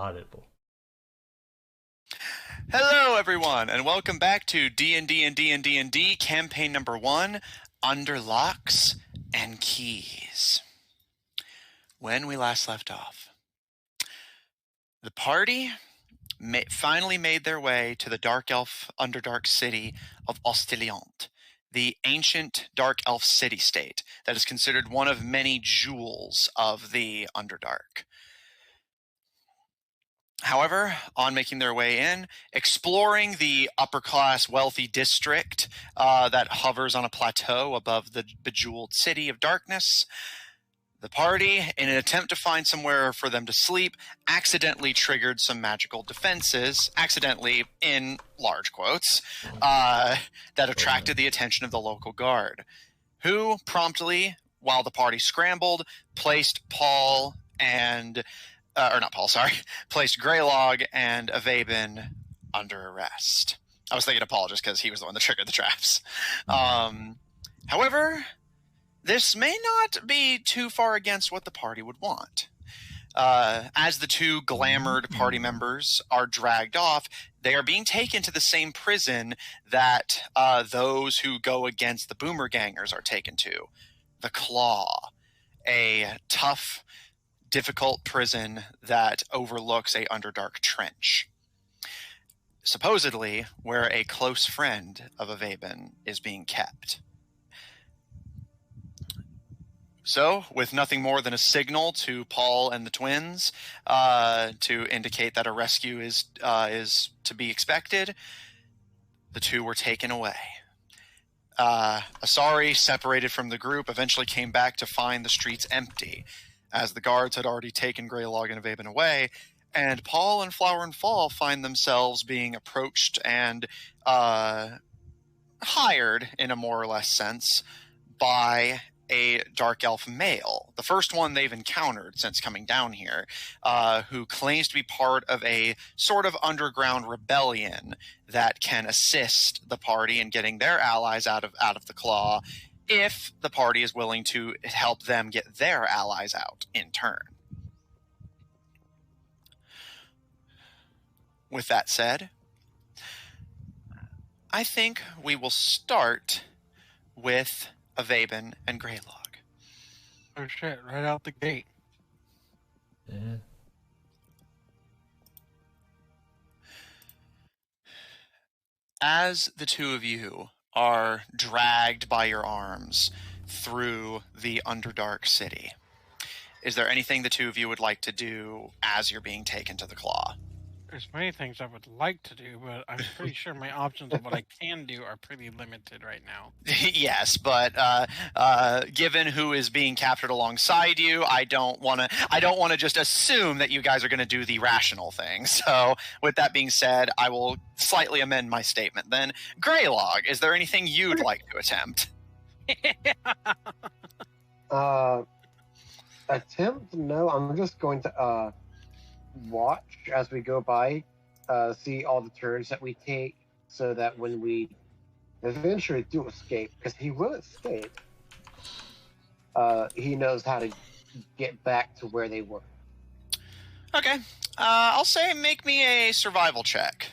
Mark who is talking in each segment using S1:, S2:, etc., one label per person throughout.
S1: Audible.
S2: Hello, everyone, and welcome back to D&D&D&D&D campaign number 1, Under Locks and Keys. When we last left off, the party finally made their way to the Dark Elf Underdark city of Ostiliant, the ancient Dark Elf city-state that is considered one of many jewels of the Underdark. However, on making their way in, exploring the upper-class wealthy district that hovers on a plateau above the bejeweled city of darkness, the party, in an attempt to find somewhere for them to sleep, accidentally triggered some magical defenses, accidentally in large quotes, that attracted the attention of the local guard, who promptly, while the party scrambled, placed Paul and... placed Grelog and Ivaebhin under arrest. I was thinking of Paul just because he was the one that triggered the traps. However, this may not be too far against what the party would want. As the two glamoured party members are dragged off, they are being taken to the same prison that those who go against the Boomer Gangers are taken to. The Claw, a tough, difficult prison that overlooks a Underdark trench. Supposedly, where a close friend of Ivaebhin is being kept. So, with nothing more than a signal to Paul and the twins to indicate that a rescue is to be expected, the two were taken away. Asari, separated from the group, eventually came back to find the streets empty, as the guards had already taken Grelog and Ivaebhin away, and Paul and Flower and Fall find themselves being approached and hired, in a more or less sense, by a dark elf male, the first one they've encountered since coming down here, who claims to be part of a sort of underground rebellion that can assist the party in getting their allies out of the Claw, if the party is willing to help them get their allies out in turn. With that said, I think we will start with Ivaebhin and Grelog.
S3: Oh shit, right out the gate.
S1: Yeah.
S2: As the two of you are dragged by your arms through the Underdark city, is there anything the two of you would like to do as you're being taken to the Claw?
S3: There's many things I would like to do, but I'm pretty sure my options of what I can do are pretty limited right now.
S2: Yes, but given who is being captured alongside you, I don't want to just assume that you guys are going to do the rational thing. So, with that being said, I will slightly amend my statement. Then, Grelog, is there anything you'd like to attempt?
S4: Attempt? No, I'm just going to watch as we go by, see all the turns that we take, so that when we eventually do escape, because he will escape, he knows how to get back to where they were.
S2: Okay. I'll say make me a survival check.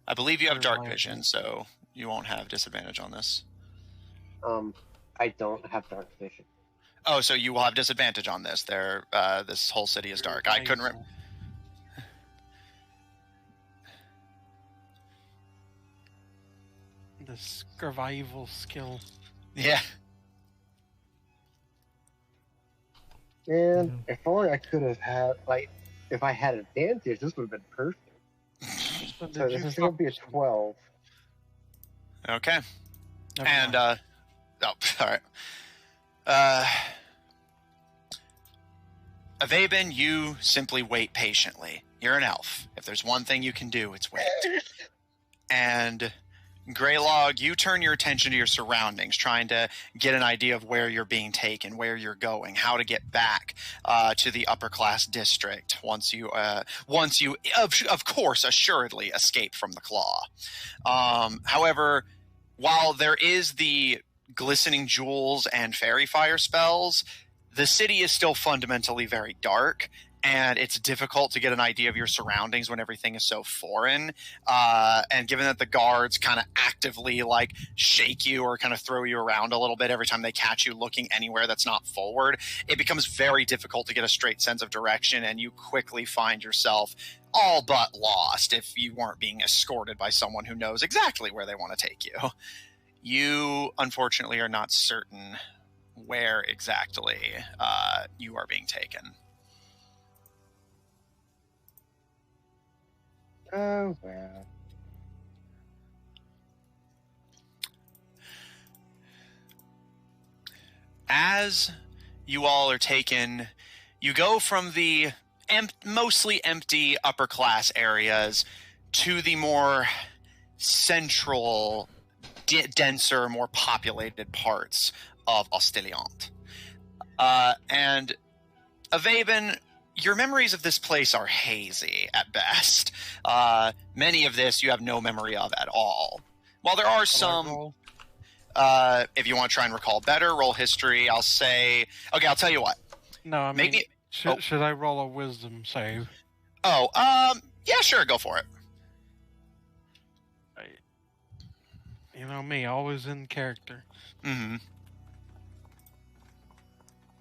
S2: I believe you have dark vision, so you won't have disadvantage on this.
S4: I don't have dark vision.
S2: Oh, so you will have disadvantage on this. This whole city is dark. I couldn't remember.
S3: The survival skill.
S2: Yeah.
S4: And if only I could have had, if I had advantage, this would have been perfect. So this is going to be a 12.
S2: Okay. And, all right. Ivaebhin, you simply wait patiently. You're an elf. If there's one thing you can do, it's wait. And Grelog, you turn your attention to your surroundings, trying to get an idea of where you're being taken, where you're going, how to get back to the upper class district once you of course assuredly escape from the Claw. However, while there is the glistening jewels and fairy fire spells, the city is still fundamentally very dark, and it's difficult to get an idea of your surroundings when everything is so foreign. And given that the guards kind of actively like shake you or kind of throw you around a little bit every time they catch you looking anywhere that's not forward, it becomes very difficult to get a straight sense of direction, and you quickly find yourself all but lost if you weren't being escorted by someone who knows exactly where they want to take you. You, unfortunately, are not certain where exactly you are being taken.
S4: Oh, well.
S2: As you all are taken, you go from the mostly empty upper class areas to the more central, denser, more populated parts of Ostiliant. And Ivaebhin, your memories of this place are hazy at best. Many of this you have no memory of at all. While there are some, if you want to try and recall better, roll history. I'll say, okay, I'll tell you what.
S3: No, I mean,
S2: Maybe.
S3: should I roll a wisdom save?
S2: Oh, yeah, sure, go for it.
S3: You know me, always in character.
S2: Mm-hmm.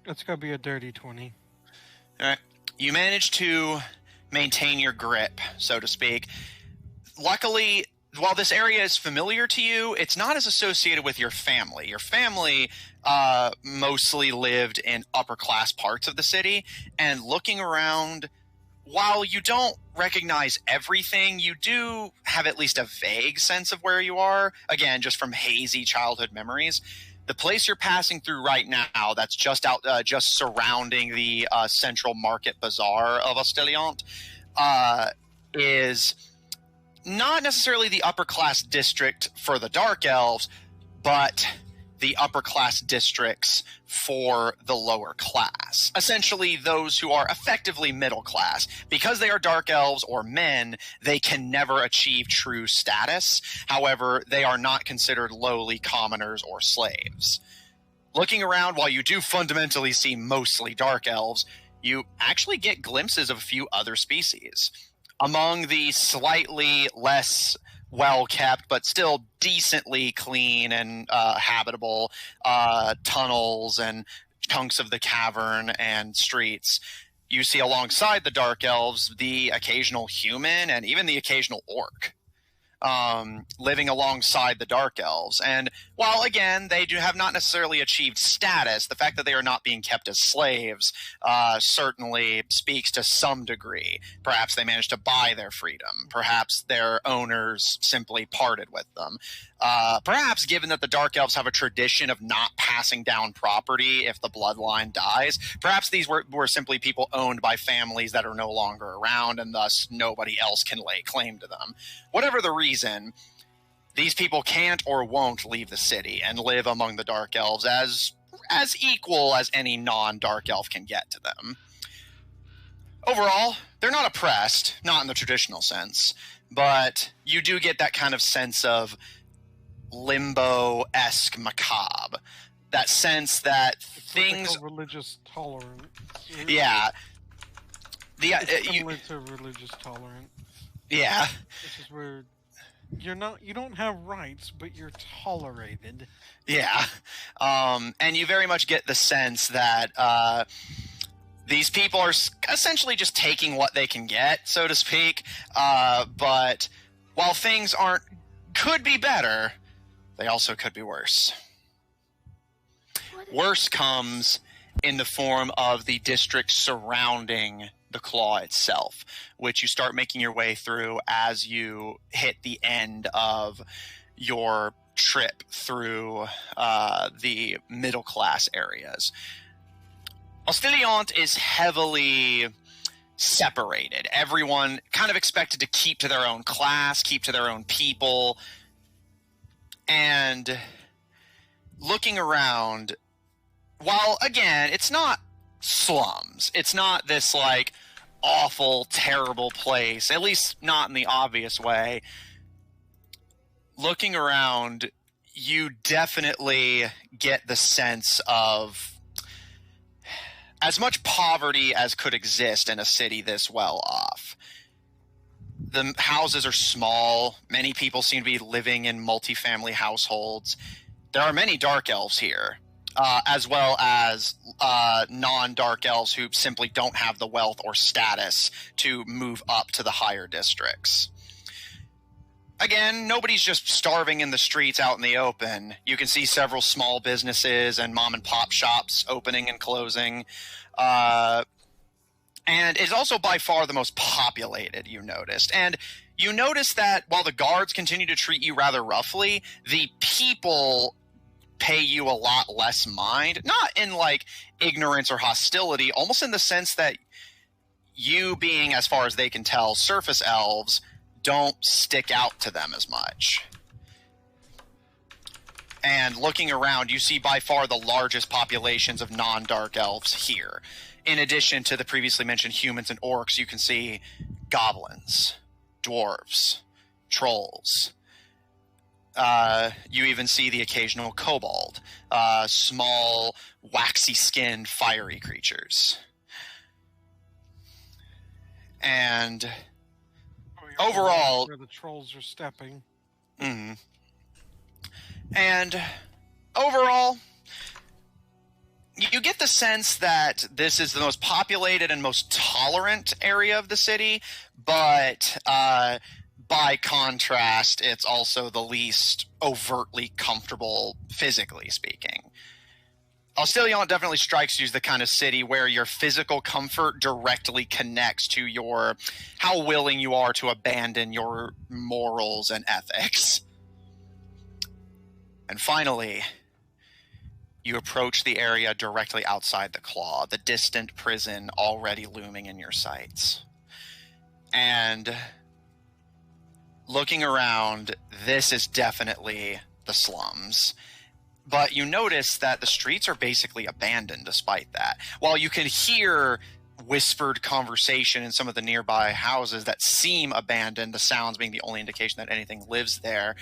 S3: It's gonna be a dirty 20.
S2: All right. You manage to maintain your grip, so to speak. Luckily, while this area is familiar to you, it's not as associated with your family. Your family mostly lived in upper class parts of the city, and looking around, while you don't recognize everything, you do have at least a vague sense of where you are, again, just from hazy childhood memories. The place you're passing through right now, that's just surrounding the central market bazaar of Ostiliant, is not necessarily the upper class district for the Dark Elves, but the upper class districts for the lower class. Essentially, those who are effectively middle class. Because they are Dark Elves or men, they can never achieve true status. However, they are not considered lowly commoners or slaves. Looking around, while you do fundamentally see mostly Dark Elves, you actually get glimpses of a few other species. Among the slightly less well-kept, but still decently clean and habitable tunnels and chunks of the cavern and streets, you see alongside the Dark Elves the occasional human and even the occasional orc living alongside the Dark Elves. And while, again, they do have not necessarily achieved status, the fact that they are not being kept as slaves certainly speaks to some degree. Perhaps they managed to buy their freedom. Perhaps their owners simply parted with them. Perhaps, given that the Dark Elves have a tradition of not passing down property if the bloodline dies, perhaps these were simply people owned by families that are no longer around, and thus nobody else can lay claim to them. Whatever the reason, these people can't or won't leave the city and live among the Dark Elves as equal as any non-Dark Elf can get to them. Overall, they're not oppressed, not in the traditional sense, but you do get that kind of sense of limbo-esque macabre. That sense that things...
S3: religious tolerance.
S2: Yeah.
S3: Similar to religious tolerance.
S2: Yeah.
S3: This is where you don't have rights, but you're tolerated.
S2: Yeah. And you very much get the sense that these people are essentially just taking what they can get, so to speak. But while things could be better, they also could be worse. Worse comes in the form of the district surrounding the claw itself, which you start making your way through as you hit the end of your trip through the middle class areas. Ostiliant is heavily separated. Everyone kind of expected to keep to their own class, keep to their own people. And looking around, while, again, it's not slums. It's not this, like, awful, terrible place, at least not in the obvious way. Looking around, you definitely get the sense of as much poverty as could exist in a city this well off. The houses are small. Many people seem to be living in multifamily households. There are many dark elves here, as well as non-dark elves who simply don't have the wealth or status to move up to the higher districts. Again, nobody's just starving in the streets out in the open. You can see several small businesses and mom and pop shops opening and closing. And it's also by far the most populated, you noticed. And you notice that while the guards continue to treat you rather roughly, the people pay you a lot less mind. Not in like ignorance or hostility, almost in the sense that you being, as far as they can tell, surface elves don't stick out to them as much. And looking around, you see by far the largest populations of non-dark elves here. In addition to the previously mentioned humans and orcs, you can see goblins, dwarves, trolls. You even see the occasional kobold, small, waxy-skinned, fiery creatures. And overall,
S3: where the trolls are stepping.
S2: And overall, you get the sense that this is the most populated and most tolerant area of the city, but by contrast, it's also the least overtly comfortable, physically speaking. Alstilion definitely strikes you as the kind of city where your physical comfort directly connects to how willing you are to abandon your morals and ethics. And finally, you approach the area directly outside the Claw, the distant prison already looming in your sights. And looking around, this is definitely the slums. But you notice that the streets are basically abandoned despite that. While you can hear whispered conversation in some of the nearby houses that seem abandoned, the sounds being the only indication that anything lives there,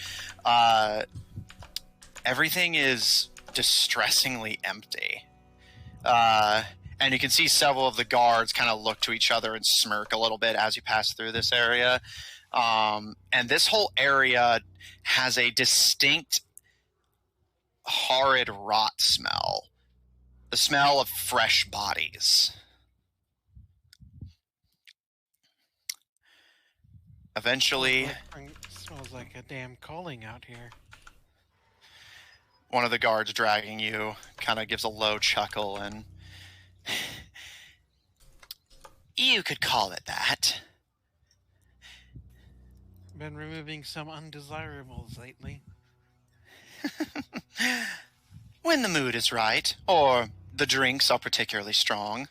S2: everything is distressingly empty. And you can see several of the guards kind of look to each other and smirk a little bit as you pass through this area. And this whole area has a distinct horrid rot smell. The smell of fresh bodies. Eventually,
S3: Smells like a damn calling out here.
S2: one of the guards dragging you kind of gives a low chuckle and... You could call it that.
S3: Been removing some undesirables lately.
S2: When the mood is right, or the drinks are particularly strong.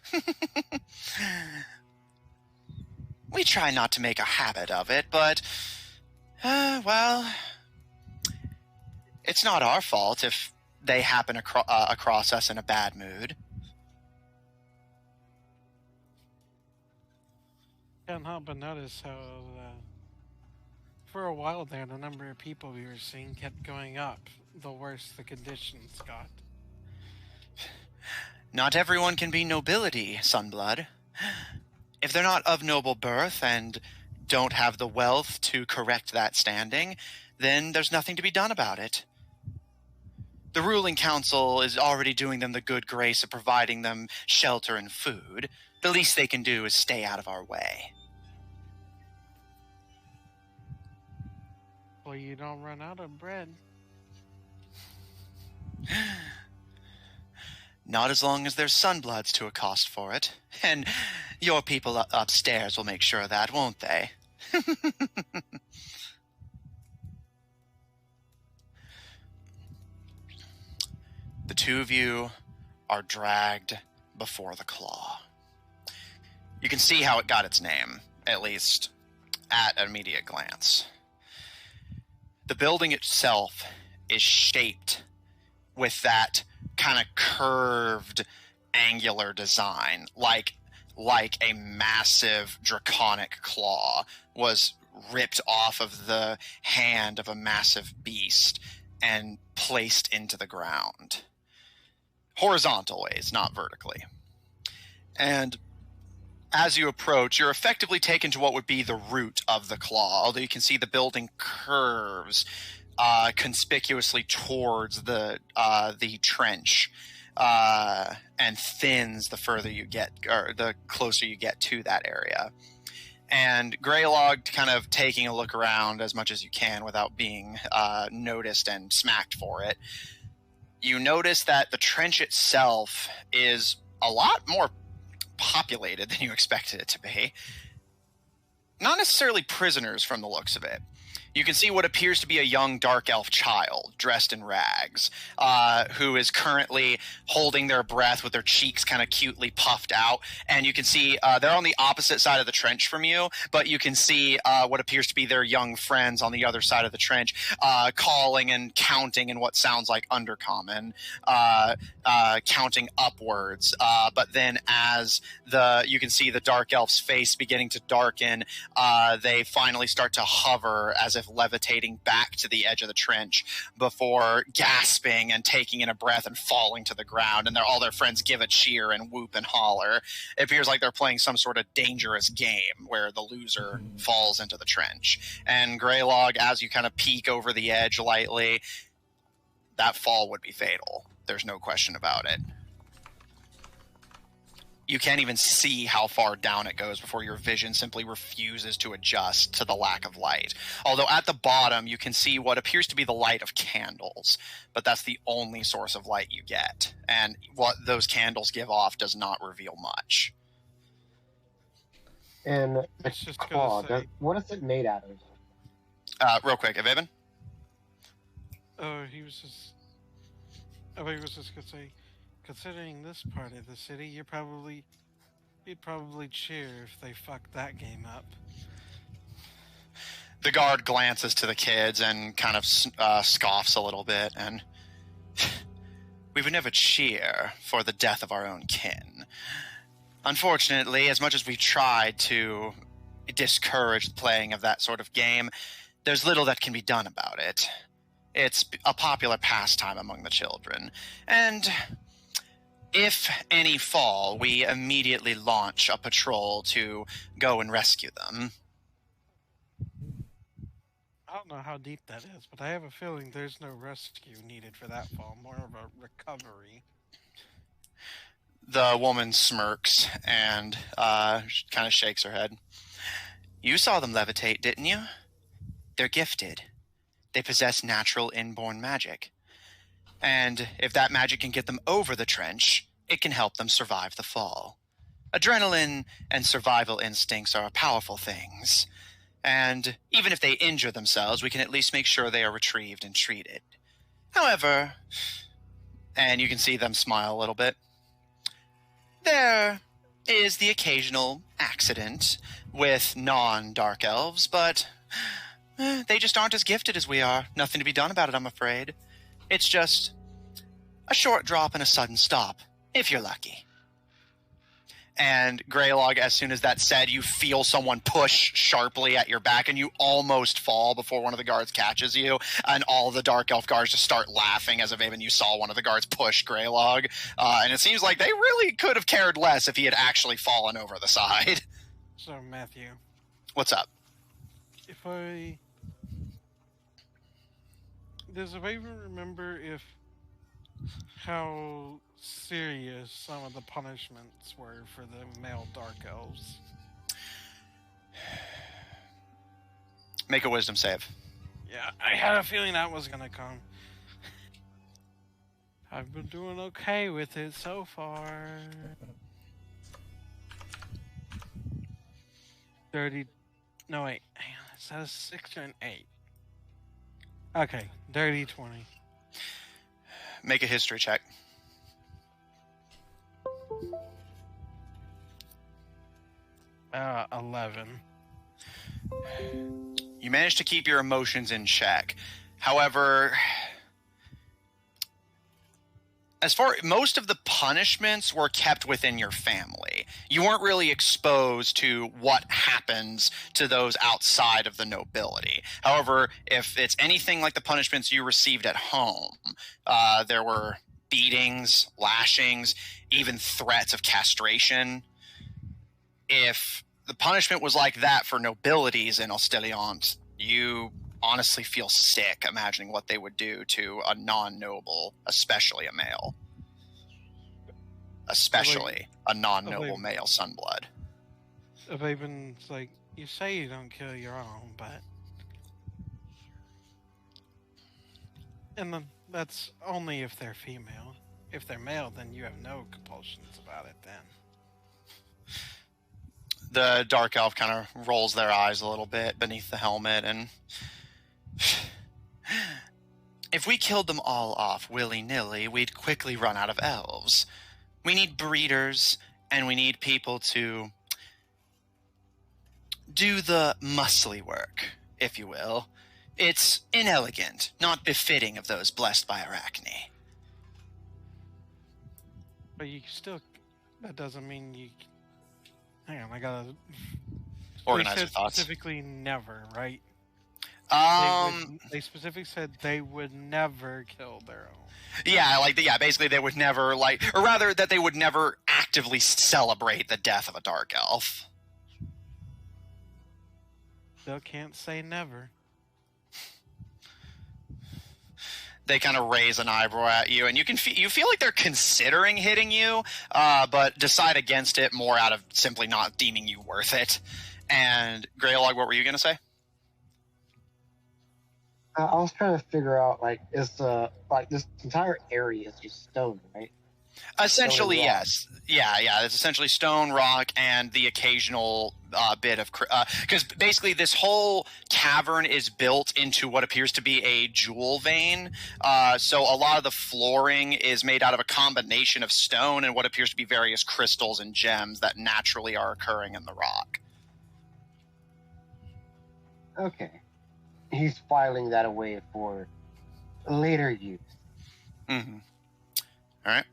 S2: We try not to make a habit of it, but, well, it's not our fault if they happen across us in a bad mood.
S3: Can't help but notice how, for a while there, the number of people we were seeing kept going up, the worse the conditions got.
S2: Not everyone can be nobility, Sunblood. If they're not of noble birth and don't have the wealth to correct that standing, then there's nothing to be done about it. The ruling council is already doing them the good grace of providing them shelter and food. The least they can do is stay out of our way.
S3: Well, you don't run out of bread.
S2: Not as long as there's Sunbloods to accost for it. And your people upstairs will make sure of that, won't they? The two of you are dragged before the Claw. You can see how it got its name, at least at an immediate glance. The building itself is shaped with that kind of curved, angular design, like a massive draconic claw was ripped off of the hand of a massive beast and placed into the ground. Horizontal ways, not vertically. And as you approach, you're effectively taken to what would be the root of the claw, although you can see the building curves conspicuously towards the trench and thins the further you get, or the closer you get to that area. And Grelog, kind of taking a look around as much as you can without being noticed and smacked for it, you notice that the trench itself is a lot more populated than you expected it to be. Not necessarily prisoners from the looks of it. You can see what appears to be a young dark elf child dressed in rags, who is currently holding their breath with their cheeks kind of cutely puffed out. And you can see they're on the opposite side of the trench from you, but you can see what appears to be their young friends on the other side of the trench, calling and counting in what sounds like undercommon, counting upwards. But then as you can see the dark elf's face beginning to darken, they finally start to hover as if levitating back to the edge of the trench before gasping and taking in a breath and falling to the ground, and all their friends give a cheer and whoop and holler. It appears like they're playing some sort of dangerous game where the loser falls into the trench. And Grelog, as you kind of peek over the edge lightly, that fall would be fatal. There's no question about it. You can't even see how far down it goes before your vision simply refuses to adjust to the lack of light. Although at the bottom, you can see what appears to be the light of candles, but that's the only source of light you get. And what those candles give off does not reveal much.
S4: And the
S3: It's just
S4: claw,
S3: gonna say-
S4: what is it made out of?
S2: Real quick, Ivaebhin?
S3: he was just gonna say, considering this part of the city, you'd probably cheer if they fucked that game up.
S2: The guard glances to the kids and kind of scoffs a little bit, and we would never cheer for the death of our own kin. Unfortunately, as much as we tried to discourage the playing of that sort of game, there's little that can be done about it. It's a popular pastime among the children, and if any fall, we immediately launch a patrol to go and rescue them.
S3: I don't know how deep that is, but I have a feeling there's no rescue needed for that fall, more of a recovery.
S2: The woman smirks and kind of shakes her head. You saw them levitate, didn't you? They're gifted. They possess natural inborn magic. And if that magic can get them over the trench, it can help them survive the fall. Adrenaline and survival instincts are powerful things. And even if they injure themselves, we can at least make sure they are retrieved and treated. However, and you can see them smile a little bit, there is the occasional accident with non-dark elves, but they just aren't as gifted as we are. Nothing to be done about it, I'm afraid. It's just a short drop and a sudden stop, if you're lucky. And Grelog, as soon as that's said, you feel someone push sharply at your back, and you almost fall before one of the guards catches you, and all the Dark Elf guards just start laughing as if even you saw one of the guards push Grelog. And it seems like they really could have cared less if he had actually fallen over the side.
S3: So, Matthew,
S2: What's up?
S3: does Ivaebhin remember how serious some of the punishments were for the male Dark Elves?
S2: Make a wisdom save.
S3: Yeah, I had a feeling that was gonna come. I've been doing okay with it so far. 30. No, wait. Hang on. Is that a 6 or an 8? Okay, dirty 20.
S2: Make a history check.
S3: Uh, 11.
S2: You manage to keep your emotions in check. However, most of the punishments were kept within your family. You weren't really exposed to what happens to those outside of the nobility. However, if it's anything like the punishments you received at home, there were beatings, lashings, even threats of castration. If the punishment was like that for nobilities in Osteliant, you honestly feel sick imagining what they would do to a non-noble, especially a male. Especially a non-noble male Sunblood.
S3: Ivaebhin's like, you say you don't kill your own, but... And then that's only if they're female. If they're male, then you have no compulsions about it then.
S2: The Dark Elf kind of rolls their eyes a little bit beneath the helmet and... If we killed them all off willy-nilly, we'd quickly run out of elves. We need breeders, and we need people to do the muscly work, if you will. It's inelegant, not befitting of those blessed by Arachne.
S3: But you still... That doesn't mean you... Hang on, I gotta...
S2: Organize
S3: They
S2: your
S3: said
S2: thoughts.
S3: specifically never, right? They specifically said they would never kill their own.
S2: Yeah, basically they would never, or rather that they would never actively celebrate the death of a Dark Elf.
S3: Still can't say never.
S2: They kind of raise an eyebrow at you, and you feel like they're considering hitting you, but decide against it more out of simply not deeming you worth it. And Grelog, what were you going to say?
S4: I was trying to figure out, is this entire area is just stone, right?
S2: Essentially, yes. Yeah, it's essentially stone, rock, and the occasional bit of... Because basically this whole cavern is built into what appears to be a jewel vein. So a lot of the flooring is made out of a combination of stone and what appears to be various crystals and gems that naturally are occurring in the rock.
S4: Okay. He's filing that away for later use.
S2: Mm-hmm. All right.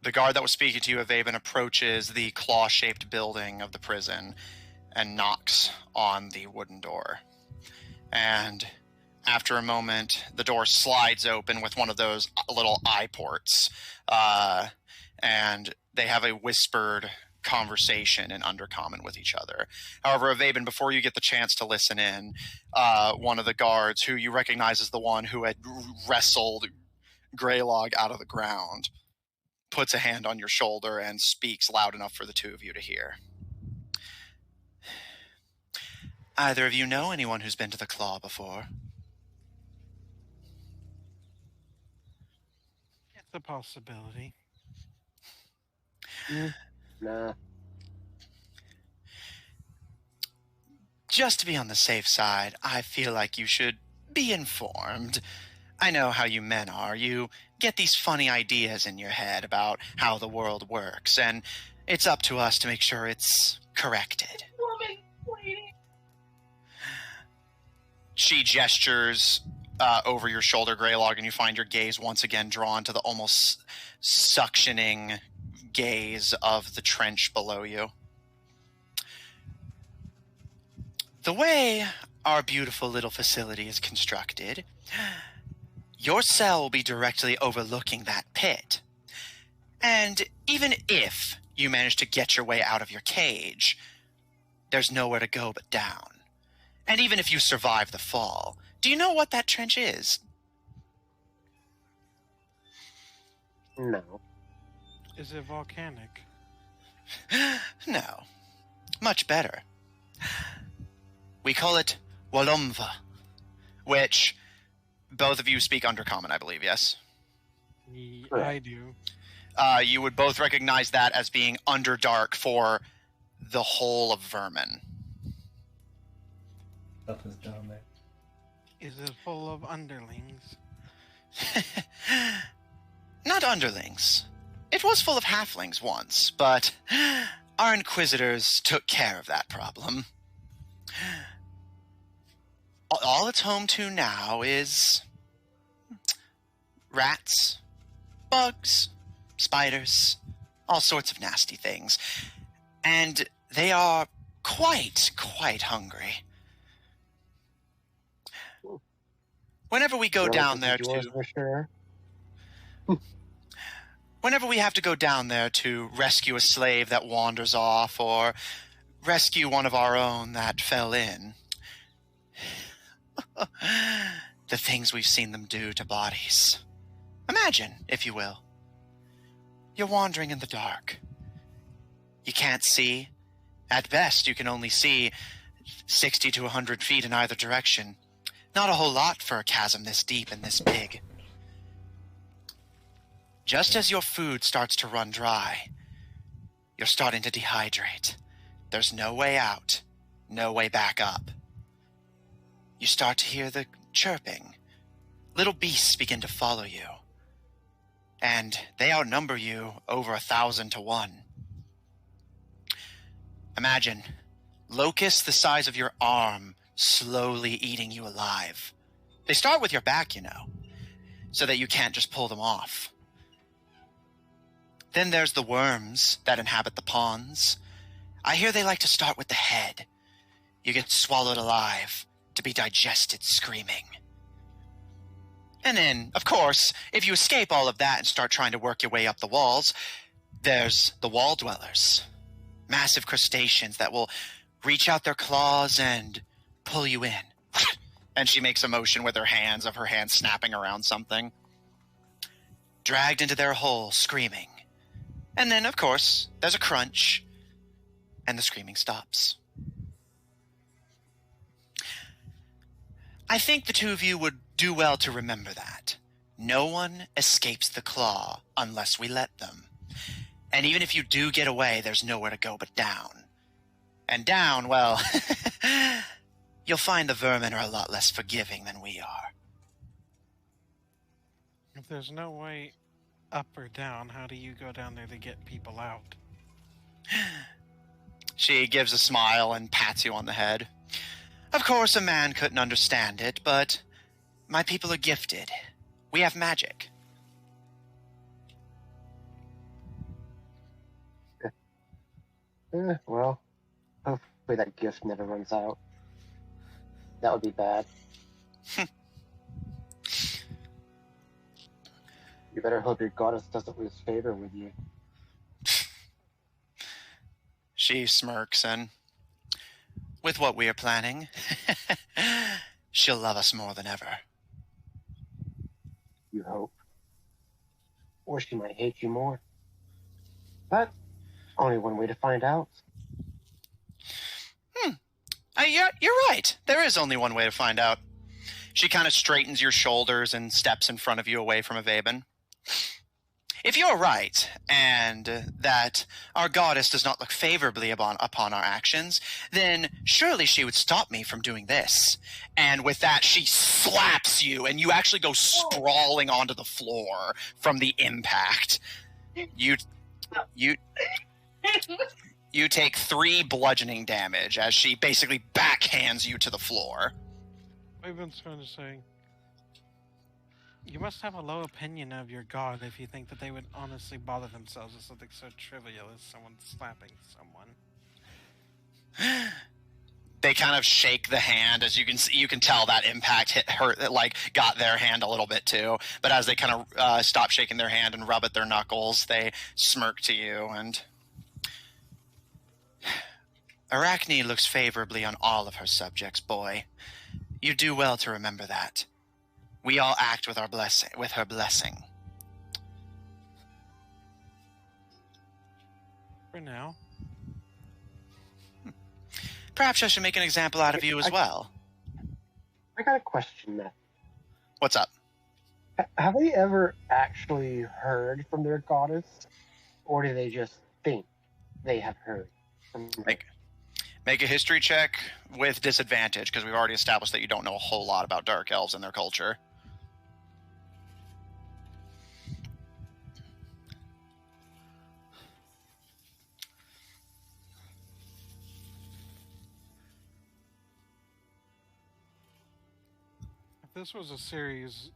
S2: The guard that was speaking to you, Ivaebhin, approaches the claw-shaped building of the prison and knocks on the wooden door. And after a moment, the door slides open with one of those little eye ports. And they have a whispered conversation in Undercommon with each other. However, Ivaebhin, before you get the chance to listen in, one of the guards, who you recognize as the one who had wrestled Grelog out of the ground, puts a hand on your shoulder and speaks loud enough for the two of you to hear. Either of you know anyone who's been to the Claw before?
S3: It's a possibility.
S4: Nah.
S2: Just to be on the safe side, I feel like you should be informed. I know how you men are. You get these funny ideas in your head about how the world works, and it's up to us to make sure it's corrected. She gestures over your shoulder, Grelog, and you find your gaze once again drawn to the almost suctioning gaze of the trench below you. The way our beautiful little facility is constructed, your cell will be directly overlooking that pit. And even if you manage to get your way out of your cage, there's nowhere to go but down. And even if you survive the fall, do you know what that trench is?
S4: No.
S3: Is it volcanic?
S2: No. Much better. We call it Walumva, which both of you speak Undercommon, I believe, yes?
S3: I do.
S2: You would both recognize that as being Underdark for the whole of Vermin.
S1: Stuff is down there.
S3: Is it full of underlings?
S2: Not underlings. It was full of halflings once, but our inquisitors took care of that problem. All it's home to now is rats, bugs, spiders, all sorts of nasty things. And they are quite hungry. Whenever we go down there whenever we have to go down there to rescue a slave that wanders off or rescue one of our own that fell in, the things we've seen them do to bodies. Imagine, if you will, you're wandering in the dark. You can't see. At best, you can only see 60 to 100 feet in either direction. Not a whole lot for a chasm this deep and this big. Just as your food starts to run dry, you're starting to dehydrate. There's no way out, no way back up. You start to hear the chirping. Little beasts begin to follow you. And they outnumber you over 1,000 to 1. Imagine locusts the size of your arm slowly eating you alive. They start with your back, you know, so that you can't just pull them off. Then there's the worms that inhabit the ponds. I hear they like to start with the head. You get swallowed alive to be digested screaming. And then, of course, if you escape all of that and start trying to work your way up the walls, there's the wall dwellers. Massive crustaceans that will reach out their claws and pull you in. And she makes a motion with her hands of her hand snapping around something. Dragged into their hole, screaming. And then, of course, there's a crunch, and the screaming stops. I think the two of you would do well to remember that. No one escapes the claw unless we let them. And even if you do get away, there's nowhere to go but down. And down, well, you'll find the vermin are a lot less forgiving than we are.
S3: If there's no way up or down, how do you go down there to get people out?
S2: She gives a smile and pats you on the head. Of course, a man couldn't understand it, but my people are gifted. We have magic.
S4: Well, hopefully that gift never runs out. That would be bad. You better hope your goddess doesn't lose favor with you.
S2: She smirks, and with what we are planning, she'll love us more than ever.
S4: You hope. Or she might hate you more. But only one way to find out.
S2: You're right. There is only one way to find out. She kind of straightens your shoulders and steps in front of you away from Ivaebhin. If you're right, and that our goddess does not look favorably upon our actions, then surely she would stop me from doing this. And with that, she slaps you, and you actually go sprawling onto the floor from the impact. You take 3 bludgeoning damage as she basically backhands you to the floor.
S3: I've been trying to say, you must have a low opinion of your god if you think that they would honestly bother themselves with something so trivial as someone slapping someone.
S2: They kind of shake the hand, as you can tell that impact hit her, like got their hand a little bit too. But as they kind of stop shaking their hand and rub at their knuckles, they smirk to you. And Arachne looks favorably on all of her subjects, boy. You do well to remember that. We all act with her blessing.
S3: For now.
S2: Perhaps I should make an example out of you as well.
S4: I got a question, Matt.
S2: What's up?
S4: Have they ever actually heard from their goddess? Or do they just think they have heard from her?
S2: Make a history check with disadvantage, because we've already established that you don't know a whole lot about Dark Elves and their culture.
S3: this was a series,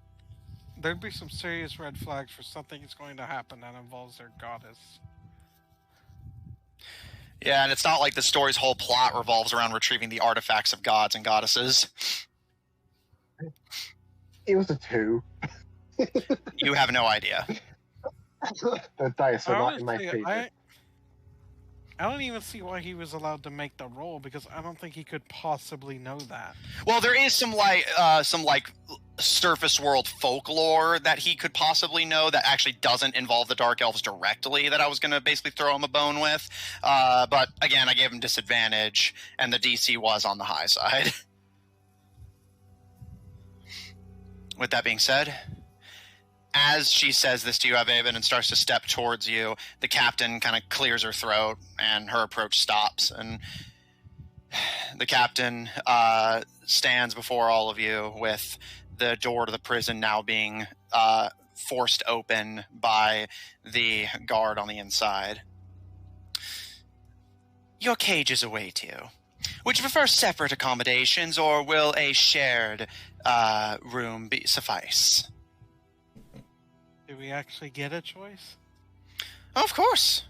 S3: there'd be some serious red flags for something that's going to happen that involves their goddess.
S2: Yeah, and it's not like the story's whole plot revolves around retrieving the artifacts of gods and goddesses.
S4: It was a 2.
S2: You have no idea.
S4: The dice are not in my
S3: Honestly,
S4: favor.
S3: I don't even see why he was allowed to make the roll, because I don't think he could possibly know that.
S2: Well, there is some surface world folklore that he could possibly know that actually doesn't involve the Dark Elves directly that I was going to basically throw him a bone with. But again, I gave him disadvantage, and the DC was on the high side. With that being said, as she says this to you, Ivaebhin, and starts to step towards you, the captain kind of clears her throat, and her approach stops. And the captain stands before all of you with the door to the prison now being forced open by the guard on the inside. Your cages await you. Would you prefer separate accommodations, or will a shared room suffice?
S3: Do we actually get a choice?
S2: Oh, of course.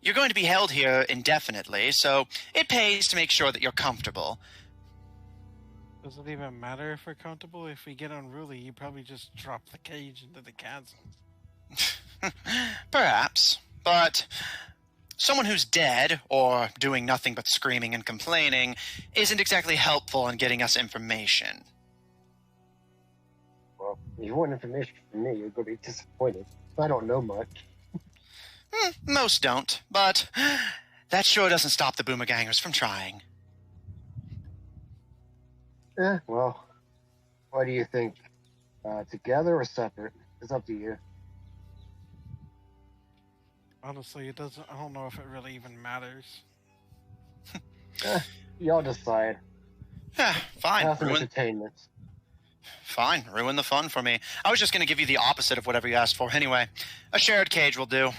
S2: You're going to be held here indefinitely, so it pays to make sure that you're comfortable.
S3: Does it even matter if we're comfortable? If we get unruly, you probably just drop the cage into the chasm.
S2: Perhaps, but someone who's dead, or doing nothing but screaming and complaining, isn't exactly helpful in getting us information.
S4: Well, if you want information from me, you're going to be disappointed. I don't know much.
S2: Most don't, but that sure doesn't stop the boomergangers from trying.
S4: Well, what do you think? Together or separate? It's up to you.
S3: Honestly, it doesn't. I don't know if it really even matters.
S4: Y'all decide.
S2: Fine.
S4: Have some entertainment.
S2: Fine. Ruin the fun for me. I was just going to give you the opposite of whatever you asked for. Anyway, a shared cage will do.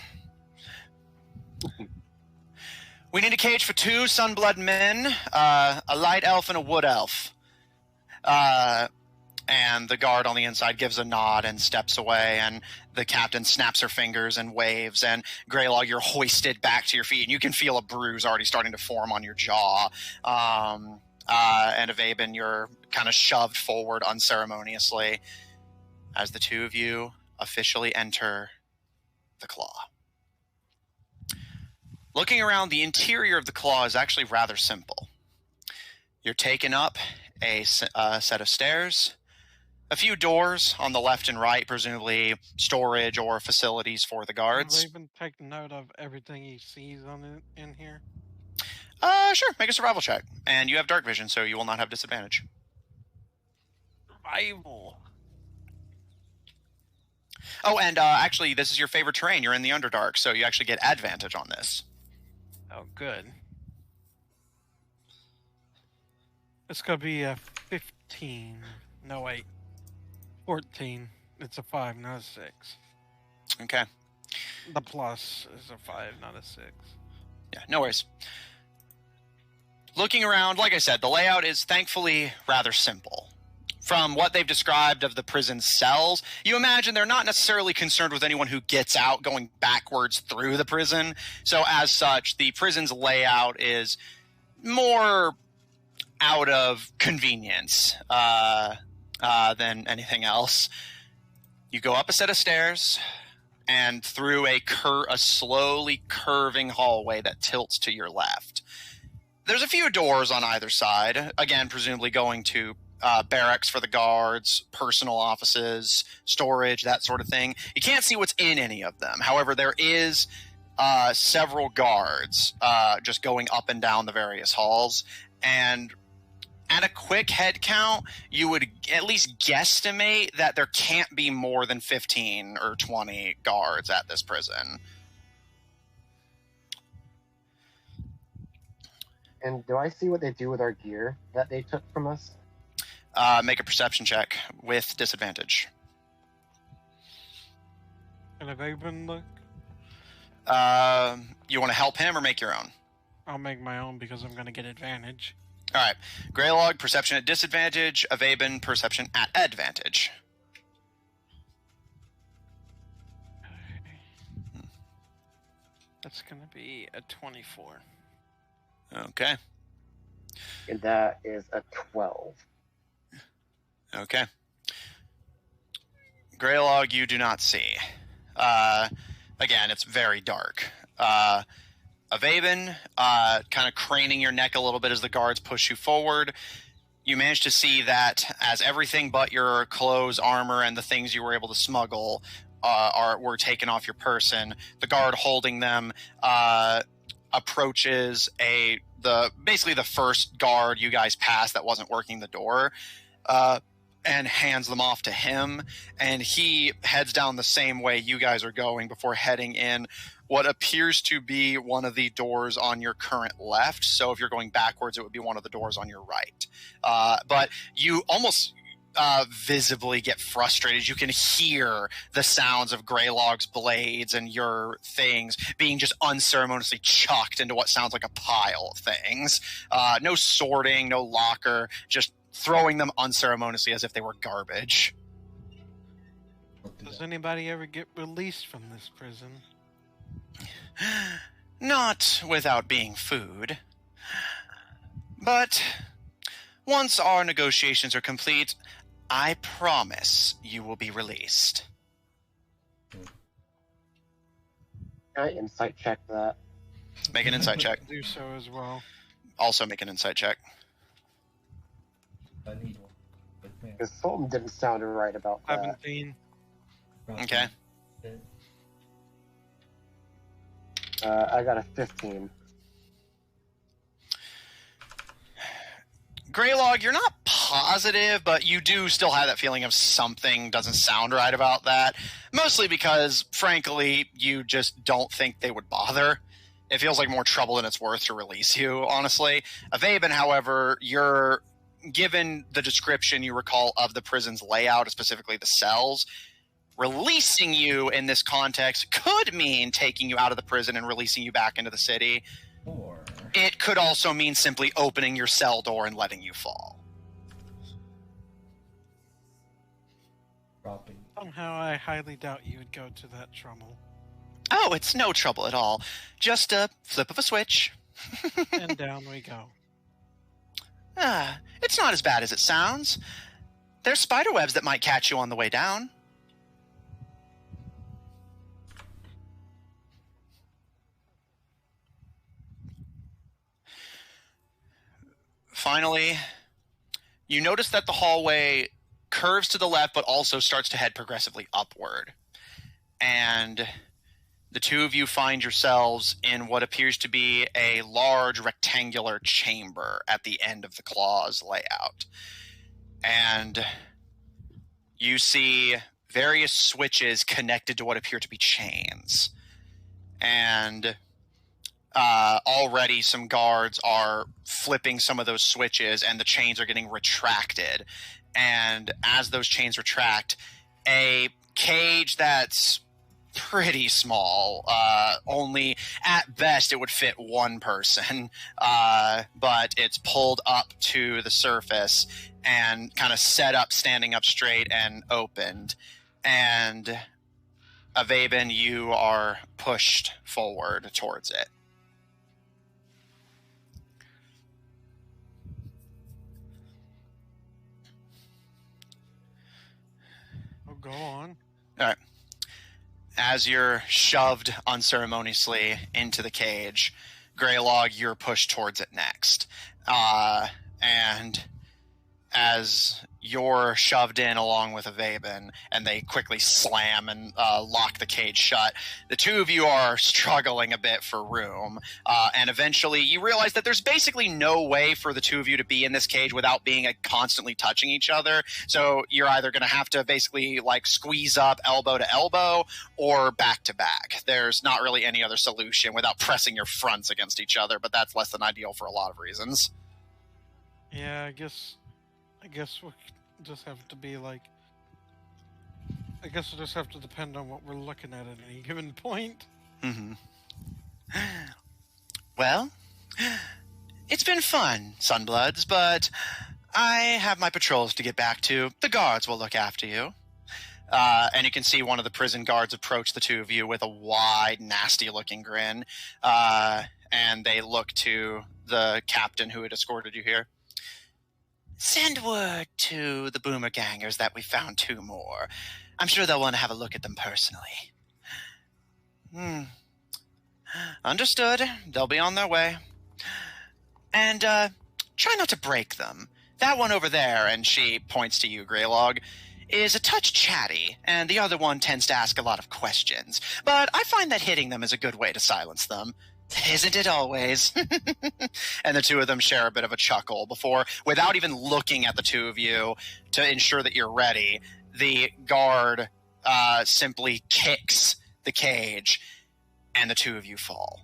S2: We need a cage for 2 Sunblood men, a light elf and a wood elf. And the guard on the inside gives a nod and steps away, and the captain snaps her fingers and waves, and Grelog, you're hoisted back to your feet, and you can feel a bruise already starting to form on your jaw. And Ivaebhin, you're kind of shoved forward unceremoniously as the two of you officially enter the Claw. Looking around, the interior of the Claw is actually rather simple. You're taken up a set of stairs, a few doors on the left and right, presumably storage or facilities for the guards.
S3: Will even take note of everything he sees in here.
S2: Sure, make a survival check. And you have dark vision, so you will not have disadvantage.
S3: Survival.
S2: Oh, and actually, this is your favorite terrain. You're in the Underdark, so you actually get advantage on this.
S3: Oh, good. It's gonna be a 15. No, wait. 14. It's a 5, not a 6.
S2: Okay.
S3: The plus is a 5, not a 6.
S2: Yeah, no worries. Looking around, like I said, the layout is thankfully rather simple. From what they've described of the prison cells, you imagine they're not necessarily concerned with anyone who gets out going backwards through the prison. So as such, the prison's layout is more out of convenience than anything else. You go up a set of stairs and through a slowly curving hallway that tilts to your left. There's a few doors on either side, again, presumably going to barracks for the guards, personal offices, storage, that sort of thing. You can't see what's in any of them. However, there is several guards just going up and down the various halls. And at a quick head count, you would at least guesstimate that there can't be more than 15 or 20 guards at this prison.
S4: And do I see what they do with our gear that they took from us?
S2: Make a perception check with disadvantage.
S3: And if Ivaebhin look,
S2: You want to help him or make your own?
S3: I'll make my own because I'm gonna get advantage.
S2: All right. Grelog, perception at disadvantage. Ivaebhin, perception at advantage.
S3: That's gonna be a 24.
S2: Okay.
S4: And that is a 12.
S2: Okay. Grelog, you do not see. Again, it's very dark. Ivaebhin, kind of craning your neck a little bit as the guards push you forward. You manage to see that as everything but your clothes, armor, and the things you were able to smuggle were taken off your person. The guard holding them approaches basically the first guard you guys passed that wasn't working the door, and hands them off to him. And he heads down the same way you guys are going before heading in what appears to be one of the doors on your current left. So if you're going backwards, it would be one of the doors on your right. But you almost visibly get frustrated. You can hear the sounds of Grelog's blades and your things being just unceremoniously chucked into what sounds like a pile of things. No sorting, no locker, just throwing them unceremoniously as if they were garbage.
S3: Does anybody ever get released from this prison?
S2: Not without being food. But once our negotiations are complete, I promise you will be released.
S4: Can I insight check that?
S2: Make an insight check.
S3: Do so as well.
S2: Also make an insight check.
S1: I need one. But man,
S4: Because something didn't sound right about that.
S3: 17.
S2: Okay.
S4: I got a 15.
S2: Grelog, you're not positive, but you do still have that feeling of something doesn't sound right about that. Mostly because, frankly, you just don't think they would bother. It feels like more trouble than it's worth to release you, honestly. Ivaebhin, however, you're given the description you recall of the prison's layout, specifically the cells. Releasing you in this context could mean taking you out of the prison and releasing you back into the city.
S1: Or
S2: It could also mean simply opening your cell door and letting you fall.
S1: dropping.
S3: Somehow I highly doubt you would go to that trouble.
S2: Oh, it's no trouble at all. Just a flip of a switch.
S3: And down we go.
S2: It's not as bad as it sounds. There's spiderwebs that might catch you on the way down. Finally, you notice that the hallway curves to the left, but also starts to head progressively upward. And the two of you find yourselves in what appears to be a large rectangular chamber at the end of the claw's layout. And you see various switches connected to what appear to be chains. And already some guards are flipping some of those switches, and the chains are getting retracted. And as those chains retract, a cage that's pretty small, only at best it would fit one person, but it's pulled up to the surface and kind of set up, standing up straight and opened. And Ivaebhin, you are pushed forward towards it.
S3: Oh, go on.
S2: All right. As you're shoved unceremoniously into the cage, Grelog, you're pushed towards it next. And as you're shoved in along with Ivaebhin, and they quickly slam and lock the cage shut, the two of you are struggling a bit for room. And eventually you realize that there's basically no way for the two of you to be in this cage without being constantly touching each other. So you're either going to have to basically like squeeze up elbow to elbow or back to back. There's not really any other solution without pressing your fronts against each other, but that's less than ideal for a lot of reasons.
S3: Yeah, I guess we'll just have to be like... I guess we'll just have to depend on what we're looking at any given point.
S2: Mm-hmm. Well, It's been fun, Sunbloods, but I have my patrols to get back to. The guards will look after you. And you can see one of the prison guards approach the two of you with a wide, nasty-looking grin. And they look to the captain who had escorted you here. Send word to the Boomer Gangers that we found 2 more. I'm sure they'll want to have a look at them personally. Understood. They'll be on their way. And try not to break them. That one over there, and she points to you, Grelog, is a touch chatty, and the other one tends to ask a lot of questions. But I find that hitting them is a good way to silence them. Isn't it always? And the two of them share a bit of a chuckle before, without even looking at the two of you to ensure that you're ready, the guard simply kicks the cage, and the two of you fall.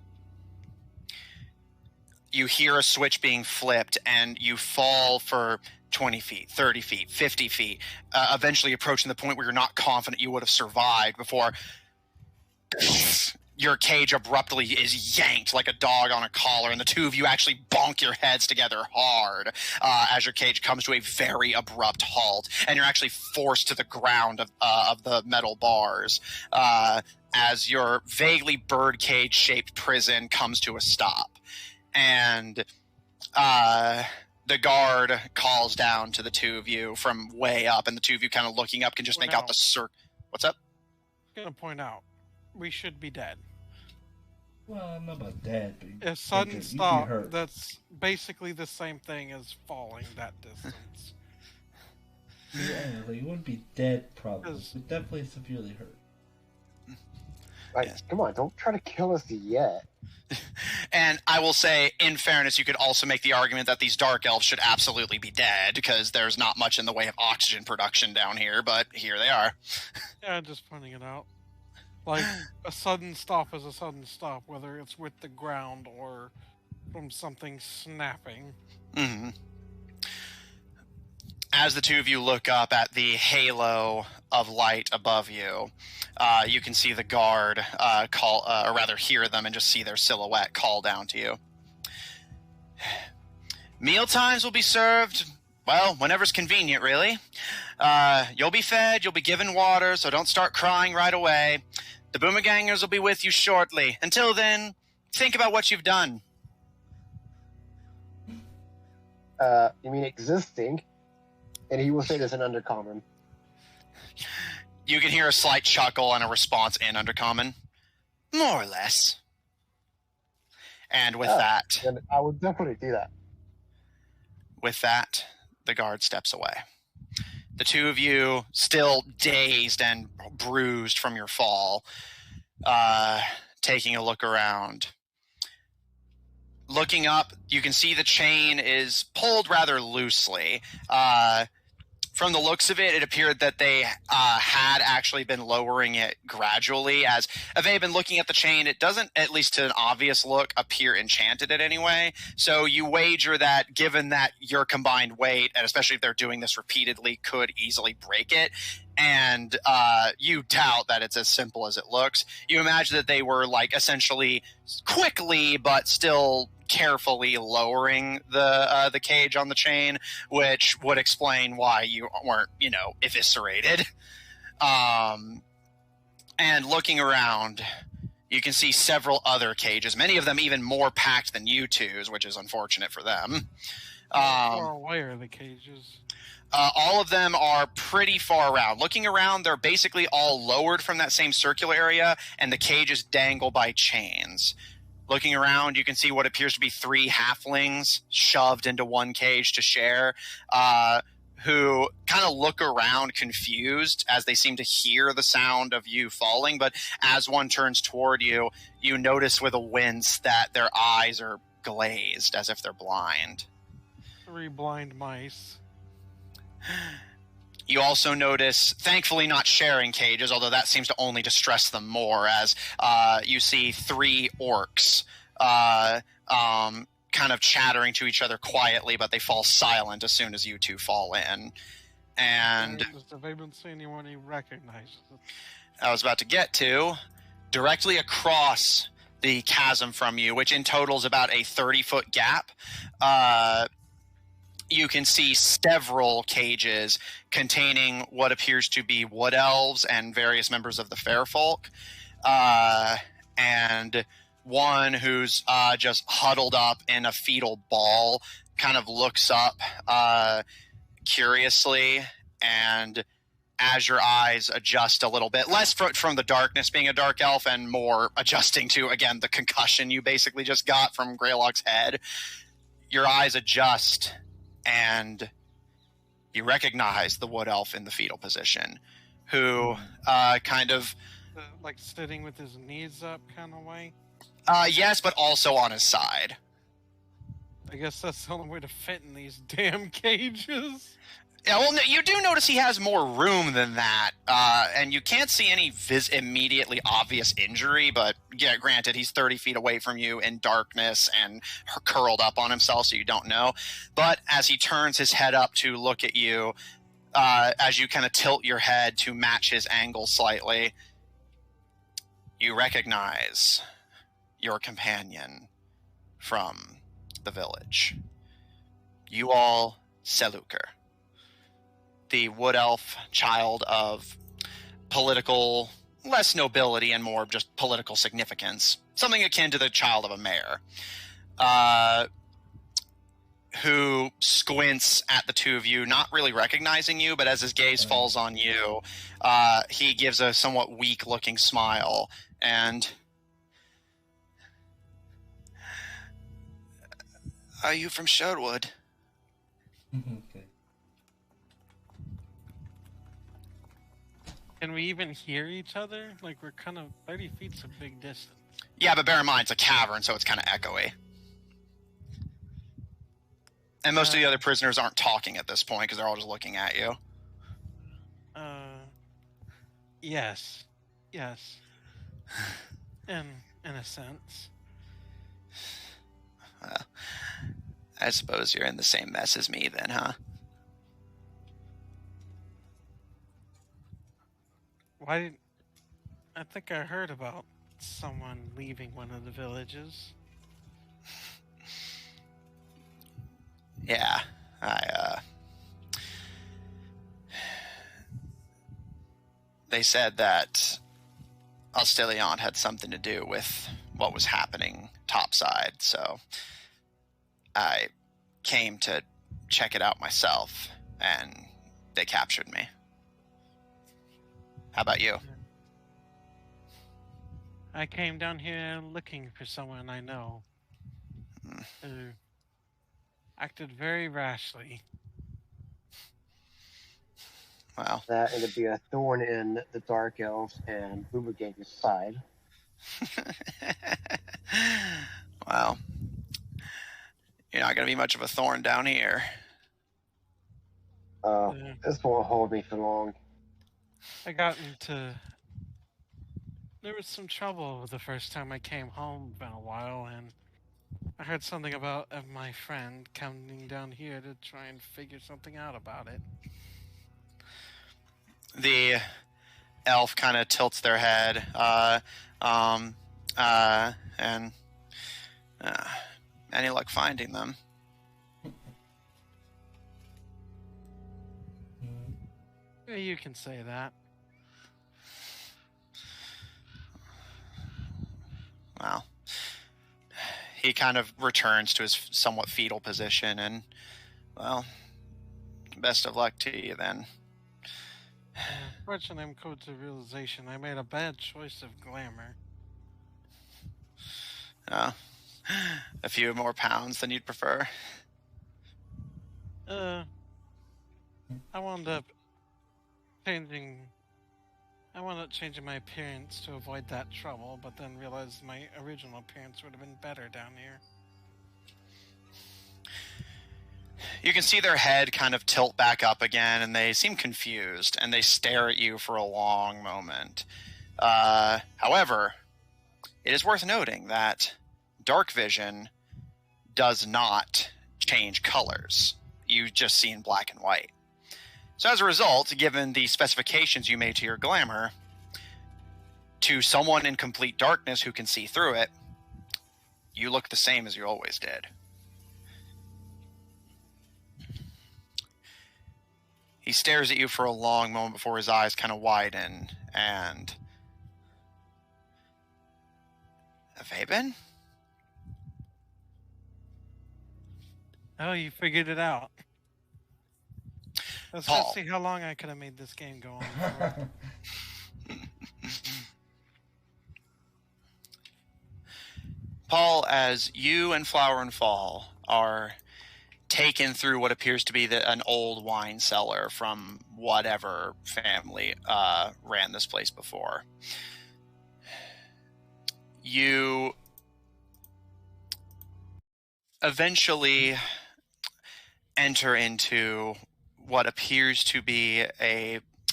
S2: You hear a switch being flipped, and you fall for 20 feet, 30 feet, 50 feet, eventually approaching the point where you're not confident you would have survived before your cage abruptly is yanked like a dog on a collar, and the two of you actually bonk your heads together hard as your cage comes to a very abrupt halt, and you're actually forced to the ground of the metal bars as your vaguely bird-cage-shaped prison comes to a stop. And the guard calls down to the two of you from way up, and the two of you kind of looking up can just make out the circle. What's up?
S3: I'm going to point out, we should be dead.
S1: Well, I don't know about dead, but
S3: A sudden
S1: you'd be
S3: stop,
S1: hurt.
S3: that's basically the same thing as falling that distance.
S1: Yeah, like, you wouldn't be dead, probably.
S3: Because-
S1: But definitely severely hurt.
S4: Like,
S2: Yes.
S4: come on, don't try to kill us yet.
S2: And I will say, in fairness, you could also make the argument that these dark elves should absolutely be dead, because there's not much in the way of oxygen production down here, but here they are.
S3: Yeah, just pointing it out. Like, a sudden stop is a sudden stop, whether it's with the ground or from something snapping.
S2: Mm-hmm. As the two of you look up at the halo of light above you, you can see the guard call, or rather hear them and just see their silhouette call down to you. Meal times will be served, well, whenever's convenient, really. You'll be fed, you'll be given water, so don't start crying right away. The Boomergangers will be with you shortly. Until then, think about what you've done.
S4: You mean existing? And he will say this in Undercommon.
S2: You can hear a slight chuckle and a response in Undercommon. More or less. And with that,
S4: Then I would definitely do that.
S2: the guard steps away. The two of you, still dazed and bruised from your fall, taking a look around. Looking up, you can see the chain is pulled rather loosely. From the looks of it, it appeared that they had actually been lowering it gradually. As Ivaebhin, looking at the chain, it doesn't, at least to an obvious look, appear enchanted in any way. So you wager that, given that your combined weight, and especially if they're doing this repeatedly, could easily break it, and you doubt that it's as simple as it looks. You imagine that they were, like, essentially quickly but still carefully lowering the cage on the chain, which would explain why you weren't, eviscerated. And looking around, you can see several other cages, many of them even more packed than you two's, which is unfortunate for them.
S3: How far away are the cages?
S2: All of them are pretty far around. Looking around, they're basically all lowered from that same circular area, and the cages dangle by chains. Looking around, you can see what appears to be 3 halflings shoved into one cage to share, who kind of look around confused as they seem to hear the sound of you falling. But as one turns toward you, you notice with a wince that their eyes are glazed as if they're blind.
S3: 3 blind mice.
S2: You also notice, thankfully not sharing cages, although that seems to only distress them more, as you see 3 orcs kind of chattering to each other quietly, but they fall silent as soon as you two fall in. And
S3: Does Ivaebhin see anyone he recognizes?
S2: I was about to get to, directly across the chasm from you, which in total is about a 30-foot gap. You can see several cages containing what appears to be wood elves and various members of the fair folk. And one who's just huddled up in a fetal ball kind of looks up curiously, and as your eyes adjust a little bit, less from the darkness being a dark elf and more adjusting to, again, the concussion you basically just got from Grelog's head, your eyes adjust and you recognize the wood elf in the fetal position, who kind of...
S3: like sitting with his knees up kind of way?
S2: Yes, but also on his side.
S3: I guess that's the only way to fit in these damn cages.
S2: Yeah, well, you do notice he has more room than that, and you can't see any immediately obvious injury, but yeah, granted, he's 30 feet away from you in darkness and curled up on himself, so you don't know. But as he turns his head up to look at you, as you kind of tilt your head to match his angle slightly, you recognize your companion from the village. You all Selukr, the wood elf child of political, less nobility and more just political significance, something akin to the child of a mayor, who squints at the two of you, not really recognizing you, but as his gaze falls on you, he gives a somewhat weak-looking smile, and... Are you from Sherwood?
S1: Okay.
S3: Can we even hear each other? Like, we're kind of 30 feet's a big distance.
S2: Yeah, but bear in mind, it's a cavern, so it's kind of echoey. And most of the other prisoners aren't talking at this point, because they're all just looking at you.
S3: Yes. Yes. In a sense.
S2: Well, I suppose you're in the same mess as me then, huh?
S3: Why? I think I heard about someone leaving one of the villages.
S2: Yeah, they said that Ostelion had something to do with what was happening topside, so I came to check it out myself, and they captured me. How about you?
S3: I came down here looking for someone I know who acted very rashly.
S2: Well,
S4: That and to be a thorn in the Dark Elves and Boomerganger's side.
S2: well, you're not going to be much of a thorn down here.
S4: This won't hold me for long.
S3: I got into... There was some trouble the first time I came home. Been a while, and I heard something about my friend coming down here to try and figure something out about it.
S2: The elf kind of tilts their head, and any luck finding them?
S3: Yeah, you can say that.
S2: Well, he kind of returns to his somewhat fetal position, and, well, best of luck to you then.
S3: Fortunately, I'm close to realization I made a bad choice of glamour.
S2: A few more pounds than you'd prefer?
S3: I wound up changing my appearance to avoid that trouble, but then realized my original appearance would have been better down here.
S2: You can see their head kind of tilt back up again, and they seem confused, and they stare at you for a long moment. However, it is worth noting that dark vision does not change colors. You just see in black and white. So as a result, given the specifications you made to your glamour, to someone in complete darkness who can see through it, you look the same as you always did. He stares at you for a long moment before his eyes kind of widen, and... Ivaebhin?
S3: Oh, you figured it out. Let's
S2: Paul.
S3: just see how long I could have made this game go on for.
S2: Paul, as you and Flower and Fall are taken through what appears to be an old wine cellar from whatever family ran this place before, you eventually enter into what appears to be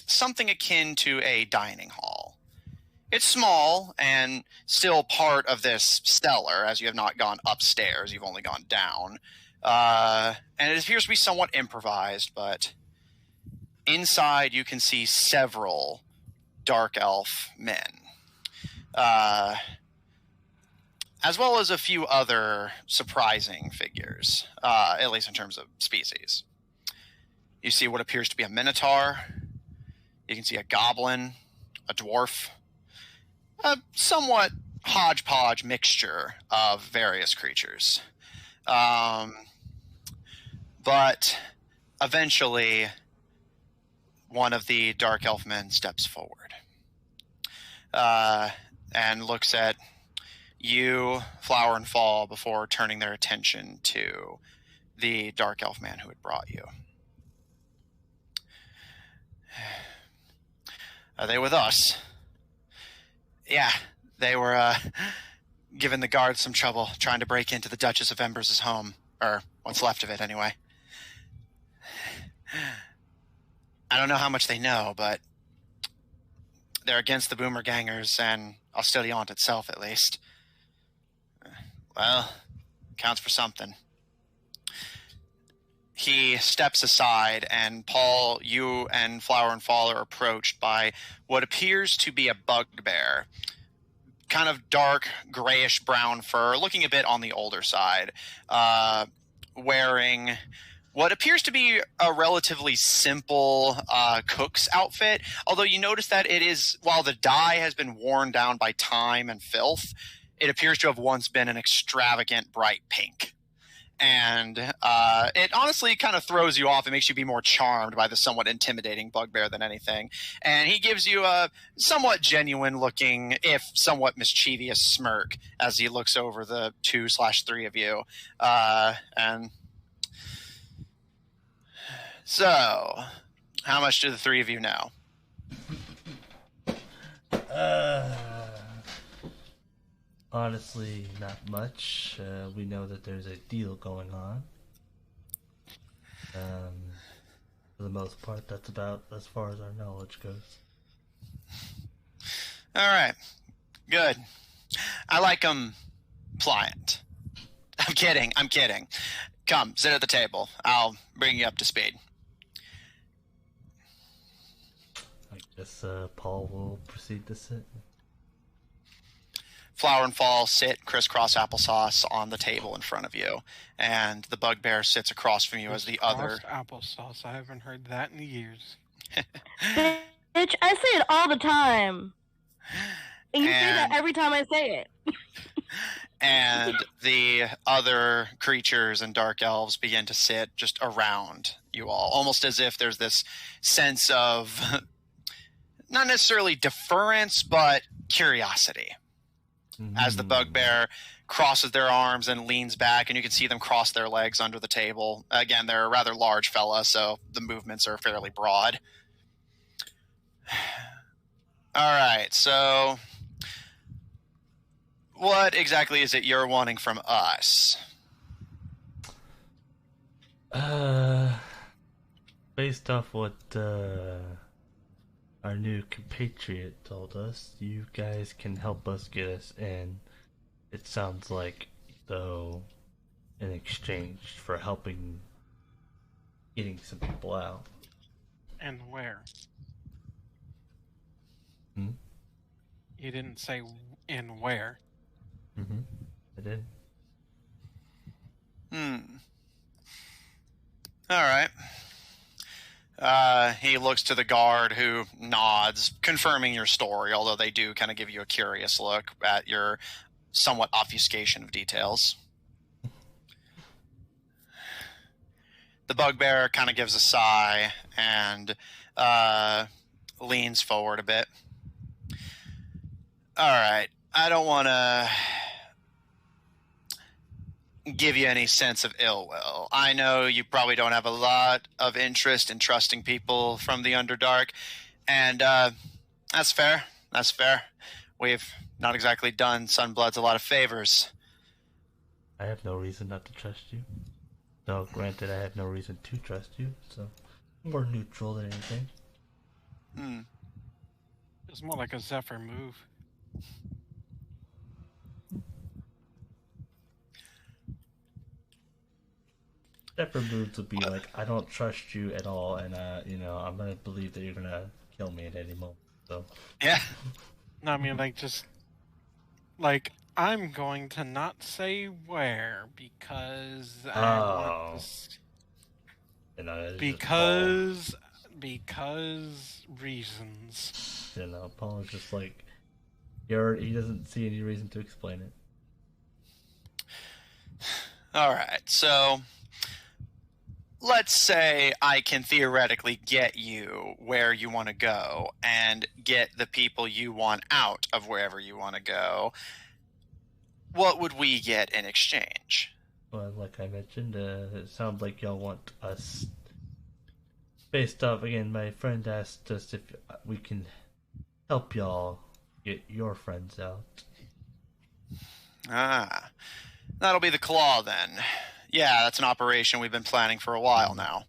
S2: something akin to a dining hall. It's small and still part of this cellar, as you have not gone upstairs, you've only gone down. And it appears to be somewhat improvised, but inside you can see several dark elf men, as well as a few other surprising figures, at least in terms of species. You see what appears to be a minotaur. You can see a goblin, a dwarf, a somewhat hodgepodge mixture of various creatures. But eventually, one of the dark elf men steps forward and looks at you, Flower and Fall, before turning their attention to the dark elf man who had brought you. Are they with us? Yeah, they were giving the guards some trouble trying to break into the Duchess of Embers' home, or what's left of it anyway. I don't know how much they know, but they're against the Boomer Gangers and Ostiliant itself, at least. Well, counts for something. He steps aside, and Paul, you and Flower and Fall are approached by what appears to be a bugbear. Kind of dark, grayish-brown fur, looking a bit on the older side, wearing what appears to be a relatively simple cook's outfit, although you notice that it is, while the dye has been worn down by time and filth, it appears to have once been an extravagant bright pink. And it honestly kind of throws you off. It makes you be more charmed by the somewhat intimidating bugbear than anything. And he gives you a somewhat genuine-looking, if somewhat mischievous smirk as he looks over the 2/3 of you. And so, how much do the three of you know?
S1: Honestly, not much. We know that there's a deal going on. For the most part, that's about as far as our knowledge goes.
S2: All right. Good. I like them pliant. I'm kidding. Come, sit at the table. I'll bring you up to speed.
S1: I guess Paul will proceed to sit.
S2: Flower and Fall sit crisscross applesauce on the table in front of you, and the bugbear sits across from you as the other.
S3: Applesauce. I haven't heard that in years.
S5: Bitch, I say it all the time. And you say that every time I say it.
S2: And the other creatures and dark elves begin to sit just around you all, almost as if there's this sense of not necessarily deference, but curiosity. As the bugbear crosses their arms and leans back, and you can see them cross their legs under the table. Again, they're a rather large fella, so the movements are fairly broad. All right, so what exactly is it you're wanting from us?
S1: Based off what our new compatriot told us, you guys can help us get us in. It sounds like, though, in exchange for helping getting some people out.
S3: And where?
S1: Hmm?
S3: You didn't say in where.
S1: I did.
S2: All right. He looks to the guard, who nods, confirming your story, although they do kind of give you a curious look at your somewhat obfuscation of details. The bugbear kind of gives a sigh and leans forward a bit. All right. I don't want to give you any sense of ill will. I know you probably don't have a lot of interest in trusting people from the Underdark, and that's fair. That's fair. We've not exactly done Sunbloods a lot of favors.
S1: I have no reason not to trust you. No, granted, I have no reason to trust you, so I'm more neutral than anything.
S3: It's more like a Zephyr move.
S1: Separate moves would be like, I don't trust you at all, and I'm gonna believe that you're gonna kill me at any moment. So
S2: yeah.
S3: No, I mean just I'm going to not say where because I want to... because reasons.
S1: Paul is just like, he doesn't see any reason to explain it.
S2: All right, so let's say I can theoretically get you where you want to go and get the people you want out of wherever you want to go. What would we get in exchange?
S1: Well, like I mentioned, it sounds like y'all want us. Based off, again, my friend asked us if we can help y'all get your friends out.
S2: Ah, that'll be the Claw then. Yeah, that's an operation we've been planning for a while now.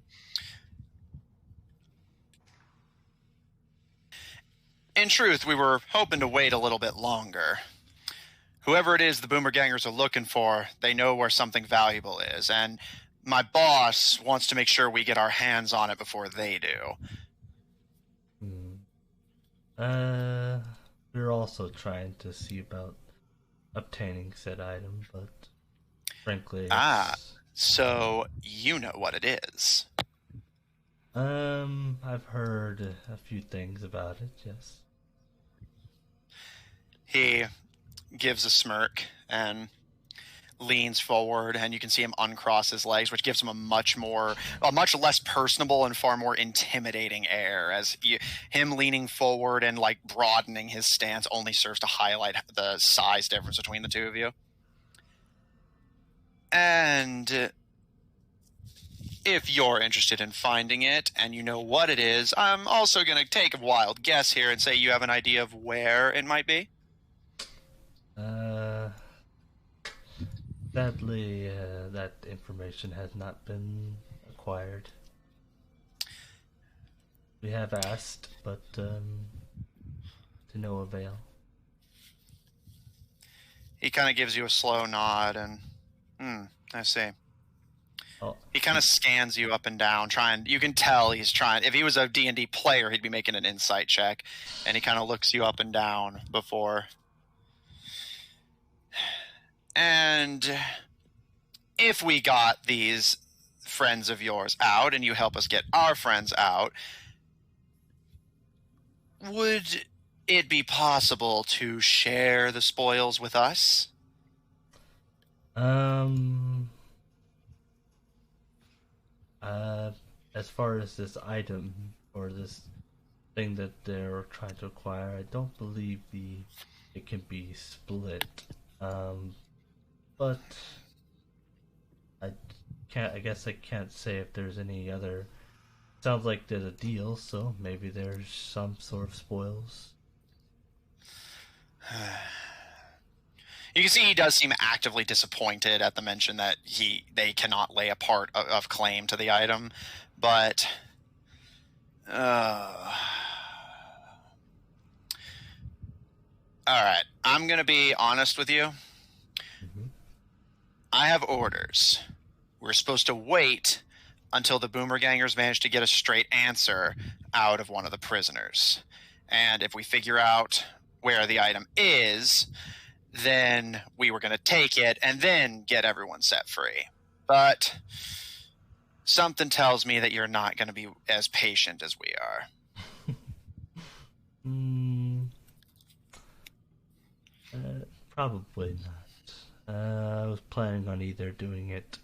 S2: In truth, we were hoping to wait a little bit longer. Whoever it is the Boomergangers are looking for, they know where something valuable is, and my boss wants to make sure we get our hands on it before they do.
S1: We're also trying to see about obtaining said item, but frankly,
S2: so you know what it is.
S1: I've heard a few things about it, yes.
S2: He gives a smirk and leans forward, and you can see him uncross his legs, which gives him a much less personable and far more intimidating air, as him leaning forward and broadening his stance only serves to highlight the size difference between the two of you. And if you're interested in finding it and you know what it is, I'm also going to take a wild guess here and say you have an idea of where it might be.
S1: Sadly, that information has not been acquired. We have asked, but to no avail.
S2: He kind of gives you a slow nod and, I see.
S1: Oh.
S2: He kind of scans you up and down, you can tell he's trying. If he was a D&D player, he'd be making an insight check, and he kind of looks you up and down before. And if we got these friends of yours out and you help us get our friends out, would it be possible to share the spoils with us?
S1: As far as this item or this thing that they're trying to acquire, I don't believe it can be split. But I guess I can't say if there's any other. Sounds like there's a deal, so maybe there's some sort of spoils.
S2: You can see he does seem actively disappointed at the mention that they cannot lay a part of claim to the item, but all right, I'm gonna be honest with you. I have orders. We're supposed to wait until the Boomergangers manage to get a straight answer out of one of the prisoners. And if we figure out where the item is, then we were going to take it and then get everyone set free. but something tells me that you're not going to be as patient as we are.
S1: Probably not. I was planning on either doing it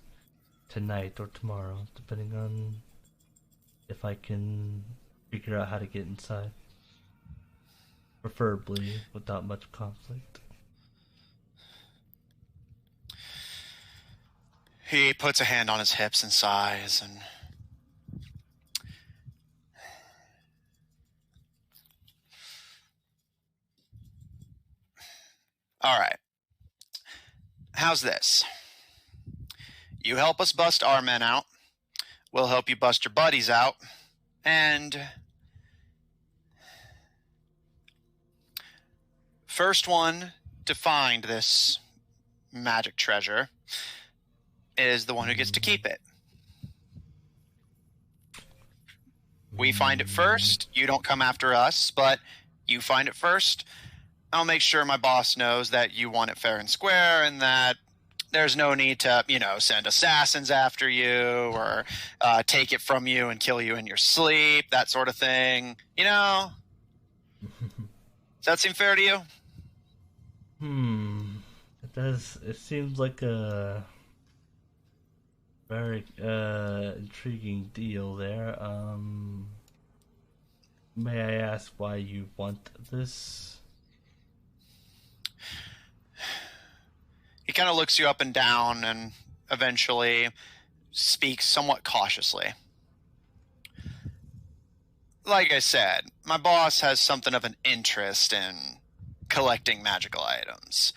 S1: tonight or tomorrow, depending on if I can figure out how to get inside. Preferably without much conflict.
S2: He puts a hand on his hips and sighs, and all right. How's this? You help us bust our men out. We'll help you bust your buddies out. And first one to find this magic treasure is the one who gets to keep it. We find it first. You don't come after us, but you find it first. I'll make sure my boss knows that you want it fair and square and that there's no need to, send assassins after you or take it from you and kill you in your sleep, that sort of thing. Does that seem fair to you?
S1: It does. It seems like a very intriguing deal there. May I ask why you want this?
S2: He kind of looks you up and down and eventually speaks somewhat cautiously. Like I said, my boss has something of an interest in collecting magical items.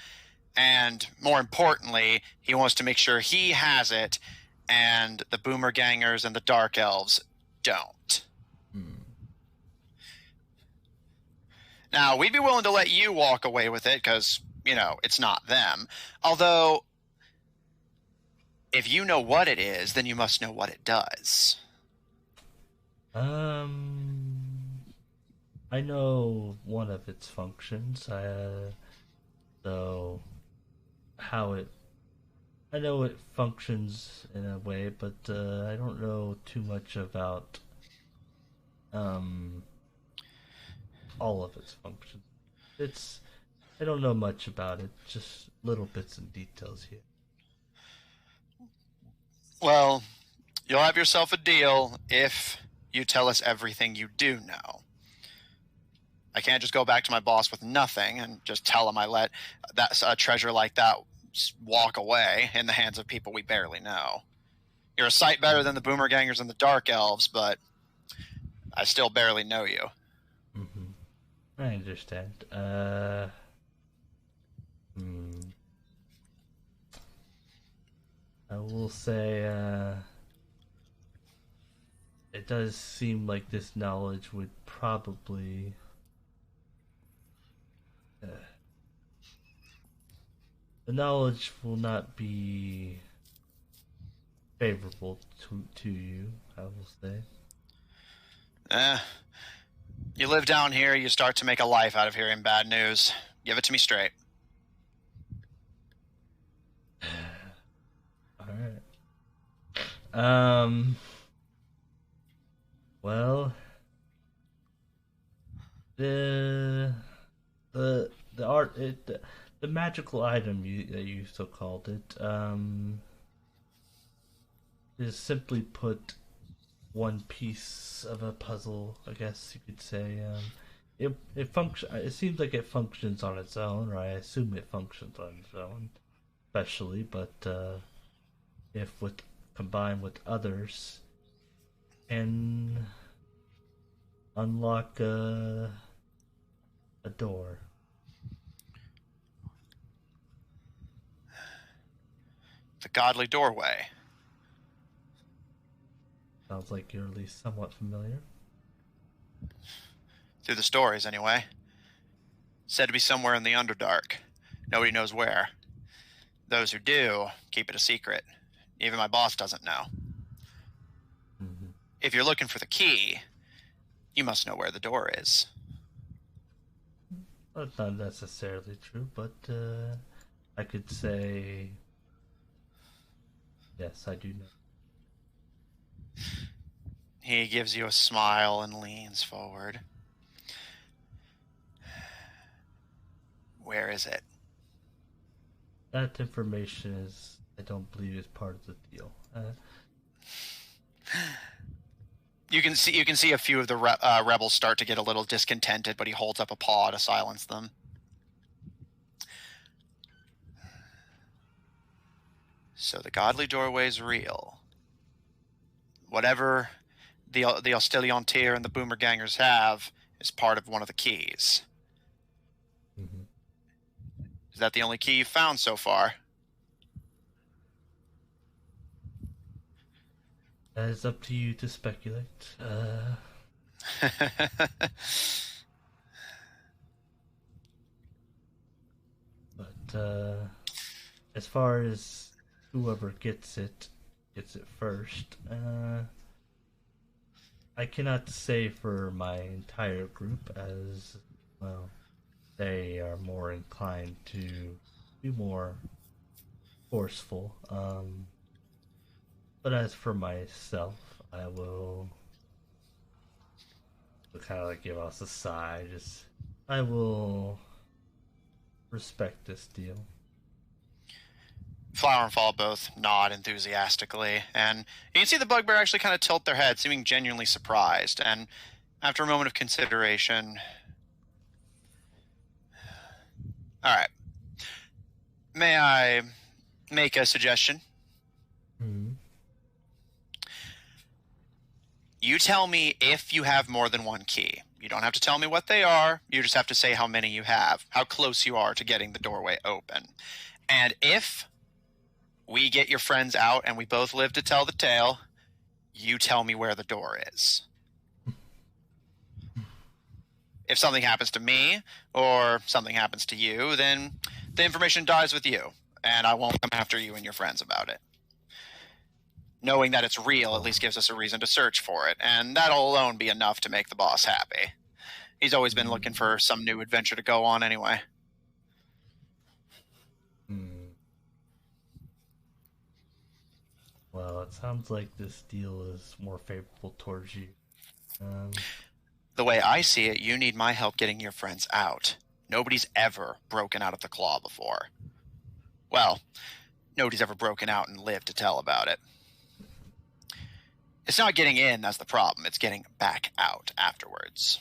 S2: And more importantly, he wants to make sure he has it and the Boomer Gangers and the Dark Elves don't. Now, we'd be willing to let you walk away with it because, it's not them. Although, if you know what it is, then you must know what it does.
S1: I know one of its functions. Though how it, I know it functions in a way, but I don't know too much about all of its functions. I don't know much about it, just little bits and details here.
S2: Well, you'll have yourself a deal if you tell us everything you do know. I can't just go back to my boss with nothing and just tell him I let a treasure like that walk away in the hands of people we barely know. You're a sight better than the Boomer Gangers and the Dark Elves, but I still barely know you.
S1: I understand. I will say, it does seem like this knowledge would probably the knowledge will not be favorable to you, I will say.
S2: You live down here, you start to make a life out of hearing bad news. Give it to me straight.
S1: Alright. Well, the magical item that you so called it, is simply put one piece of a puzzle, I guess you could say. It seems like it functions on its own, or I assume it functions on its own, especially. But if combined with others, can unlock a door.
S2: The godly doorway.
S1: Sounds like you're at least somewhat familiar.
S2: Through the stories, anyway. Said to be somewhere in the Underdark. Nobody knows where. Those who do, keep it a secret. Even my boss doesn't know. If you're looking for the key, you must know where the door is.
S1: That's not necessarily true, but I could say Yes, I do know.
S2: He gives you a smile and leans forward. Where is it?
S1: That information is, I don't believe, is part of the deal.
S2: You can see a few of the rebels start to get a little discontented, but he holds up a paw to silence them. So the godly doorway's real. Whatever the Ostiliontir and the Boomer Gangers have is part of one of the keys.
S1: Mm-hmm.
S2: Is that the only key you've found so far?
S1: That is up to you to speculate. But as far as whoever gets it first, I cannot say for my entire group, as well, they are more inclined to be more forceful. But as for myself, I will kind of like give us a sigh. I will respect this deal.
S2: Flower and Fall both nod enthusiastically, and you can see the bugbear actually kind of tilt their head, seeming genuinely surprised. And after a moment of consideration, all right, may I make a suggestion?
S1: Mm-hmm.
S2: You tell me if you have more than one key. You don't have to tell me what they are. You just have to say how many you have, how close you are to getting the doorway open. And if we get your friends out and we both live to tell the tale, you tell me where the door is. If something happens to me or something happens to you, then the information dies with you, and I won't come after you and your friends about it. Knowing that it's real at least gives us a reason to search for it, and that'll alone be enough to make the boss happy. He's always been looking for some new adventure to go on anyway.
S1: Well, it sounds like this deal is more favorable towards you.
S2: The way I see it, you need my help getting your friends out. Nobody's ever broken out of the claw before. Well, nobody's ever broken out and lived to tell about it. It's not getting in that's the problem. It's getting back out afterwards.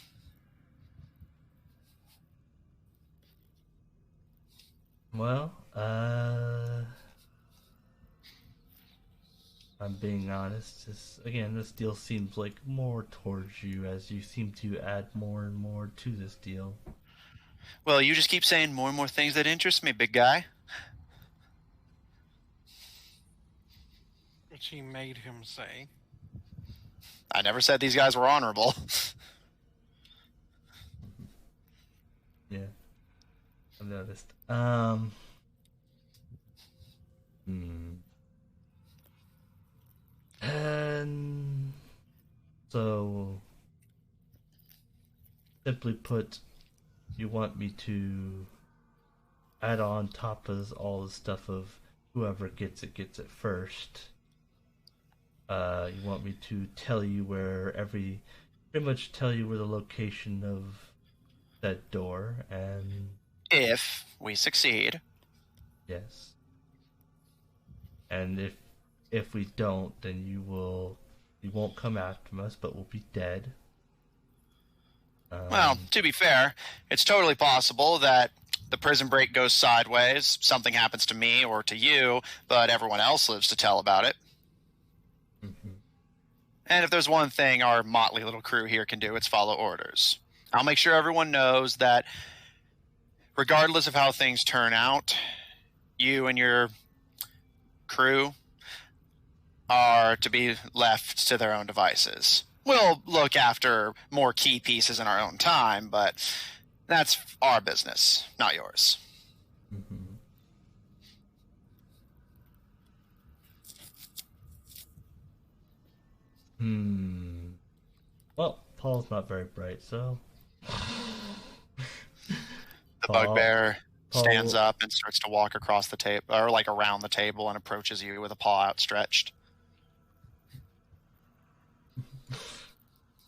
S1: Well, I'm being honest. This deal seems like more towards you, as you seem to add more and more to this deal.
S2: Well, you just keep saying more and more things that interest me, big guy.
S3: Which he made him say.
S2: I never said these guys were honorable.
S1: Yeah, I've noticed. And so, simply put, you want me to add on top of all the stuff of whoever gets it first. You want me to tell you pretty much tell you where the location of that door, and
S2: If we succeed.
S1: yes. And if we don't, then you won't come after us, but we'll be dead.
S2: Well, to be fair, it's totally possible that the prison break goes sideways, something happens to me or to you, but everyone else lives to tell about it.
S1: Mm-hmm.
S2: And if there's one thing our motley little crew here can do, it's follow orders. I'll make sure everyone knows that regardless of how things turn out, you and your crew are to be left to their own devices. We'll look after more key pieces in our own time, but that's our business, not yours.
S1: Mm-hmm. Well, Paul's not very bright, so
S2: The bugbear stands up and starts to walk across the table, or like around the table, and approaches you with a paw outstretched.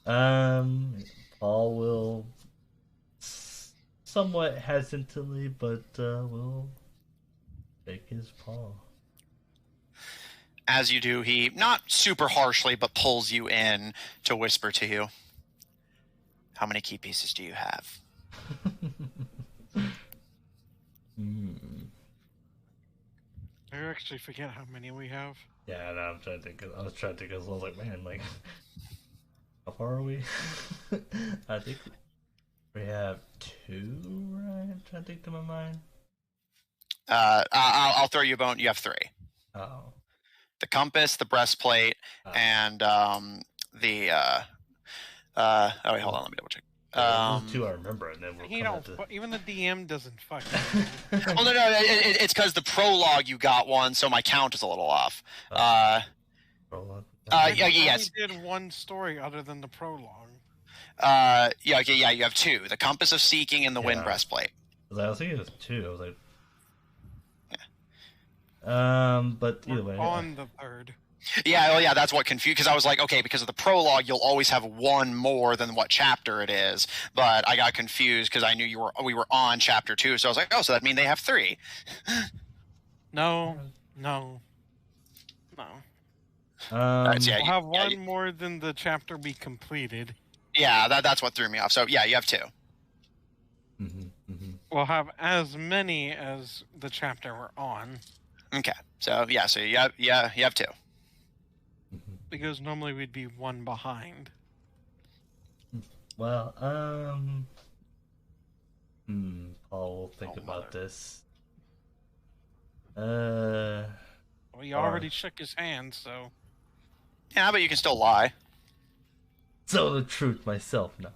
S1: Paul will somewhat hesitantly, but will take his paw.
S2: As you do, he, not super harshly, but pulls you in to whisper to you, "How many key pieces do you have?"
S3: I actually forget how many we have.
S1: Yeah, no, I'm trying to think. I was trying to think. I was like, man, like, how far are we? I think we have 2. Right? I'm trying to think to my mind.
S2: I'll throw you a bone. You have 3.
S1: Oh.
S2: The compass, the breastplate, and the. Oh wait, hold on. Let me double check.
S1: Those 2 I remember, and then
S3: even the DM doesn't fucking.
S2: Well, no, it's because the prologue you got one, so my count is a little off.
S1: Prologue.
S2: Yes.
S3: I did one story other than the prologue.
S2: You have 2: the compass of seeking and the wind breastplate.
S1: I was thinking it was 2. I was like, yeah. But either way,
S3: on the 3rd.
S2: Yeah, that's what confused, because I was like, okay, because of the prologue, you'll always have 1 more than what chapter it is. But I got confused because I knew we were on chapter 2, so I was like, oh, so that means they have 3.
S3: No.
S2: Right, so
S3: we'll have 1 more than the chapter be completed.
S2: Yeah, that's what threw me off. So yeah, you have 2.
S3: We'll have as many as the chapter we're on.
S2: Okay, so yeah, so you have 2.
S3: Because normally we'd be 1 behind.
S1: Well, Paul will think about this.
S3: Well, you already shook his hand, so.
S2: Yeah, but you can still lie.
S1: Tell the truth myself, no.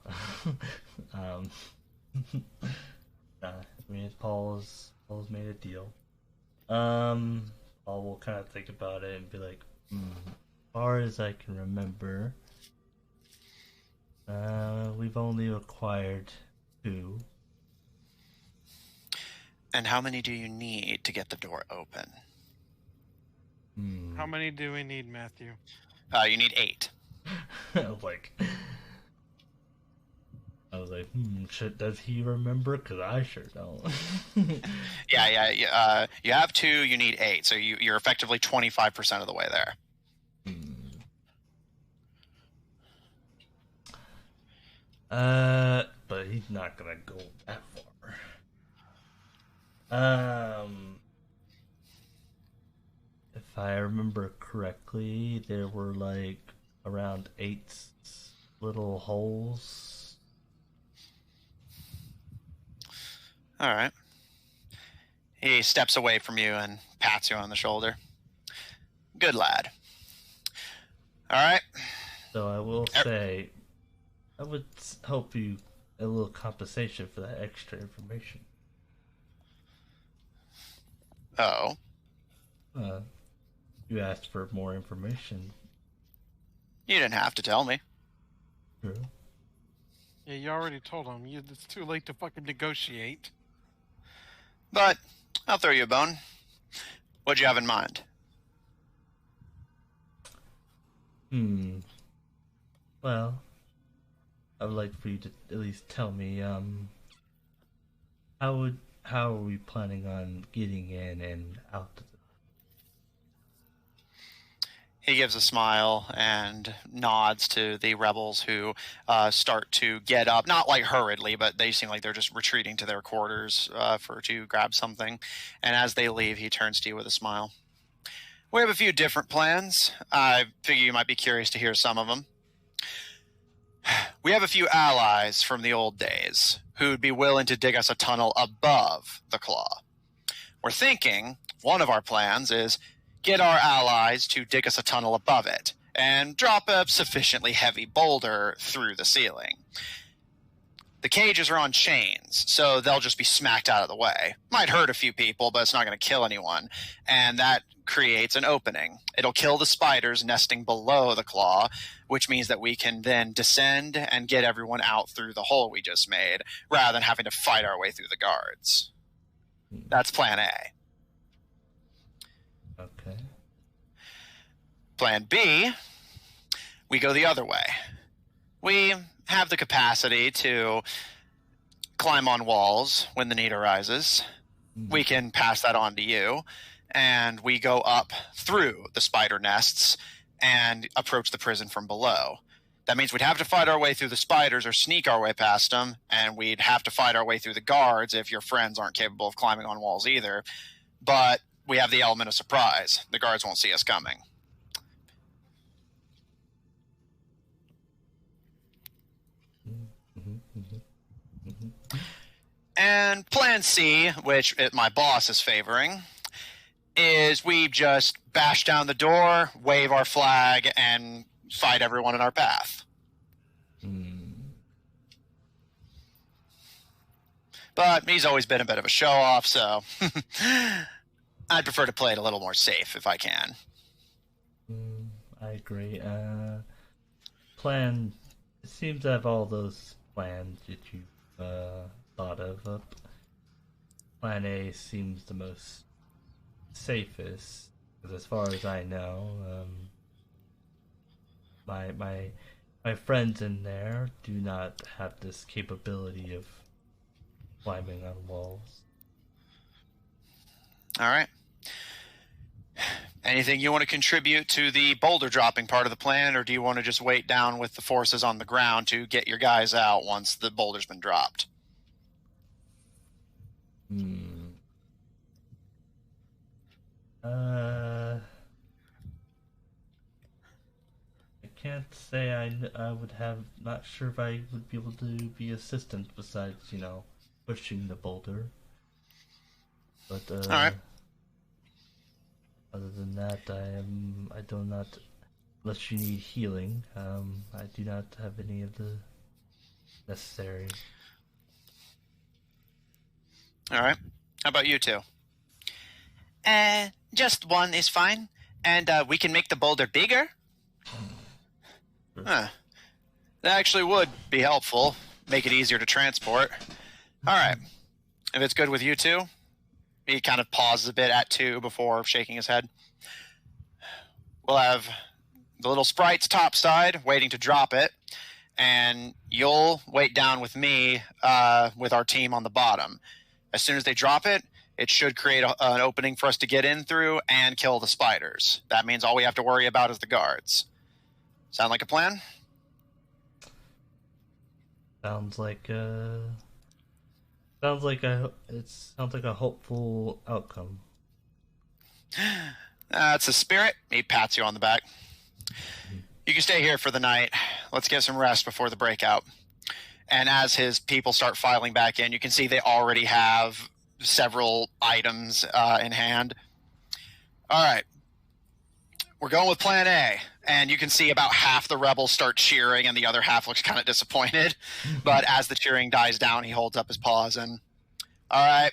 S1: Me and Paul's made a deal. Paul will kind of think about it and be like, as far as I can remember, we've only acquired 2.
S2: And how many do you need to get the door open?
S3: How many do we need, Matthew?
S2: You need 8.
S1: I was like, does he remember? Because I sure don't.
S2: Yeah. You have 2, you need 8, so you're effectively 25% of the way there.
S1: But he's not gonna go that far. If I remember correctly, there were like around 8 little holes.
S2: All right. He steps away from you and pats you on the shoulder. Good lad. All right.
S1: So I will say, I would hope you a little compensation for that extra information.
S2: Oh.
S1: You asked for more information.
S2: You didn't have to tell me.
S1: True.
S3: Yeah, you already told him. It's too late to fucking negotiate.
S2: But I'll throw you a bone. What'd you have in mind?
S1: Well, I would like for you to at least tell me, how are we planning on getting in and out of the...
S2: He gives a smile and nods to the rebels who start to get up, not like hurriedly, but they seem like they're just retreating to their quarters to grab something. And as they leave, he turns to you with a smile. We have a few different plans. I figure you might be curious to hear some of them. We have a few allies from the old days who'd be willing to dig us a tunnel above the claw. We're thinking one of our plans is get our allies to dig us a tunnel above it and drop a sufficiently heavy boulder through the ceiling. The cages are on chains, so they'll just be smacked out of the way. Might hurt a few people, but it's not going to kill anyone. And that creates an opening. It'll kill the spiders nesting below the claw, which means that we can then descend and get everyone out through the hole we just made, rather than having to fight our way through the guards. That's plan A.
S1: Okay.
S2: Plan B, we go the other way. We have the capacity to climb on walls when the need arises. We can pass that on to you, and we go up through the spider nests and approach the prison from below. That means we'd have to fight our way through the spiders or sneak our way past them, and we'd have to fight our way through the guards if your friends aren't capable of climbing on walls either. But we have the element of surprise. The guards won't see us coming. And plan C, which my boss is favoring, is we just bash down the door, wave our flag, and fight everyone in our path. But he's always been a bit of a show-off, so I'd prefer to play it a little more safe if I can.
S1: I agree. Plan. It seems to have all those plans that you've thought of up. Plan A seems the most safest, because as far as I know, my friends in there do not have this capability of climbing on walls.
S2: All right. Anything you want to contribute to the boulder dropping part of the plan, or do you want to just wait down with the forces on the ground to get your guys out once the boulder's been dropped?
S1: I can't say I would have. Not sure if I would be able to be assistant besides, pushing the boulder. But
S2: all right.
S1: Other than that, I do not. Unless you need healing, I do not have any of the necessary.
S2: All right. How about you two? Just one is fine, and we can make the boulder bigger. Huh. That actually would be helpful. Make it easier to transport. All right. If it's good with you two, he kind of pauses a bit at 2 before shaking his head. We'll have the little sprites topside waiting to drop it, and you'll wait down with me with our team on the bottom. As soon as they drop it, it should create an opening for us to get in through and kill the spiders. That means all we have to worry about is the guards. Sound like a plan?
S1: Sounds like a hopeful outcome.
S2: That's the spirit. He pats you on the back. You can stay here for the night. Let's get some rest before the breakout. And as his people start filing back in, you can see they already have several items in hand. All right. We're going with plan A. And you can see about half the rebels start cheering and the other half looks kind of disappointed. But as the cheering dies down, he holds up his paws and, all right,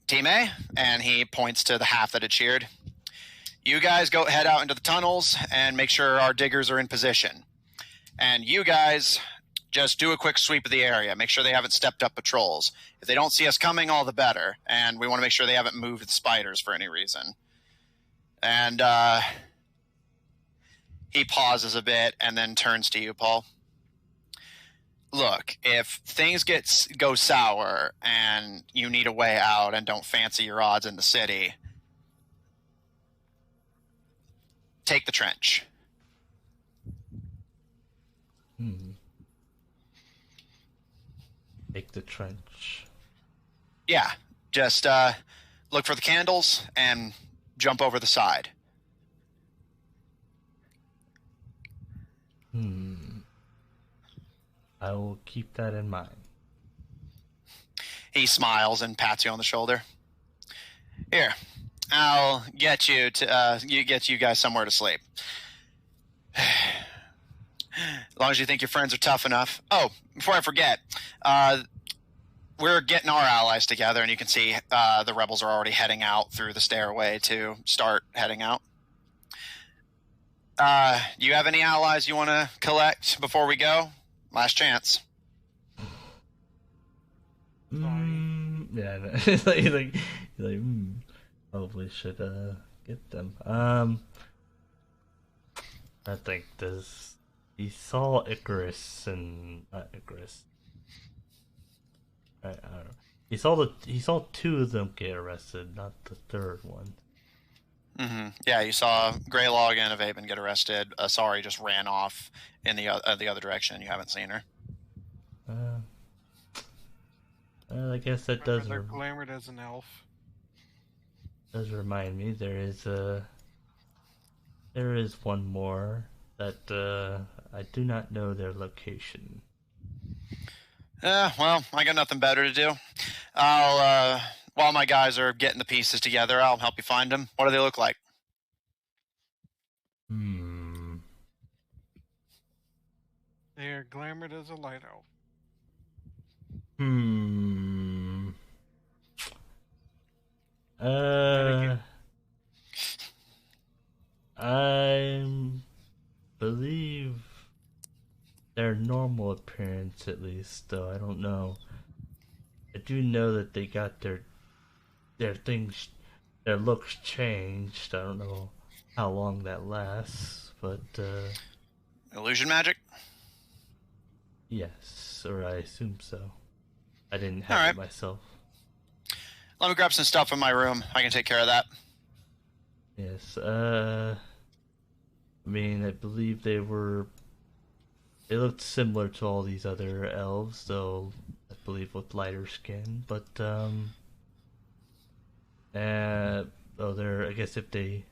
S2: Team A, and he points to the half that had cheered. You guys go head out into the tunnels and make sure our diggers are in position. And you guys just do a quick sweep of the area. Make sure they haven't stepped up patrols. If they don't see us coming, all the better. And we want to make sure they haven't moved the spiders for any reason. And he pauses a bit and then turns to you, Paul. Look, if things go sour and you need a way out and don't fancy your odds in the city, take the trench.
S1: Take the trench.
S2: Yeah, just look for the candles and jump over the side.
S1: I will keep that in mind.
S2: He smiles and pats you on the shoulder. Here, I'll get you guys somewhere to sleep. As long as you think your friends are tough enough. Oh, before I forget, we're getting our allies together, and you can see the rebels are already heading out through the stairway to start heading out. You have any allies you want to collect before we go? Last chance.
S1: Yeah, Probably should get them. I think he saw Icarus and not Icarus. I don't know. He saw two of them get arrested, not the third one.
S2: Mm-hmm. Yeah, you saw Grelog and Ivaebhin get arrested. Asari just ran off in the other direction. You haven't seen her.
S1: I guess that
S3: They're glamored as an elf.
S1: Does remind me there is one more that I do not know their location.
S2: Well, I got nothing better to do. I'll while my guys are getting the pieces together, I'll help you find them. What do they look like?
S3: They are glamored as a light elf.
S1: I believe their normal appearance, at least, though I don't know. I do know that they got their things, their looks changed. I don't know how long that lasts, but
S2: Illusion magic?
S1: yes, or I assume so. I didn't have it myself.
S2: Let me grab some stuff from my room. I can take care of that.
S1: Yes, I mean, I believe they looked similar to all these other elves, though I believe with lighter skin, but I guess if they,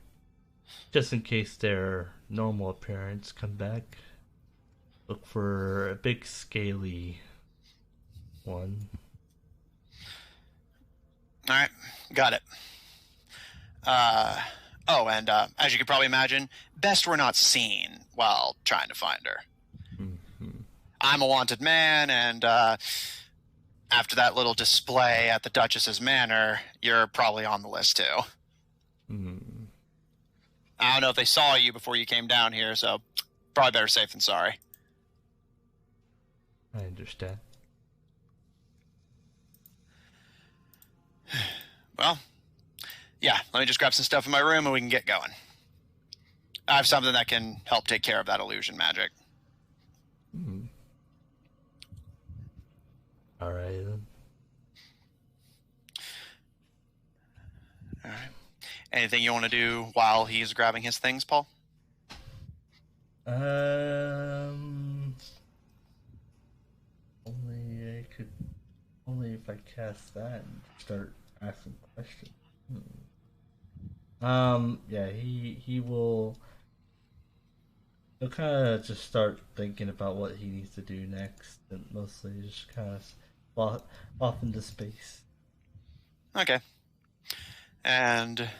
S1: just in case their normal appearance come back, look for a big scaly one.
S2: Alright, got it. And as you can probably imagine, best we're not seen while trying to find her.
S1: Mm-hmm.
S2: I'm a wanted man, and after that little display at the Duchess's manor, you're probably on the list too.
S1: Mm.
S2: I don't know if they saw you before you came down here, so probably better safe than sorry.
S1: I understand.
S2: Well, yeah, let me just grab some stuff in my room and we can get going. I have something that can help take care of that illusion magic.
S1: Mm. All right, then.
S2: All right. Anything you want to do while he's grabbing his things, Paul?
S1: Only if I cast that and start asking questions. Yeah, he will. He'll kind of just start thinking about what he needs to do next, and mostly just kind of off into space.
S2: Okay. And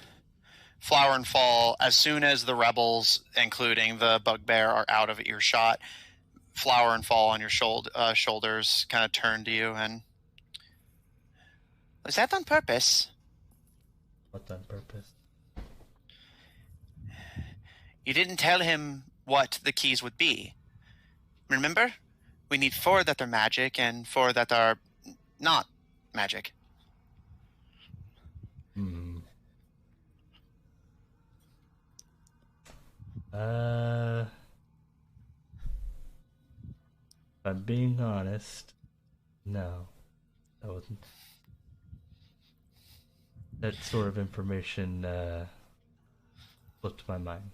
S2: Flower and Fall, as soon as the rebels, including the bugbear, are out of earshot, Flower and Fall on your shoulders kind of turn to you and... Was that on purpose?
S1: What on purpose?
S2: You didn't tell him what the keys would be. Remember? We need 4 that are magic and 4 that are not magic.
S1: If I'm being honest, no. That wasn't... That sort of information slipped my mind.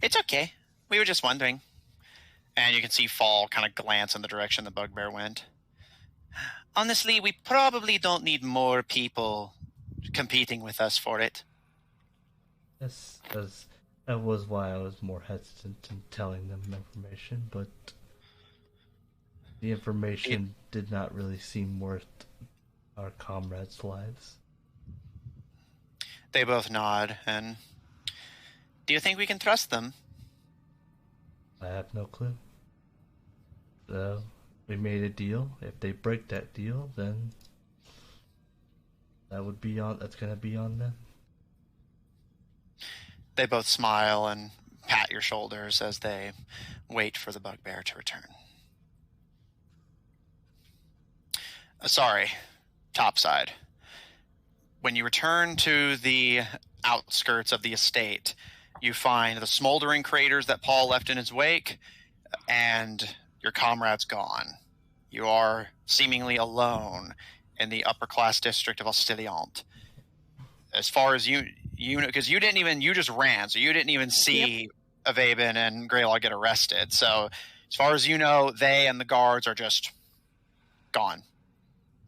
S2: It's okay. We were just wondering. And you can see Fall kind of glance in the direction the bugbear went. Honestly, we probably don't need more people competing with us for it.
S1: Yes, that was why I was more hesitant in telling them information, but the information did not really seem worth our comrades' lives.
S2: They both nod, and do you think we can trust them?
S1: I have no clue. So, we made a deal. If they break that deal, then that's gonna be on them.
S2: They both smile and pat your shoulders as they wait for the bugbear to return. Sorry, topside. When you return to the outskirts of the estate, you find the smoldering craters that Paul left in his wake, and your comrade's gone. You are seemingly alone in the upper class district of Ostiliant. As far as you know, because you just ran, so you didn't even see Ivaebhin and Grelog get arrested. So as far as you know, they and the guards are just gone,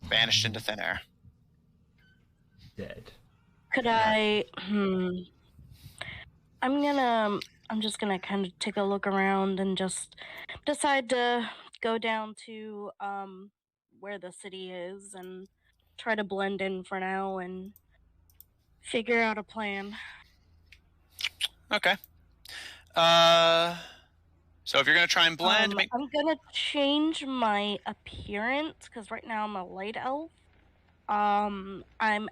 S2: vanished into thin air.
S1: Dead.
S5: Could I? I'm just gonna kind of take a look around and just decide to go down to where the city is and try to blend in for now and figure out a plan.
S2: Okay. So if you're gonna try and blend,
S5: I'm gonna change my appearance because right now I'm a light elf. I'm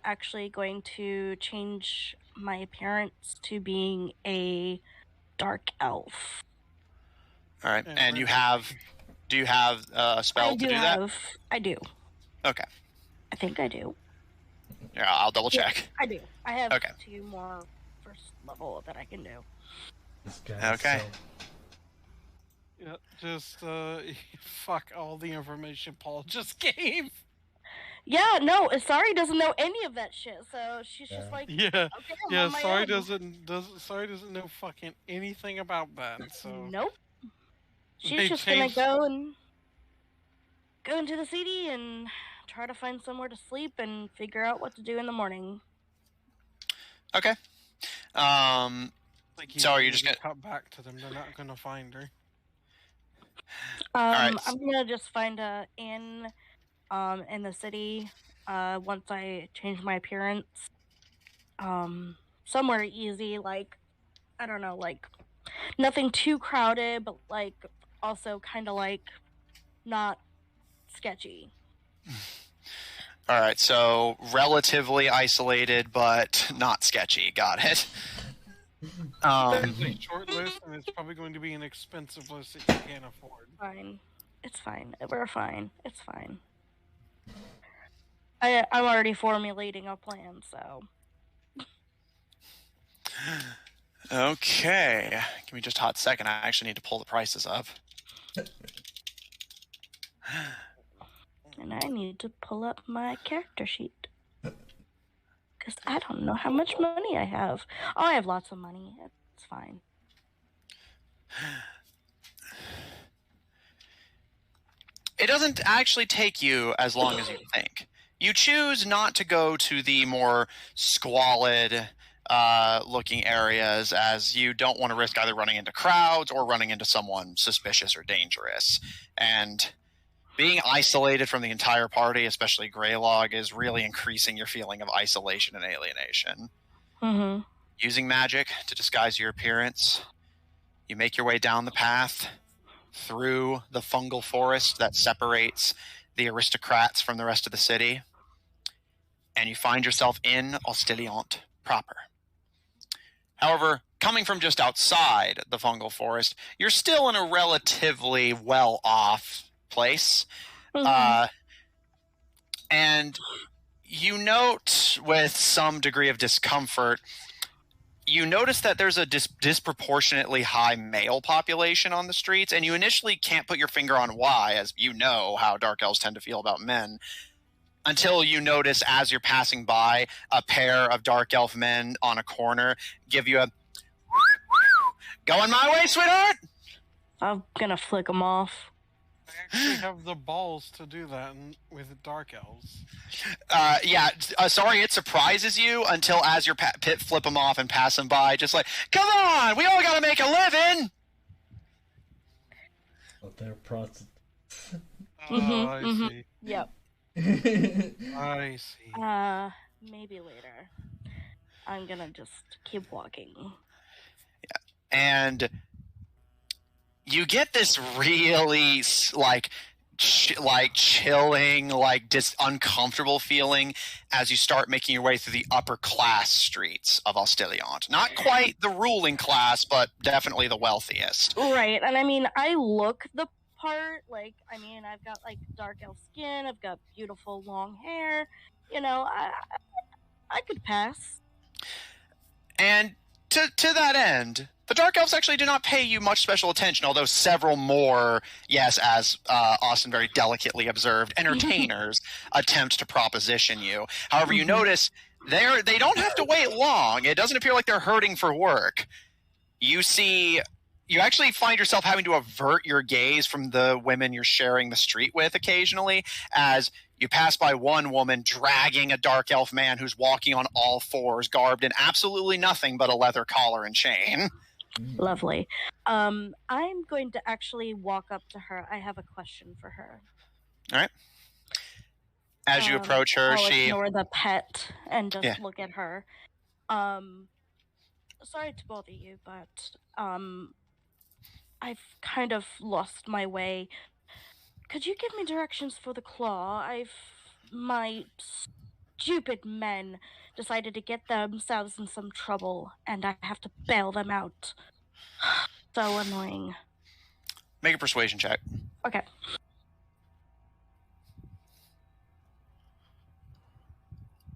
S5: actually going to change my appearance to being a dark elf.
S2: all right. And do you have a spell to do that?
S5: I do.
S2: Okay.
S5: I think I do.
S2: Yeah, I'll double check.
S5: Yeah, I do. I have 2 more first level that I can do.
S1: This guy
S2: okay.
S3: Yeah, just fuck all the information Paul just gave.
S5: Yeah, no, Asari doesn't know any of that shit, so she's just like, okay,
S3: Asari doesn't know fucking anything about that. So
S5: nope. She's just gonna go into the city and try to find somewhere to sleep and figure out what to do in the morning.
S2: Okay. So are you just gonna
S3: cut back to them? They're not gonna find her.
S2: Right.
S5: I'm gonna just find a inn in the city once I change my appearance. Somewhere easy, like, I don't know, like nothing too crowded, but like also kind of like not sketchy.
S2: All right, so relatively isolated, but not sketchy. Got it.
S3: It's a short list, and it's probably going to be an expensive list that you can't afford.
S5: Fine. It's fine. We're fine. It's fine. I'm already formulating a plan, so.
S2: Okay. Give me just a hot second. I actually need to pull the prices up.
S5: And I need to pull up my character sheet. Because I don't know how much money I have. Oh, I have lots of money. It's fine.
S2: It doesn't actually take you as long as you think. You choose not to go to the more squalid looking areas, as you don't want to risk either running into crowds or running into someone suspicious or dangerous. And being isolated from the entire party, especially Grelog, is really increasing your feeling of isolation and alienation.
S5: Mm-hmm.
S2: Using magic to disguise your appearance, you make your way down the path through the fungal forest that separates the aristocrats from the rest of the city, and you find yourself in Ostiliant proper. However, coming from just outside the fungal forest, you're still in a relatively well-off place.
S5: Mm-hmm.
S2: And you note with some degree of discomfort, you notice that there's a disproportionately high male population on the streets, and you initially can't put your finger on why, as you know how dark elves tend to feel about men, until you notice as you're passing by a pair of dark elf men on a corner give you a "Going my way, sweetheart!"
S5: I'm gonna flick them off.
S3: I actually have the balls to do that with dark elves.
S2: Sorry, it surprises you until as you're flip them off and pass them by, just like, come on, we all gotta make a living!
S1: Well, they're prostitutes.
S3: I see.
S5: Yep.
S3: I see.
S5: Maybe later. I'm gonna just keep walking.
S2: Yeah. And you get this really chilling, uncomfortable feeling as you start making your way through the upper class streets of Ostiliant. Not quite the ruling class, but definitely the wealthiest.
S5: Right, and I mean, I look the part. Like, I mean, I've got like dark elf skin. I've got beautiful long hair. You know, I could pass.
S2: And to that end, the Dark Elves actually do not pay you much special attention, although several more, yes, as Austin very delicately observed, entertainers attempt to proposition you. However, you notice they don't have to wait long. It doesn't appear like they're hurting for work. You actually find yourself having to avert your gaze from the women you're sharing the street with occasionally, as you pass by one woman dragging a dark elf man who's walking on all fours, garbed in absolutely nothing but a leather collar and chain.
S5: Lovely. I'm going to actually walk up to her. I have a question for her.
S2: All right. As you approach her,
S5: I'll ignore the pet and just look at her. Sorry to bother you, but I've kind of lost my way. Could you give me directions for the claw? My stupid men decided to get themselves in some trouble, and I have to bail them out. So annoying.
S2: Make a persuasion check.
S5: Okay.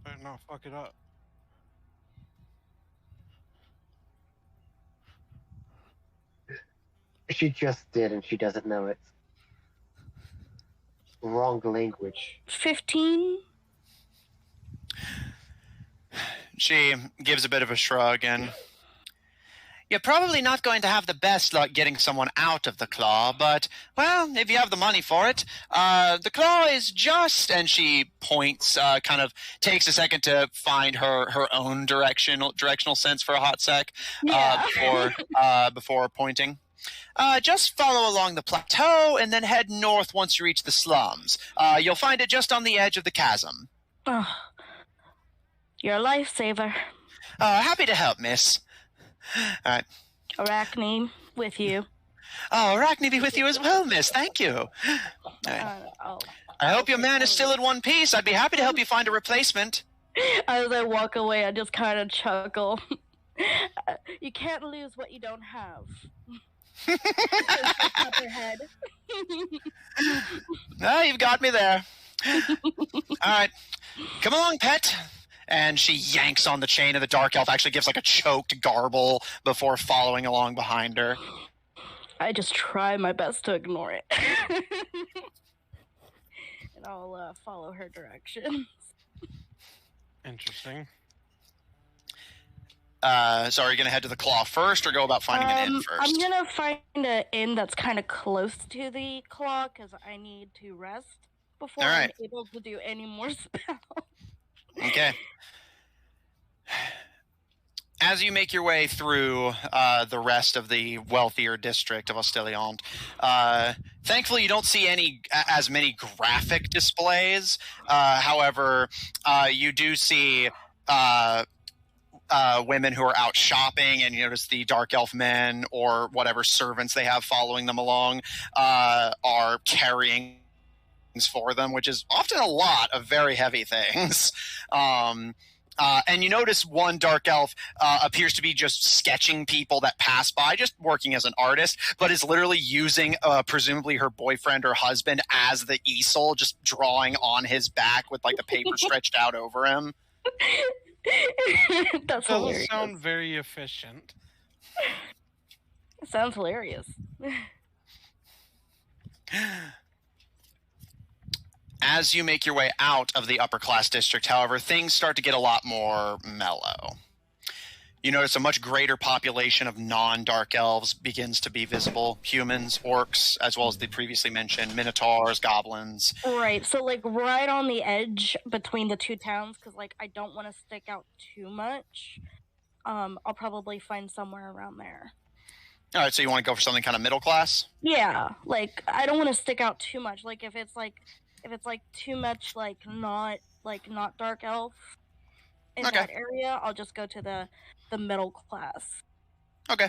S3: Better not fuck it up.
S4: She just did, and she doesn't know it. Wrong language.
S5: 15?
S2: She gives a bit of a shrug and... You're probably not going to have the best luck getting someone out of the claw, but, well, if you have the money for it, the claw is just... And she points, kind of takes a second to find her own directional sense for a hot sec before pointing. Just follow along the plateau and then head north once you reach the slums. You'll find it just on the edge of the chasm.
S5: Oh, you're a lifesaver.
S2: Happy to help, miss. All right.
S5: Arachne, with you.
S2: Oh, Arachne be with you as well, miss. Thank you. Right. I hope your man is still in one piece. I'd be happy to help you find a replacement.
S5: As I walk away, I just kind of chuckle. You can't lose what you don't have. Your head.
S2: No, you've got me there. All right. Come along, pet. And she yanks on the chain, and the dark elf actually gives like a choked garble before following along behind her.
S5: I just try my best to ignore it. And I'll follow her directions.
S3: Interesting.
S2: So are you going to head to the claw first or go about finding an inn first?
S5: I'm going to find an inn that's kind of close to the claw because I need to rest before I'm able to do any more spells.
S2: Okay. As you make your way through the rest of the wealthier district of Osteliant, thankfully you don't see as many graphic displays. However, you do see women who are out shopping, and you notice the dark elf men or whatever servants they have following them along are carrying things for them, which is often a lot of very heavy things. And you notice one dark elf appears to be just sketching people that pass by, just working as an artist, but is literally using presumably her boyfriend or husband as the easel, just drawing on his back with like the paper stretched out over him.
S5: That's
S3: Doesn't
S5: hilarious.
S3: sound very efficient.
S5: It sounds hilarious.
S2: As you make your way out of the upper class district, however, things start to get a lot more mellow. You notice a much greater population of non-dark elves begins to be visible. Humans, orcs, as well as the previously mentioned minotaurs, goblins.
S5: Right, so like right on the edge between the two towns, because like I don't want to stick out too much. I'll probably find somewhere around there.
S2: All right, so you want to go for something kind of middle class?
S5: Yeah, like I don't want to stick out too much. Like if it's like too much not dark elf in that area, I'll just go to the middle class.
S2: Okay.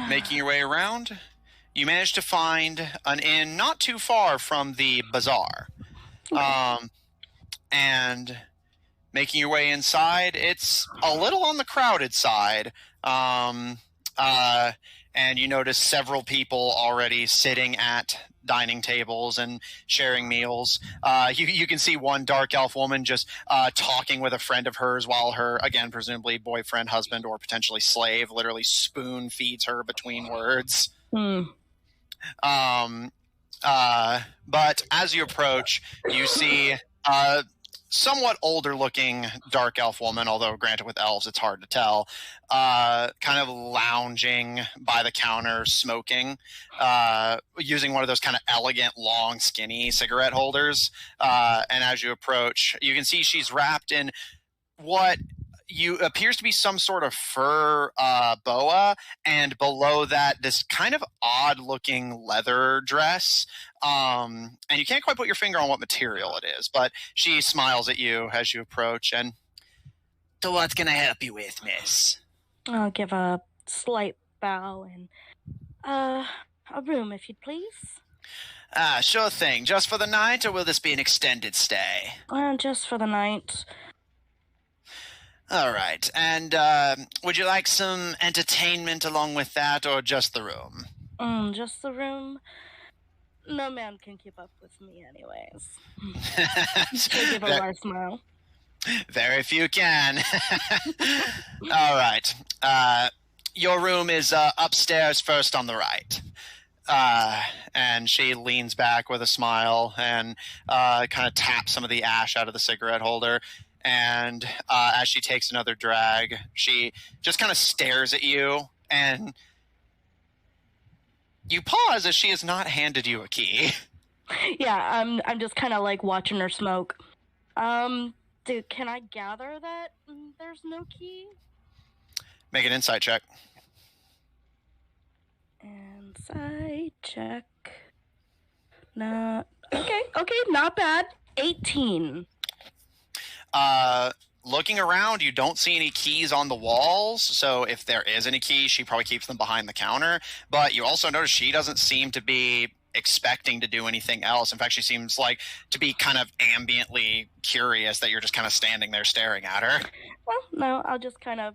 S2: Making your way around, you manage to find an inn not too far from the bazaar. And making your way inside, it's a little on the crowded side. And and you notice several people already sitting at dining tables and sharing meals. You can see one dark elf woman just talking with a friend of hers while her, again, presumably boyfriend, husband, or potentially slave, literally spoon feeds her between words. But as you approach, you see a somewhat older looking dark elf woman, although granted with elves it's hard to tell, kind of lounging by the counter smoking, using one of those kind of elegant long skinny cigarette holders. And as you approach, you can see she's wrapped in what appears to be some sort of fur boa, and below that this kind of odd looking leather dress, and you can't quite put your finger on what material it is, but she smiles at you as you approach. And so what can I help you with, miss?
S5: I'll give a slight bow and a room, if you'd please.
S2: Sure thing. Just for the night, or will this be an extended stay?
S5: Just for the night.
S2: All right. And would you like some entertainment along with that, or just the room?
S5: Just the room. No man can keep up with me anyways. She'll give a large smile.
S2: Very few can. All right. Your room is upstairs first on the right. And she leans back with a smile and kind of taps some of the ash out of the cigarette holder. And as she takes another drag, she just kind of stares at you, and you pause as she has not handed you a key.
S5: Yeah, I'm just kind of like watching her smoke. Dude, can I gather that there's no key?
S2: Make an insight check.
S5: Insight check. Okay, not bad. 18.
S2: Looking around, you don't see any keys on the walls, so if there is any keys, she probably keeps them behind the counter. But you also notice she doesn't seem to be expecting to do anything else. In fact, she seems like to be kind of ambiently curious that you're just kind of standing there staring at her.
S5: Well, no, I'll just kind of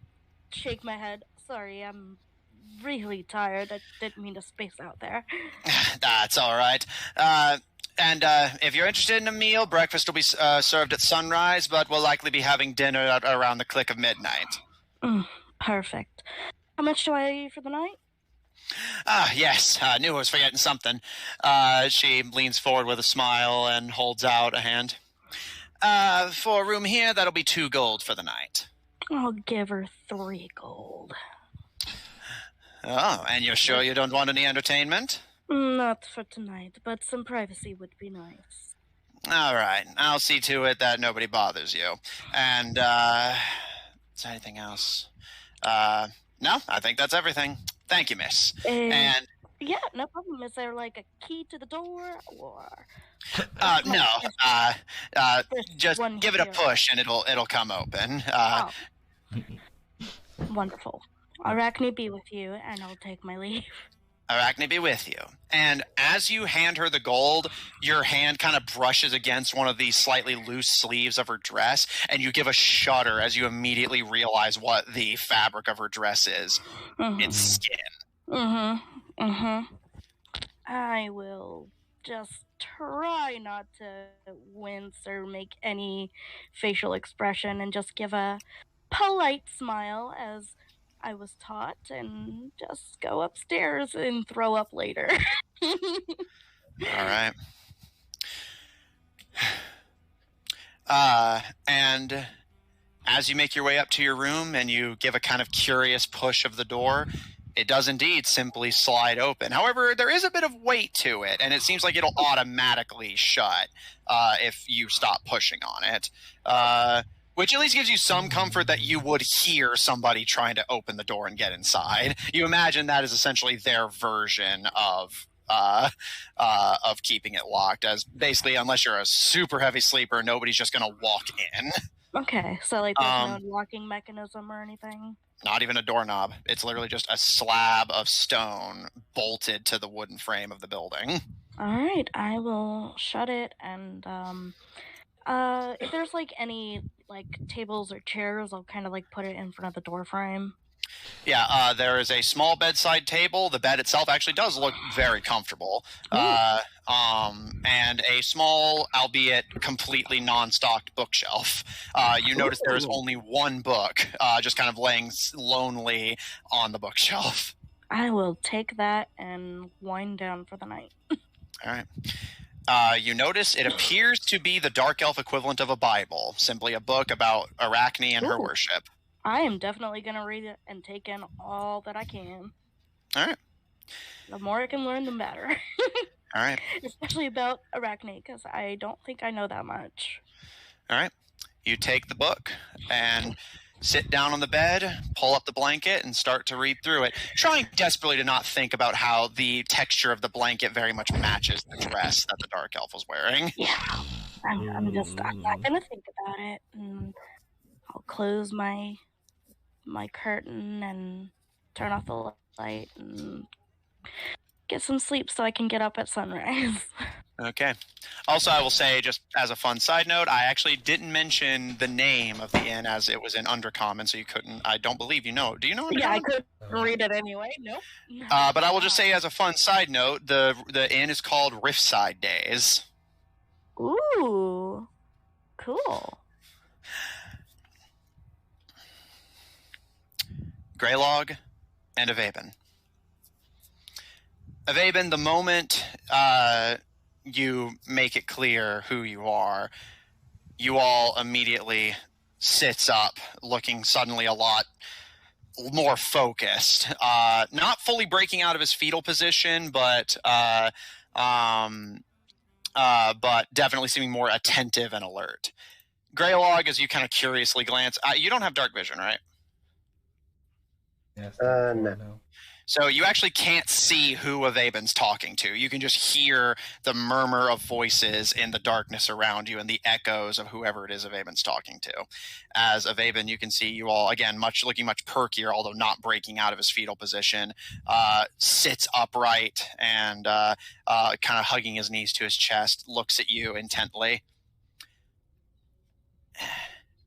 S5: shake my head. Sorry, I'm really tired. I didn't mean to space out there.
S2: That's all right. And if you're interested in a meal, breakfast will be served at sunrise, but we'll likely be having dinner at around the click of midnight.
S5: Perfect. How much do I owe you for the night?
S2: Yes. Knew I was forgetting something. She leans forward with a smile and holds out a hand. For a room here, that'll be 2 gold for the night.
S5: I'll give her 3 gold.
S2: Oh, and you're sure you don't want any entertainment?
S5: Not for tonight, but some privacy would be nice.
S2: All right. I'll see to it that nobody bothers you. And, is there anything else? No, I think that's everything. Thank you, miss. And
S5: yeah, no problem. Is there like a key to the door, or?
S2: No. Just give it a push and it'll come open.
S5: Wonderful. Arachne be with you, and I'll take my leave.
S2: Arachne be with you. And as you hand her the gold, your hand kind of brushes against one of these slightly loose sleeves of her dress, and you give a shudder as you immediately realize what the fabric of her dress is. It's skin.
S5: I will just try not to wince or make any facial expression and just give a polite smile as I was taught, and just go upstairs and throw up later.
S2: All right. And as you make your way up to your room and you give a kind of curious push of the door, it does indeed simply slide open. However, there is a bit of weight to it, and it seems like it'll automatically shut if you stop pushing on it. Which at least gives you some comfort that you would hear somebody trying to open the door and get inside. You imagine that is essentially their version of keeping it locked, as basically, unless you're a super heavy sleeper, nobody's just going to walk in.
S5: Okay, so like there's no locking mechanism or anything?
S2: Not even a doorknob. It's literally just a slab of stone bolted to the wooden frame of the building.
S5: All right, I will shut it, and if there's like any like tables or chairs, I'll kind of like put it in front of the door frame.
S2: Yeah, there is a small bedside table. The bed itself actually does look very comfortable. And a small, albeit completely non-stocked bookshelf. You notice there is only one book, just kind of laying lonely on the bookshelf.
S5: I will take that and wind down for the night.
S2: All right. You notice it appears to be the Dark Elf equivalent of a Bible, simply a book about Arachne and her worship.
S5: I am definitely going to read it and take in all that I can.
S2: All right.
S5: The more I can learn, the better.
S2: All right.
S5: Especially about Arachne, because I don't think I know that much.
S2: All right. You take the book and sit down on the bed, pull up the blanket, and start to read through it, trying desperately to not think about how the texture of the blanket very much matches the dress that the Dark Elf was wearing.
S5: Yeah. I'm not going to think about it. And I'll close my curtain and turn off the light and get some sleep so I can get up at sunrise.
S2: Okay. Also, I will say, just as a fun side note, I actually didn't mention the name of the inn as it was in Undercommon, so you couldn't. I don't believe you know. Do you know Undercommon?
S5: Yeah, I couldn't read it anyway. Nope.
S2: But I will just say, as a fun side note, the inn is called Riftside Days.
S5: Ooh, cool.
S2: Grelog and Ivaebhin. Ivaebhin, the moment you make it clear who you are, you all immediately sits up, looking suddenly a lot more focused. Not fully breaking out of his fetal position, but definitely seeming more attentive and alert. Grelog, as you kind of curiously glance, you don't have dark vision, right?
S1: Yes.
S4: No.
S2: So you actually can't see who Ivaebhin's talking to. You can just hear the murmur of voices in the darkness around you and the echoes of whoever it is Ivaebhin's talking to. As Ivaebhin, you can see you all, again, looking much perkier, although not breaking out of his fetal position, sits upright and kind of hugging his knees to his chest, looks at you intently.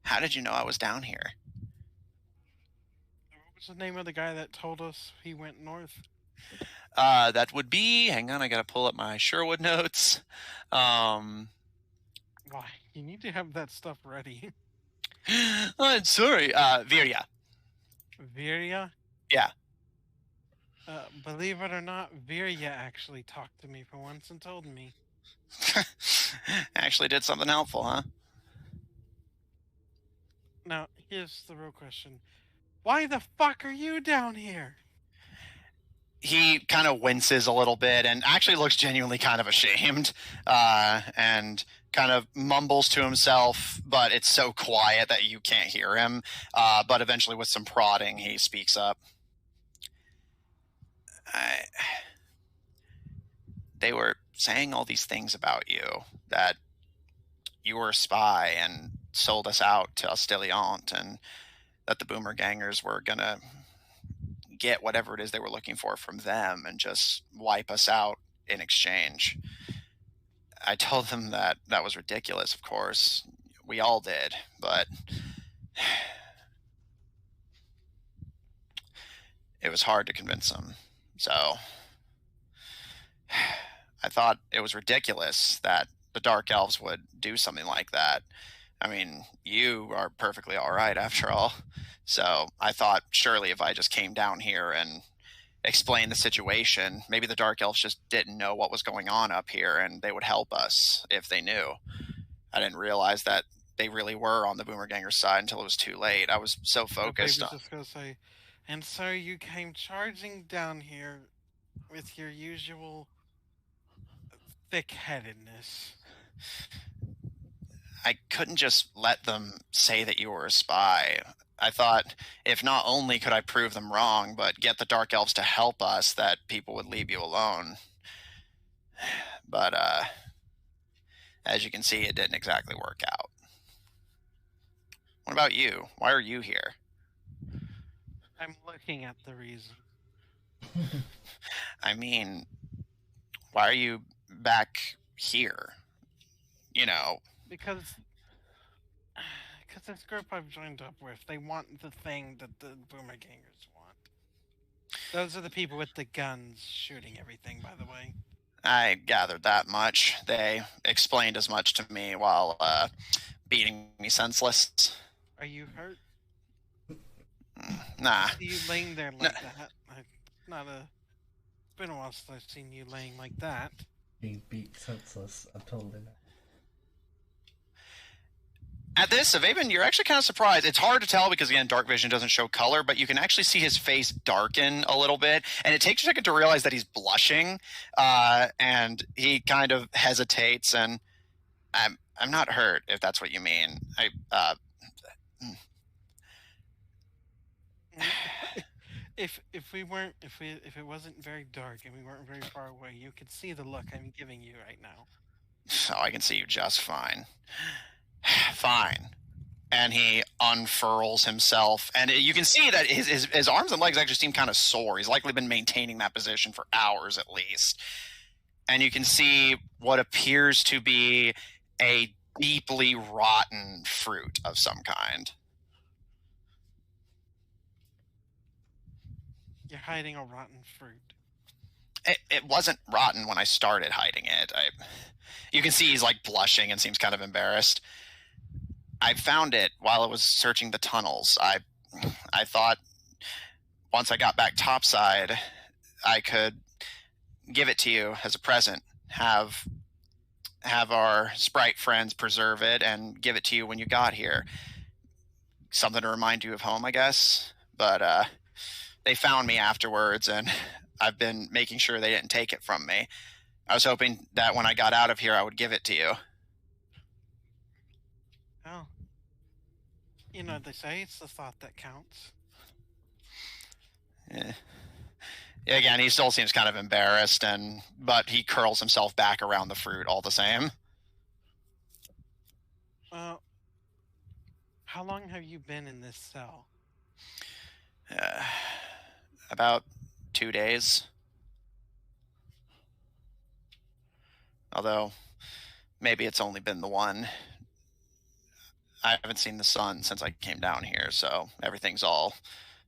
S2: How did you know I was down here?
S3: What's the name of the guy that told us he went north?
S2: That would be, hang on, I gotta pull up my Sherwood notes.
S3: Why? You need to have that stuff ready.
S2: I'm sorry, Virya.
S3: Virya?
S2: Yeah.
S3: Believe it or not, Virya actually talked to me for once and told me.
S2: Actually did something helpful, huh?
S3: Now, here's the real question. Why the fuck are you down here?
S2: He kind of winces a little bit and actually looks genuinely kind of ashamed, and kind of mumbles to himself, but it's so quiet that you can't hear him. But eventually, with some prodding, he speaks up. They were saying all these things about you, that you were a spy and sold us out to Astiliant, and that the Boomer Gangers were going to get whatever it is they were looking for from them and just wipe us out in exchange. I told them that that was ridiculous, of course. We all did, but it was hard to convince them. So I thought it was ridiculous that the Dark Elves would do something like that. I mean, you are perfectly all right after all. So I thought surely if I just came down here and explained the situation, maybe the Dark Elves just didn't know what was going on up here and they would help us if they knew. I didn't realize that they really were on the Boomer Gangers side until it was too late. I was so focused on...
S3: just gonna say, and so you came charging down here with your usual thick-headedness.
S2: I couldn't just let them say that you were a spy. I thought if not only could I prove them wrong, but get the Dark Elves to help us, that people would leave you alone. But as you can see, it didn't exactly work out. What about you? Why are you here?
S3: I'm looking at the reason.
S2: I mean, why are you back here? You know...
S3: Because because this group I've joined up with, they want the thing that the Boomer Gangers want. Those are the people with the guns shooting everything, by the way.
S2: I gathered that much. They explained as much to me while beating me senseless.
S3: Are you hurt?
S2: Nah.
S3: I see you laying there like that. It's been a while since I've seen you laying like that.
S1: Being beat senseless. I'm totally not.
S2: At this, Ivaebhin, you're actually kind of surprised. It's hard to tell because, again, dark vision doesn't show color, but you can actually see his face darken a little bit, and it takes a second to realize that he's blushing, and he kind of hesitates, and I'm not hurt, if that's what you mean.
S3: If it wasn't very dark and we weren't very far away, you could see the look I'm giving you right now.
S2: Oh, I can see you just fine. Fine. And he unfurls himself, and you can see that his arms and legs actually seem kind of sore. He's likely been maintaining that position for hours at least. And you can see what appears to be a deeply rotten fruit of some kind.
S3: You're hiding a rotten fruit.
S2: It wasn't rotten when I started hiding it. You can see he's like blushing and seems kind of embarrassed. I found it while I was searching the tunnels. I thought once I got back topside, I could give it to you as a present. Have our sprite friends preserve it and give it to you when you got here. Something to remind you of home, I guess. But they found me afterwards, and I've been making sure they didn't take it from me. I was hoping that when I got out of here, I would give it to you.
S3: Oh. You know what they say, it's the thought that counts.
S2: Yeah. Again, he still seems kind of embarrassed, but he curls himself back around the fruit all the same.
S3: How long have you been in this cell?
S2: About 2 days. Although, maybe it's only been the one. I haven't seen the sun since I came down here, so everything's all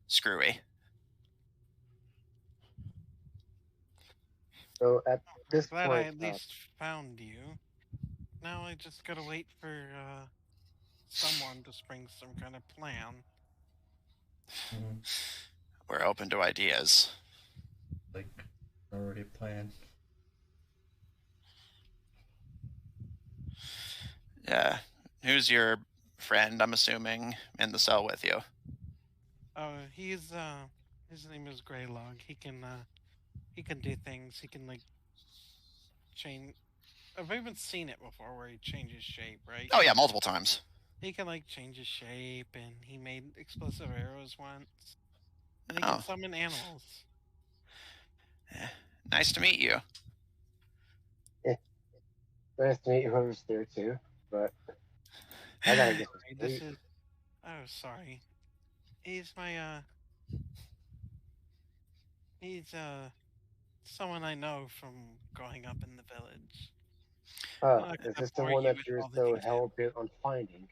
S2: screwy.
S4: So at this
S3: I'm glad
S4: point,
S3: I at least found you. Now I just gotta wait for someone to spring some kind of plan.
S2: We're open to ideas.
S1: Like, already planned.
S2: Yeah. Who's your friend, I'm assuming, in the cell with you?
S3: Oh, his name is Grelog. He can do things. He can like change. I've even seen it before where he changes shape, right?
S2: Oh yeah, multiple times.
S3: He can like change his shape, and he made explosive arrows once. And he
S2: Oh.
S3: can summon animals.
S2: Yeah. Nice to meet you.
S4: nice to meet whoever's there too, but I gotta get some sleep.
S3: Oh, sorry. He's my he's someone I know from growing up in the village.
S4: Is this the one that you're so hell-bent on finding?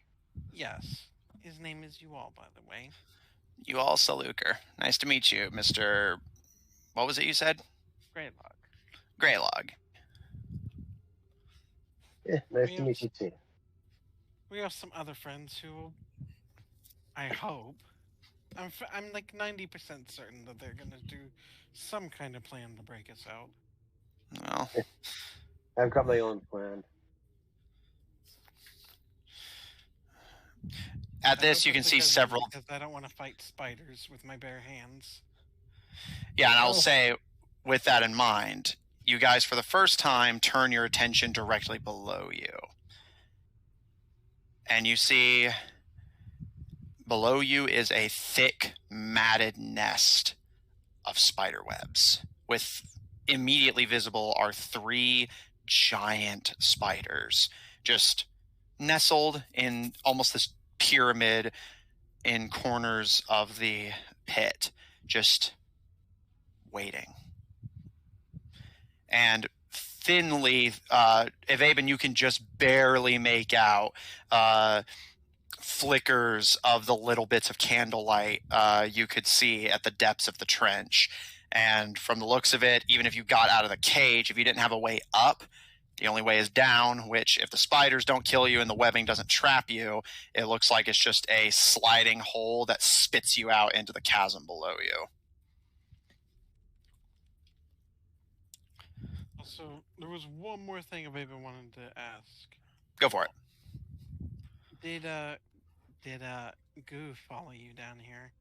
S3: Yes. His name is Ual, by the way.
S2: Ual Salukar. Nice to meet you, Mr. What was it you said?
S3: Grelog.
S2: Grelog.
S4: Yeah, nice to meet you too.
S3: We have some other friends who, I hope, I'm like 90% certain that they're gonna do some kind of plan to break us out.
S2: Well,
S4: I've got my own plan.
S2: At this, you can see several.
S3: Because I don't want to fight spiders with my bare hands.
S2: Yeah, and I'll say, with that in mind, you guys, for the first time, turn your attention directly below you. And you see, below you is a thick, matted nest of spider webs. With immediately visible are 3 giant spiders, just nestled in almost this pyramid in corners of the pit, just waiting. And thinly, Ivaebhin, you can just barely make out flickers of the little bits of candlelight you could see at the depths of the trench. And from the looks of it, even if you got out of the cage, if you didn't have a way up, the only way is down, which if the spiders don't kill you and the webbing doesn't trap you, it looks like it's just a sliding hole that spits you out into the chasm below you.
S3: So there was one more thing Ivaebhin wanted to ask.
S2: Go for it.
S3: Did Goo follow you down here?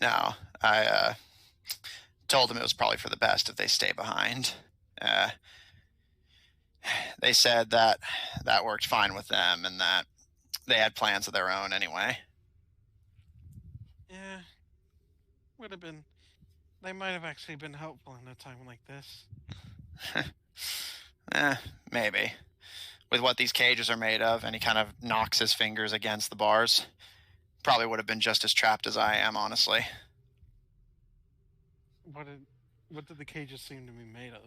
S2: No, I told them it was probably for the best if they stay behind. They said that worked fine with them and that they had plans of their own anyway.
S3: Yeah, would have been. They might have actually been helpful in a time like this.
S2: Maybe. With what these cages are made of, and he kind of knocks his fingers against the bars. Probably would have been just as trapped as I am, honestly.
S3: What did the cages seem to be made of?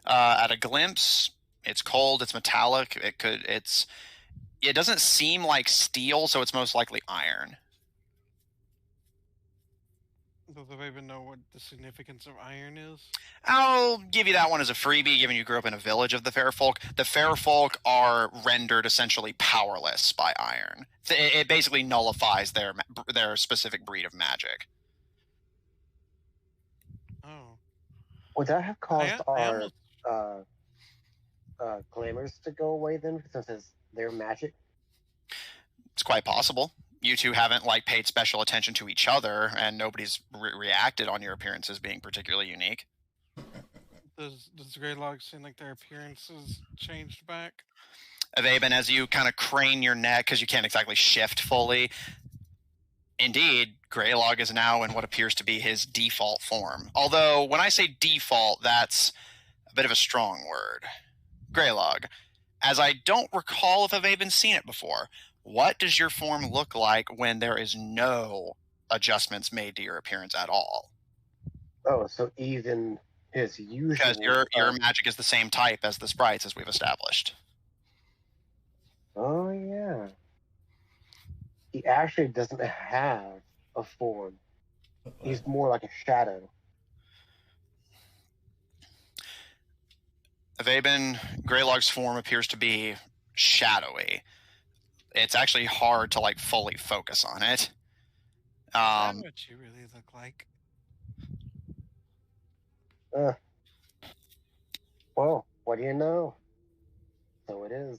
S2: At a glimpse, it's cold, it's metallic, it doesn't seem like steel, so it's most likely iron.
S3: Does Ivaebhin know what the significance of iron is?
S2: I'll give you that one as a freebie, given you grew up in a village of the fair folk. The fair folk are rendered essentially powerless by iron. It basically nullifies their specific breed of magic.
S3: Oh.
S4: Would that have caused
S3: I
S4: our glamours to go away then, since it's their magic?
S2: It's quite possible. You two haven't paid special attention to each other, and nobody's reacted on your appearances being particularly unique.
S3: Does Grelog seem like their appearances changed back?
S2: Ivaebhin, as you kind of crane your neck because you can't exactly shift fully, indeed, Grelog is now in what appears to be his default form. Although, when I say default, that's a bit of a strong word. Grelog, as I don't recall if Ivaebhin's seen it before, what does your form look like when there is no adjustments made to your appearance at all?
S4: Oh, so even his usual...
S2: Because your magic is the same type as the sprites, as we've established.
S4: Oh, yeah. He actually doesn't have a form. He's more like a shadow.
S2: Ivaebhin, Grelog's form appears to be shadowy. It's actually hard to fully focus on it.
S3: Is that what you really look like?
S4: Well, what do you know? So it is.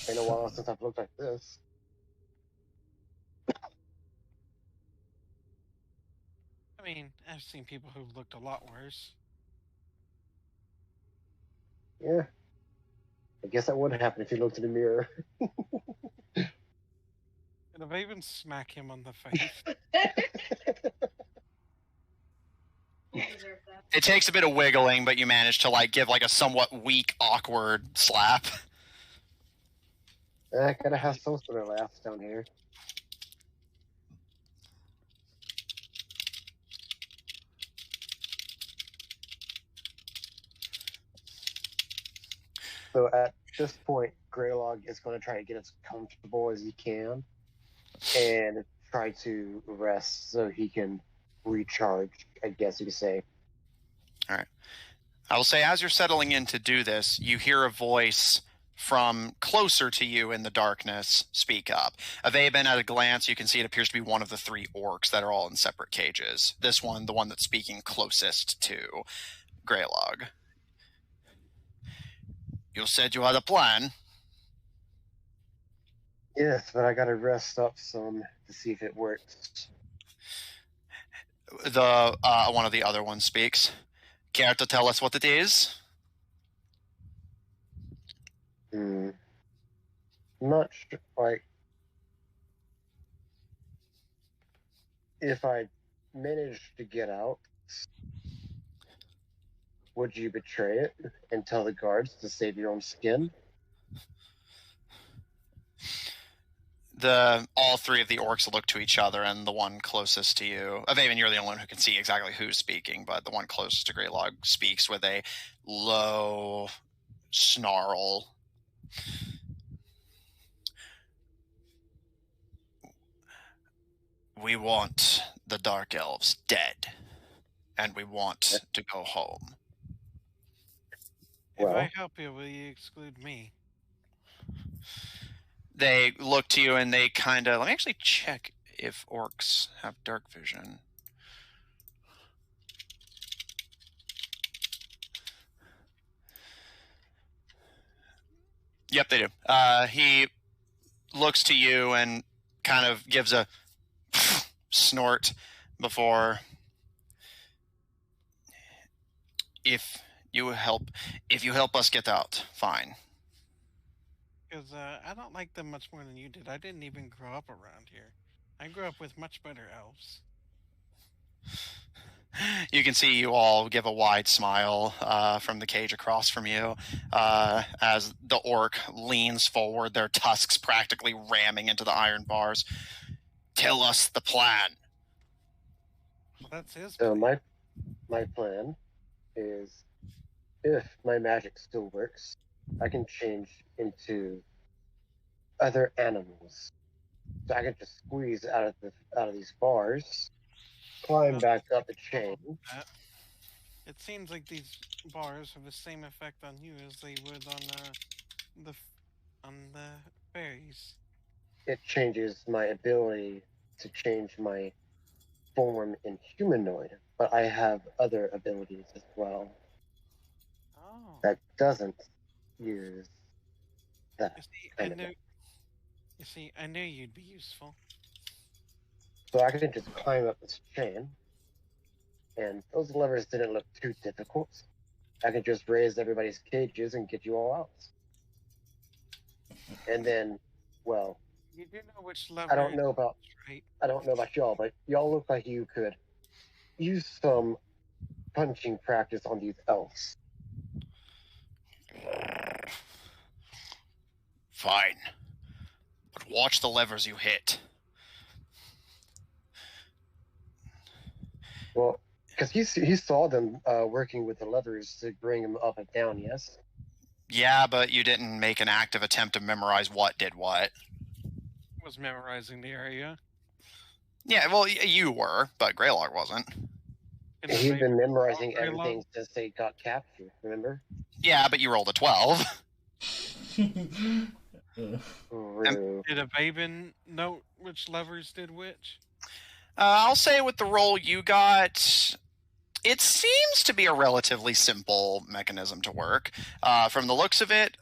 S4: Been a while since I've looked like this.
S3: I mean, I've seen people who've looked a lot worse.
S4: Yeah. I guess that would happen if you looked in the mirror.
S3: And Ivaebhin smack him on the face.
S2: It takes a bit of wiggling, but you manage to give a somewhat weak, awkward slap.
S4: I gotta have some sort of laughs down here. So at this point, Grelog is going to try to get as comfortable as he can and try to rest so he can recharge, I guess you could say.
S2: All right. I will say, as you're settling in to do this, you hear a voice from closer to you in the darkness speak up. Ivaebhin, at a glance, you can see it appears to be one of the three orcs that are all in separate cages. This one, the one that's speaking closest to Grelog. You said you had a plan.
S4: Yes, but I gotta rest up some to see if it works.
S2: The one of the other ones speaks. Care to tell us what it is?
S4: Not sure. If I managed to get out, would you betray it and tell the guards to save your own skin?
S2: All three of the orcs look to each other, and the one closest to you, Ivaebhin, you're the only one who can see exactly who's speaking, but the one closest to Grelog speaks with a low snarl. We want the Dark Elves dead, and we want to go home.
S3: If
S4: Well-
S3: I help you, will you exclude me?
S2: They look to you and they kind of... Let me actually check if orcs have dark vision. Yep, they do. He looks to you and kind of gives a snort before... If you help us get out, fine.
S3: Because I don't like them much more than you did. I didn't even grow up around here. I grew up with much better elves.
S2: You can see you all give a wide smile from the cage across from you as the orc leans forward, their tusks practically ramming into the iron bars. Tell us the plan.
S3: Well, that's his
S4: So
S3: plan.
S4: my plan is, if my magic still works, I can change into other animals. So I can just squeeze out of these bars, climb back up the chain.
S3: It seems like these bars have the same effect on you as they would on the fairies.
S4: It changes my ability to change my form in humanoid, but I have other abilities as well
S3: Oh.
S4: that doesn't use that.
S3: You see,
S4: kind of thing.
S3: I knew you'd be useful.
S4: So I can just climb up this chain, and those levers didn't look too difficult. I can just raise everybody's cages and get you all out. And then, well,
S3: You do know which lever.
S4: I don't know about
S3: right?
S4: y'all, but y'all look like you could use some punching practice on these elves.
S2: Fine. But watch the levers you hit.
S4: Well, because he saw them working with the levers to bring them up and down, yes?
S2: Yeah, but you didn't make an active attempt to memorize what did what.
S3: Was memorizing the area.
S2: Yeah, well, you were, but Grelog wasn't.
S3: And
S4: He's been memorizing
S3: very
S4: everything
S3: long.
S4: since they got captured, remember?
S2: Yeah, but you rolled a 12.
S4: True.
S3: Did Ivaebhin note which levers did which?
S2: I'll say with the roll you got, it seems to be a relatively simple mechanism to work. From the looks of it,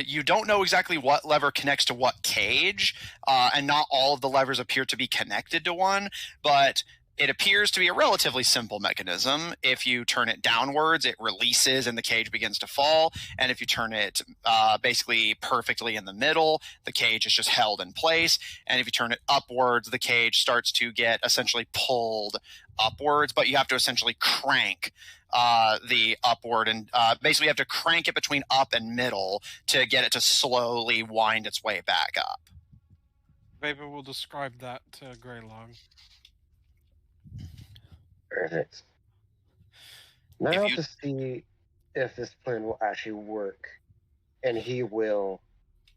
S2: you don't know exactly what lever connects to what cage, and not all of the levers appear to be connected to one, but it appears to be a relatively simple mechanism. If you turn it downwards, it releases and the cage begins to fall. And if you turn it basically perfectly in the middle, the cage is just held in place. And if you turn it upwards, the cage starts to get essentially pulled upwards, but you have to essentially crank the upward, and basically you have to crank it between up and middle to get it to slowly wind its way back up.
S3: Ivaebhin will describe that to Grelog.
S4: Perfect. Now
S2: you-
S4: to see if this plan will actually work, and he will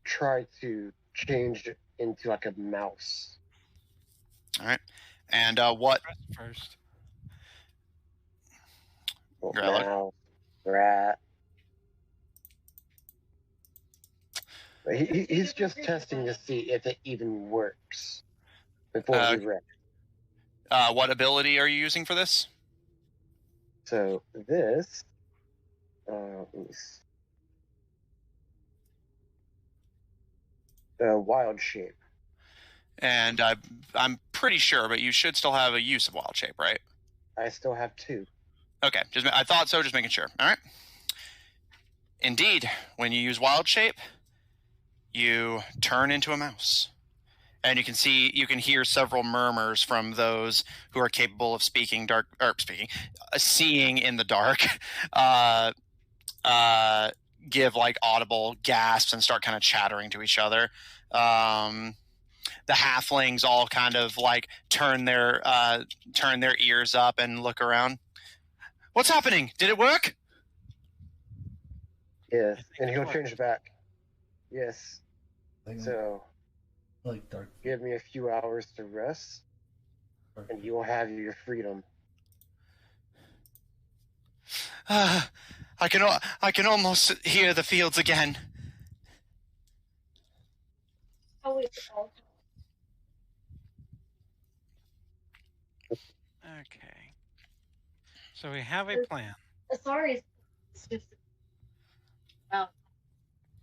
S4: try to change it into like a mouse.
S2: All right. And what?
S3: Press first.
S4: Well,
S2: Grelog?
S4: mouse, rat. He's just testing to see if it even works before he wrecks.
S2: What ability are you using for this?
S4: So this, let me see. Wild shape.
S2: And I'm pretty sure, but you should still have a use of wild shape, right?
S4: I still have 2.
S2: Okay, I thought so, just making sure. All right. Indeed, when you use wild shape, you turn into a mouse. And you can hear several murmurs from those who are capable of seeing in the dark, give like audible gasps and start kind of chattering to each other. The halflings all kind of like turn their ears up and look around. What's happening? Did it work?
S4: Yes, and he'll change back. Yes. So
S1: like dark.
S4: give me a few hours to rest, and you will have your freedom.
S2: I can almost hear the fields again.
S3: Okay. So we have a plan.
S6: Sorry, it's just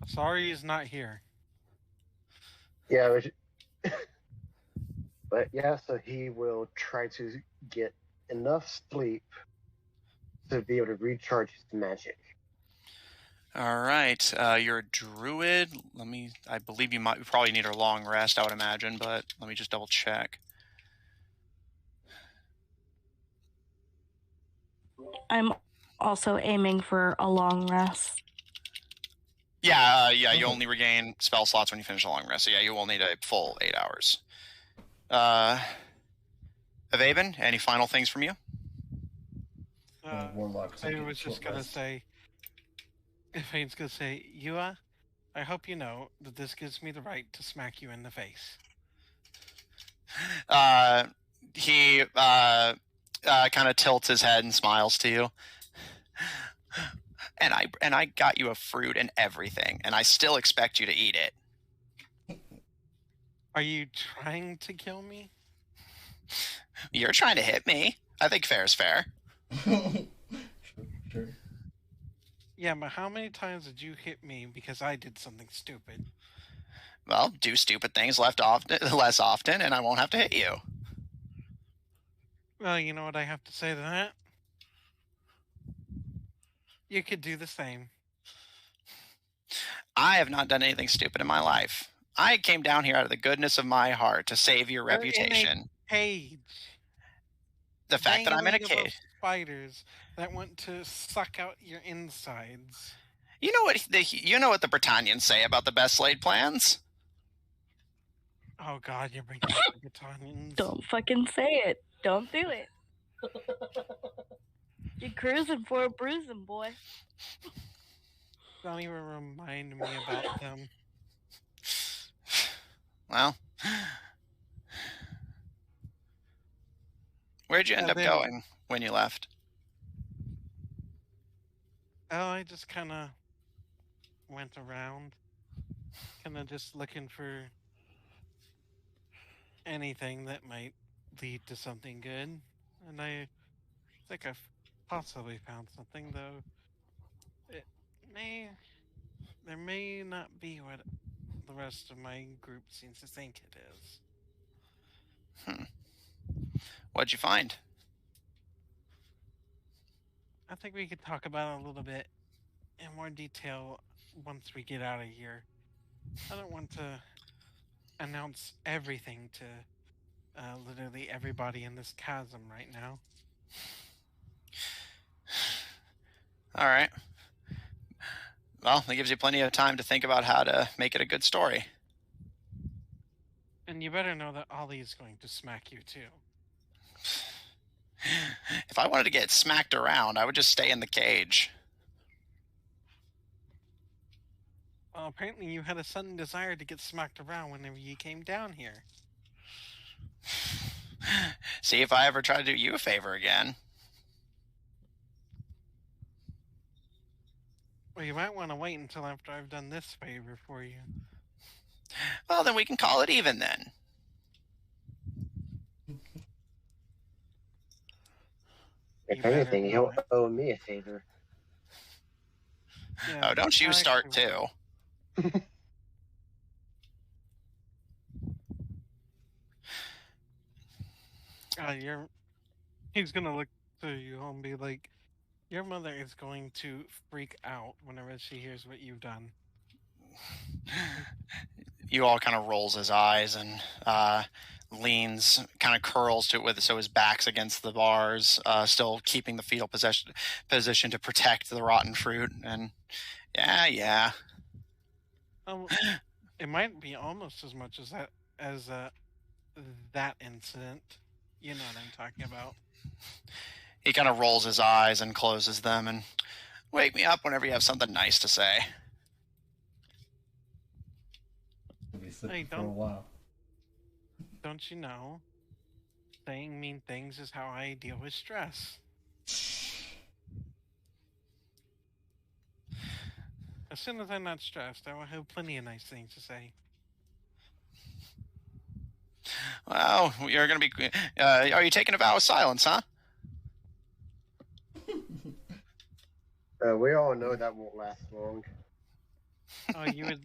S3: Sorry is not here.
S4: Yeah, but yeah, so he will try to get enough sleep to be able to recharge his magic.
S2: All right, you're a druid. I believe you probably need a long rest, I would imagine, but let me just double check.
S5: I'm also aiming for a long rest.
S2: Yeah, you only regain spell slots when you finish a long rest, so yeah, you will need a full 8 hours. Ivaebhin, any final things from you?
S1: Warlocks.
S3: I was just gonna say, Ivaebhin's gonna say, Yua, I hope you know that this gives me the right to smack you in the face.
S2: He kind of tilts his head and smiles to you. And I got you a fruit and everything, and I still expect you to eat it.
S3: Are you trying to kill me?
S2: You're trying to hit me. I think fair is fair.
S1: Sure.
S3: Yeah, but how many times did you hit me because I did something stupid?
S2: Well, do stupid things less often, and I won't have to hit you.
S3: Well, you know what I have to say to that? You could do the same.
S2: I have not done anything stupid in my life. I came down here out of the goodness of my heart to save your
S3: You're
S2: reputation.
S3: in a cage.
S2: The fact that I'm in a
S3: Dangling above
S2: cage.
S3: Spiders that want to suck out your insides.
S2: You know what the Britannians say about the best laid plans?
S3: Oh God, you're bringing up the Britannians.
S5: Don't fucking say it. Don't do it. You're cruising for a bruising, boy.
S3: Don't even remind me about them.
S2: Well, where'd you end up going when you left?
S3: Oh, I just kind of went around, kind of just looking for anything that might lead to something good. And I think I've possibly found something, though there may not be what the rest of my group seems to think it is.
S2: What'd you find?
S3: I think we could talk about it a little bit in more detail once we get out of here. I don't want to announce everything to literally everybody in this chasm right now.
S2: All right. Well, it gives you plenty of time to think about how to make it a good story.
S3: And you better know that Ollie is going to smack you too.
S2: If I wanted to get smacked around, I would just stay in the cage.
S3: Well, apparently you had a sudden desire to get smacked around whenever you came down here.
S2: See if I ever try to do you a favor again.
S3: Well, you might want to wait until after I've done this favor for you.
S2: Well, then we can call it even then.
S4: If anything, he'll owe me a favor.
S3: Yeah,
S2: oh, don't you start too.
S3: He's gonna look to you and be like, your mother is going to freak out whenever she hears what you've done.
S2: You all kind of rolls his eyes and leans, kind of curls to it so his back's against the bars, still keeping the fetal position to protect the rotten fruit. And yeah.
S3: It might be almost as much as that incident. You know what I'm talking about.
S2: He kind of rolls his eyes and closes them and wake me up whenever you have something nice to say.
S1: Be sleeping for a while.
S3: Don't you know saying mean things is how I deal with stress. As soon as I'm not stressed, I will have plenty of nice things to say.
S2: Well, you're going to be... are you taking a vow of silence, huh?
S4: We all know that won't last long.
S3: Oh, you would.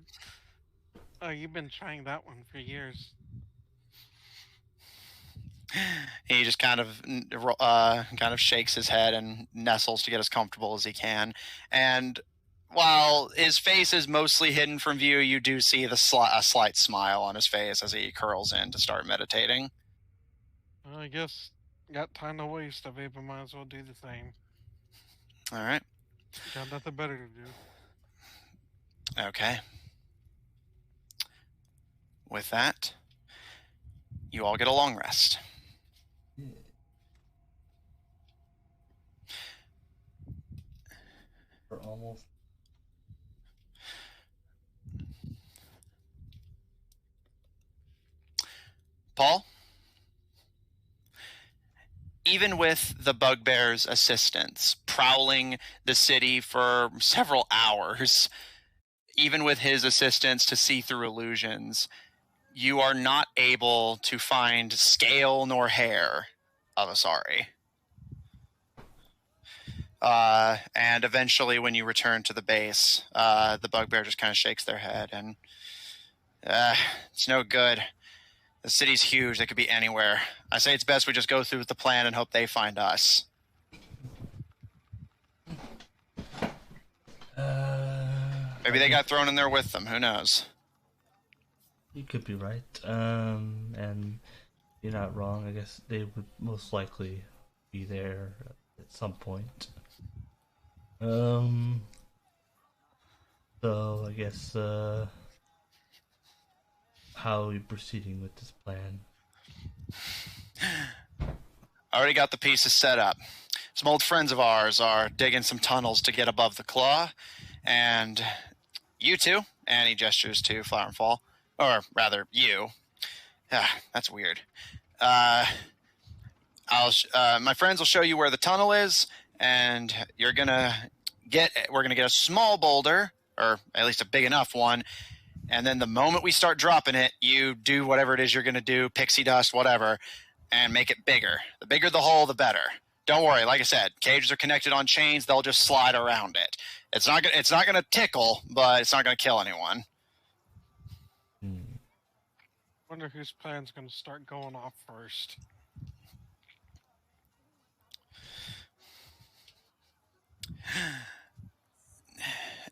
S3: Oh, you've been trying that one for years.
S2: He just kind of shakes his head and nestles to get as comfortable as he can. And while his face is mostly hidden from view, you do see a slight smile on his face as he curls in to start meditating.
S3: Well, I guess got time to waste. I maybe might as well do the same.
S2: All right.
S3: Got nothing better to do.
S2: Okay. With that, you all get a long rest.
S1: We're almost.
S2: Paul? Even with the bugbear's assistance, prowling the city for several hours, even with his assistance to see through illusions, you are not able to find scale nor hair of Asari. And eventually, when you return to the base, the bugbear just kind of shakes their head and it's no good. The city's huge. They could be anywhere. I say it's best we just go through with the plan and hope they find us. Maybe they got thrown in there with them. Who knows?
S1: You could be right. And you're not wrong. I guess they would most likely be there at some point. So I guess how are we proceeding with this plan?
S2: I already got the pieces set up. Some old friends of ours are digging some tunnels to get above the claw, and you two, and he gestures to Flower and Fall, or rather, you. That's weird. My friends will show you where the tunnel is, and we're gonna get a small boulder, or at least a big enough one. And then the moment we start dropping it, you do whatever it is you're going to do, pixie dust, whatever, and make it bigger. The bigger the hole, the better. Don't worry. Like I said, cages are connected on chains. They'll just slide around it. It's not going to tickle, but it's not going to kill anyone.
S3: Wonder whose plan's going to start going off first.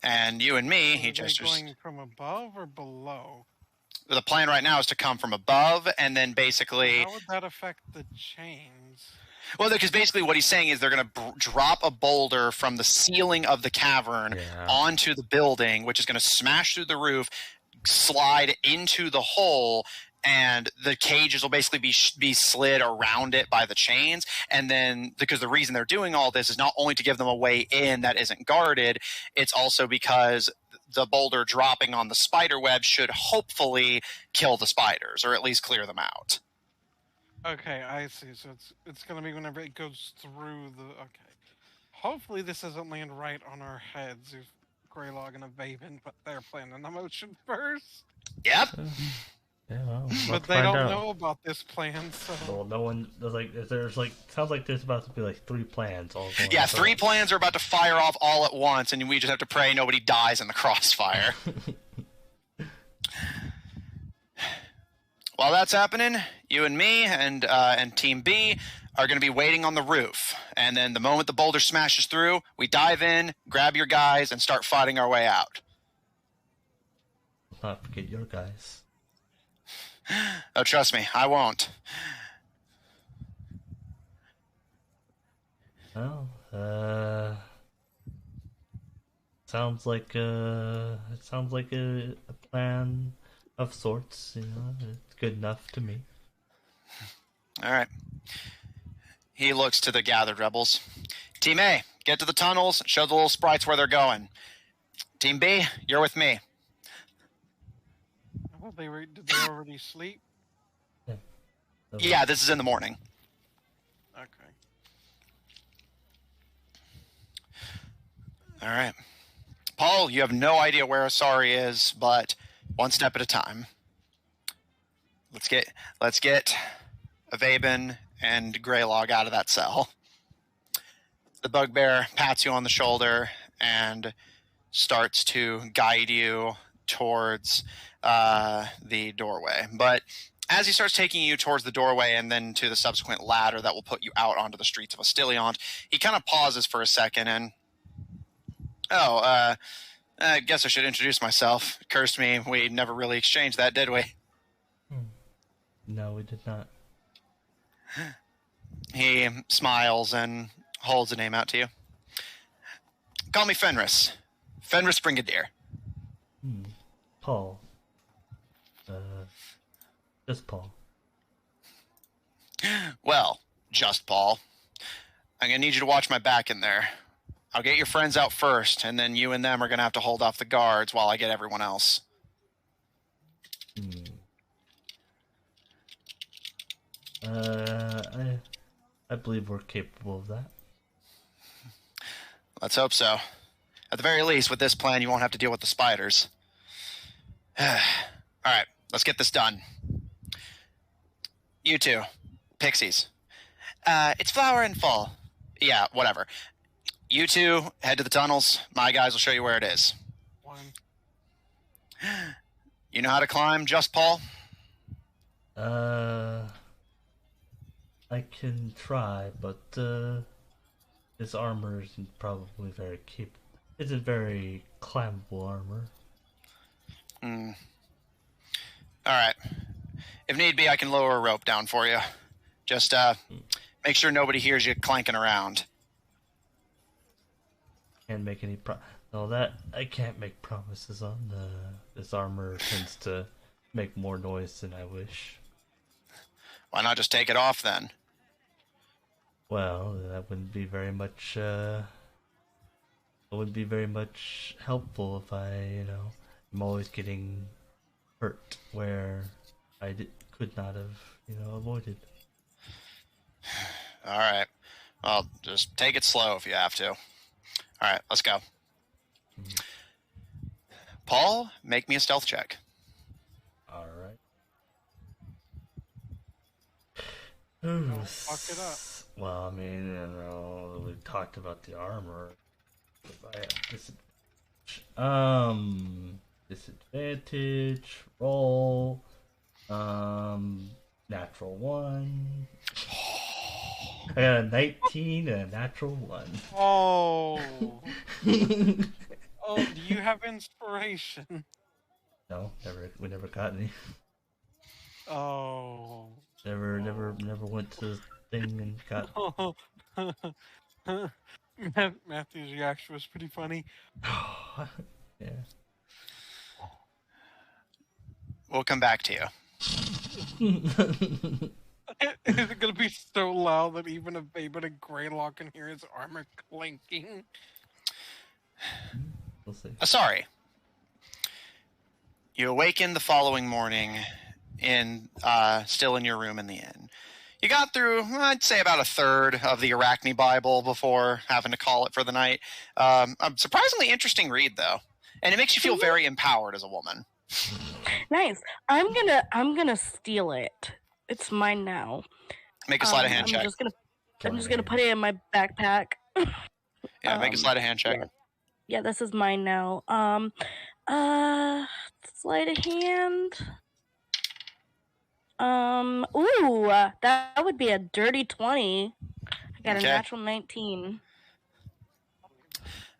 S2: And you and me, he
S3: Are they
S2: gestures.
S3: going from above or below?
S2: The plan right now is to come from above, and then basically...
S3: How would that affect the chains?
S2: Well, because basically what he's saying is they're going to drop a boulder from the ceiling of the cavern onto the building, which is going to smash through the roof, slide into the hole, and the cages will basically be slid around it by the chains. And then, because the reason they're doing all this is not only to give them a way in that isn't guarded, it's also because the boulder dropping on the spider web should hopefully kill the spiders, or at least clear them out.
S3: Okay, I see. So it's going to be whenever it goes through the... Okay. Hopefully this doesn't land right on our heads if Grelog and Ivaebhin put their plan in motion first.
S2: Yep.
S1: Yeah, well,
S3: but they don't know about this plan, so...
S1: Well, no one... sounds like there's about to be like 3 plans all going on.
S2: Yeah, 3 plans are about to fire off all at once, and we just have to pray nobody dies in the crossfire. While that's happening, you and me and Team B are going to be waiting on the roof. And then the moment the boulder smashes through, we dive in, grab your guys, and start fighting our way out.
S1: Let's not forget your guys.
S2: Oh, trust me, I won't.
S1: Well, sounds like a plan of sorts. You know, it's good enough to me.
S2: All right. He looks to the gathered rebels. Team A, get to the tunnels, show the little sprites where they're going. Team B, you're with me.
S3: I thought did they already sleep?
S2: Yeah, this is in the morning. All right. Paul, you have no idea where Asari is, but one step at a time. Let's get Ivaebhin and Grelog out of that cell. The bugbear pats you on the shoulder and starts to guide you towards the doorway. But as he starts taking you towards the doorway and then to the subsequent ladder that will put you out onto the streets of Astilion, he kind of pauses for a second and, I guess I should introduce myself. Cursed me, we never really exchanged that, did we?
S1: No, we did not.
S2: He smiles and holds a name out to you. Call me Fenris. Fenris Brigadier.
S1: Paul. Just Paul.
S2: Well, just Paul. I'm going to need you to watch my back in there. I'll get your friends out first, and then you and them are going to have to hold off the guards while I get everyone else.
S1: I believe we're capable of that.
S2: Let's hope so. At the very least, with this plan, you won't have to deal with the spiders. All right, let's get this done. You two, pixies. It's flower and fall. Yeah, whatever. You two, head to the tunnels. My guys will show you where it is.
S3: One.
S2: You know how to climb, Just Paul?
S1: I can try, but this armor isn't probably very isn't very climbable armor.
S2: All right. If need be, I can lower a rope down for you. Just make sure nobody hears you clanking around.
S1: Can't make any that I can't make promises on. This armor tends to make more noise than I wish.
S2: Why not just take it off then?
S1: Well, that wouldn't be very much. It would be very much helpful if I'm always getting hurt where I could not have, avoided.
S2: All right. Well, just take it slow if you have to. All right, let's go. Paul, make me a stealth check.
S1: All right.
S3: Don't fuck it up.
S1: Well, I mean, we've talked about the armor. If I have disadvantage, roll, natural 1. I got a 19 and a natural 1.
S3: Oh. Oh, do you have inspiration?
S1: No, we never got any.
S3: Oh.
S1: Never went to the thing and got.
S3: Matthew's reaction was pretty funny.
S1: Yeah.
S2: We'll come back to you.
S3: Is it going to be so loud that even if Ivaebhin and Grelog can hear his armor clinking?
S1: We'll see.
S2: Sorry. You awaken the following morning still in your room in the inn. You got through, I'd say, about a third of the Arachne Bible before having to call it for the night. A surprisingly interesting read, though, and it makes you feel very empowered as a woman.
S5: Nice. I'm gonna steal it. It's mine now.
S2: Make a sleight of hand check.
S5: I'm just gonna put it in my backpack.
S2: Yeah, make a sleight of hand check.
S5: Yeah, this is mine now. Sleight of hand. That would be a dirty 20. I got a natural 19.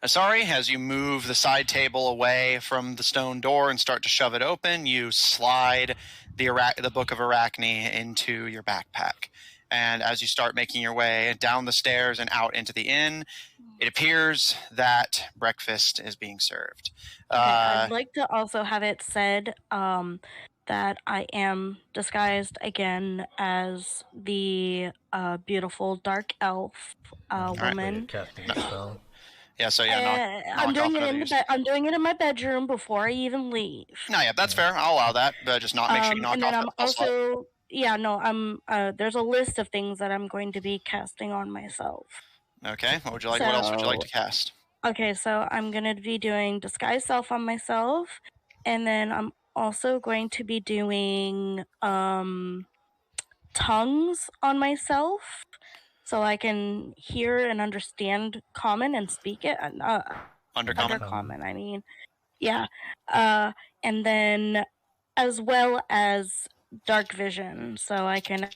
S2: Sorry, as you move the side table away from the stone door and start to shove it open, you slide the Book of Arachne into your backpack. And as you start making your way down the stairs and out into the inn, it appears that breakfast is being served.
S5: Okay, I'd like to also have it said that I am disguised again as the beautiful dark elf woman.
S2: Yeah, so yeah,
S5: I'm doing it in my bedroom before I even leave.
S2: No, yeah, that's fair. I'll allow that, but just not make sure you knock
S5: and then
S2: off.
S5: I'm also, there's a list of things that I'm going to be casting on myself.
S2: Okay, what else would you like to cast?
S5: Okay, so I'm going to be doing Disguise Self on myself, and then I'm also going to be doing tongues on myself, so I can hear and understand common and speak it.
S2: Undercommon?
S5: Undercommon, I mean. Yeah. And then as well as dark vision, so I can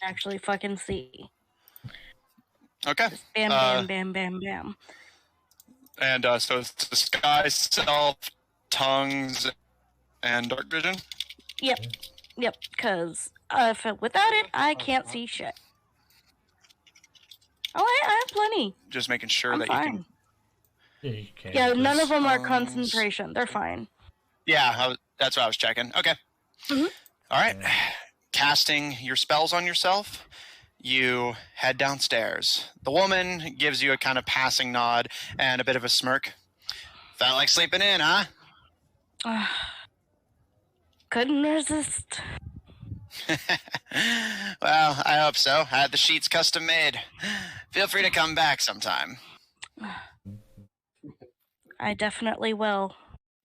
S5: actually fucking see.
S2: Okay.
S5: Just bam, bam, bam, bam, bam.
S2: And so it's disguise, self, tongues, and dark vision?
S5: Yep, because without it, I can't see shit. Oh, I have plenty.
S2: Just making sure
S5: I'm
S2: that
S5: fine.
S2: you can...
S1: Yeah, you can.
S5: Yeah, none of them are
S2: Tongues.
S5: concentration. They're fine.
S2: Yeah, that's what I was checking. Okay.
S5: Mhm.
S2: All right.
S1: Yeah.
S2: Casting your spells on yourself, you head downstairs. The woman gives you a kind of passing nod and a bit of a smirk. Felt like sleeping in, huh?
S5: Couldn't resist.
S2: Well, I hope so. I had the sheets custom made. Feel free to come back sometime.
S5: I definitely will.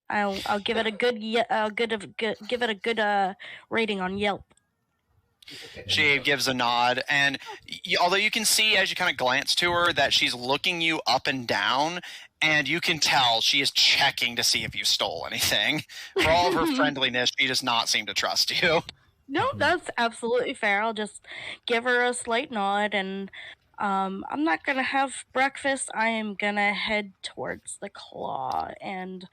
S5: I'll give it a good give it a good rating on Yelp.
S2: She gives a nod, and although you can see as you kind of glance to her that she's looking you up and down, and you can tell she is checking to see if you stole anything. For all of her friendliness, she does not seem to trust you.
S5: No, that's absolutely fair. I'll just give her a slight nod, and I'm not gonna have breakfast. I am gonna head towards the claw, and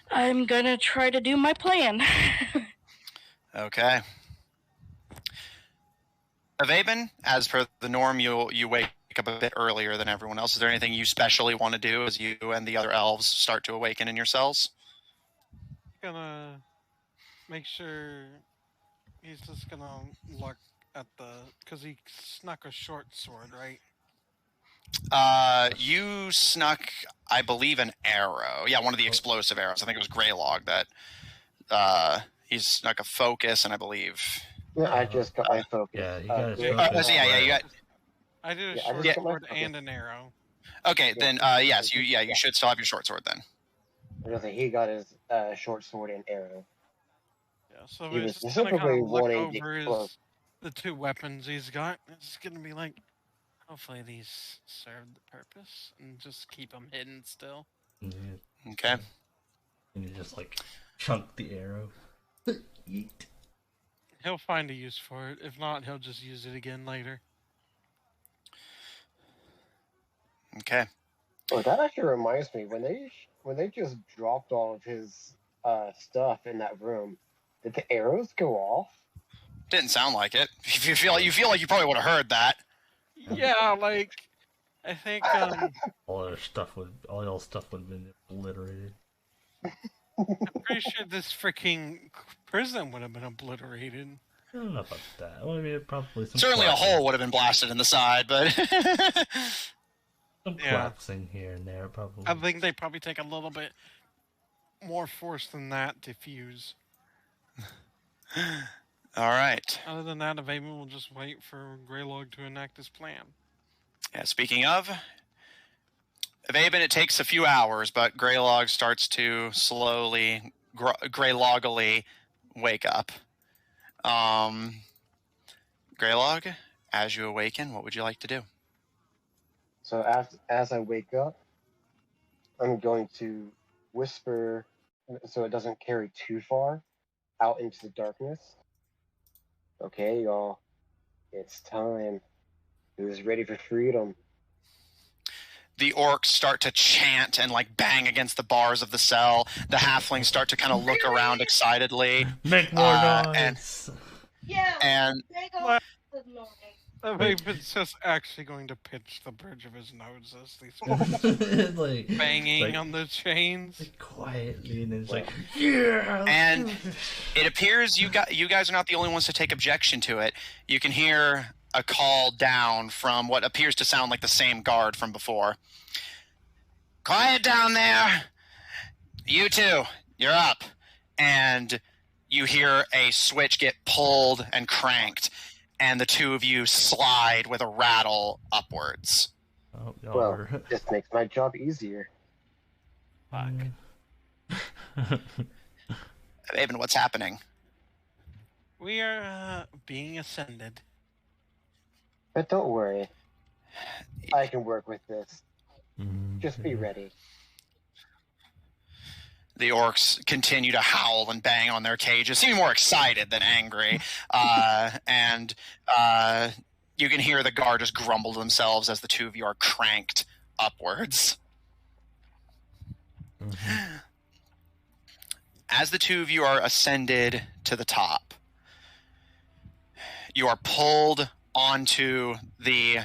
S5: I'm gonna try to do my plan.
S2: Okay. Ivaebhin, as per the norm, you wake up a bit earlier than everyone else. Is there anything you specially want to do as you and the other elves start to awaken in your cells?
S3: Gonna make sure he's just gonna look at because he snuck a short sword, right?
S2: You snuck, I believe, an arrow. Yeah, one of the explosive arrows. I think it was Grelog that he snuck a focus, and I believe.
S4: Yeah, I just got my focus.
S1: Yeah, you got his
S4: Great.
S1: focus.
S2: You got.
S3: I did a
S4: Yeah, I
S3: short
S4: just got my
S3: sword
S4: focus.
S3: and an arrow.
S2: Okay, then yes, you should still have your short sword then.
S4: I was gonna say he got his short sword and arrow.
S3: Yeah, so
S4: He
S3: he's
S4: was
S3: just gonna kind
S4: specifically
S3: of look
S4: wanting to
S3: over
S4: close.
S3: the two weapons he's got. It's gonna be like, hopefully these serve the purpose, and just keep them hidden still.
S1: Yeah.
S2: Okay.
S1: And you just like chunk the arrow. Yeet.
S3: He'll find a use for it. If not, he'll just use it again later.
S2: Okay.
S4: Oh, that actually reminds me when they just dropped all of his stuff in that room. Did the arrows go off?
S2: Didn't sound like it. You feel like you probably would have heard that.
S3: Yeah, like I think
S1: All your stuff would have been obliterated.
S3: I'm pretty sure this freaking prison would have been obliterated.
S1: I don't know about that. Well, I mean, probably some
S2: Certainly a
S1: collapsing.
S2: hole would have been blasted in the side, but
S1: Some
S3: Yeah.
S1: collapsing here and there, probably.
S3: I think they probably take a little bit more force than that to fuse.
S2: all right.
S3: Other than that, Ivaebhin will just wait for Grelog to enact his plan.
S2: Yeah, speaking of, Ivaebhin, it takes a few hours, but Grelog starts to slowly, Greylogally wake up. Grelog, as you awaken, what would you like to do?
S4: So as I wake up, I'm going to whisper so it doesn't carry too far out into the darkness. Okay, y'all, it's time. Who's ready for freedom?
S2: The orcs start to chant and like bang against the bars of the cell. The halflings start to kind of look around excitedly.
S1: Make more
S2: and-
S1: noise!
S6: Yeah.
S2: And
S6: They go the noise.
S3: Ivaebhin's just actually going to pitch the bridge of his nose as these
S1: like
S3: banging
S1: like,
S3: on the chains.
S1: like quietly, and then it's like, yeah.
S2: And it appears you guys are not the only ones to take objection to it. You can hear a call down from what appears to sound like the same guard from before. Quiet down there! You two, you're up. And you hear a switch get pulled and cranked, and the two of you slide with a rattle upwards.
S1: Oh, y'all
S4: Well,
S1: were...
S4: this makes my job easier.
S3: Fuck.
S2: Ivaebhin, what's happening?
S3: We are being ascended.
S4: But don't worry. I can work with this. Just be
S1: Mhm.
S4: ready.
S2: The orcs continue to howl and bang on their cages, seeming more excited than angry. And you can hear the guard just grumble to themselves as the two of you are cranked upwards.
S1: Mhm.
S2: As the two of you are ascended to the top, you are pulled onto the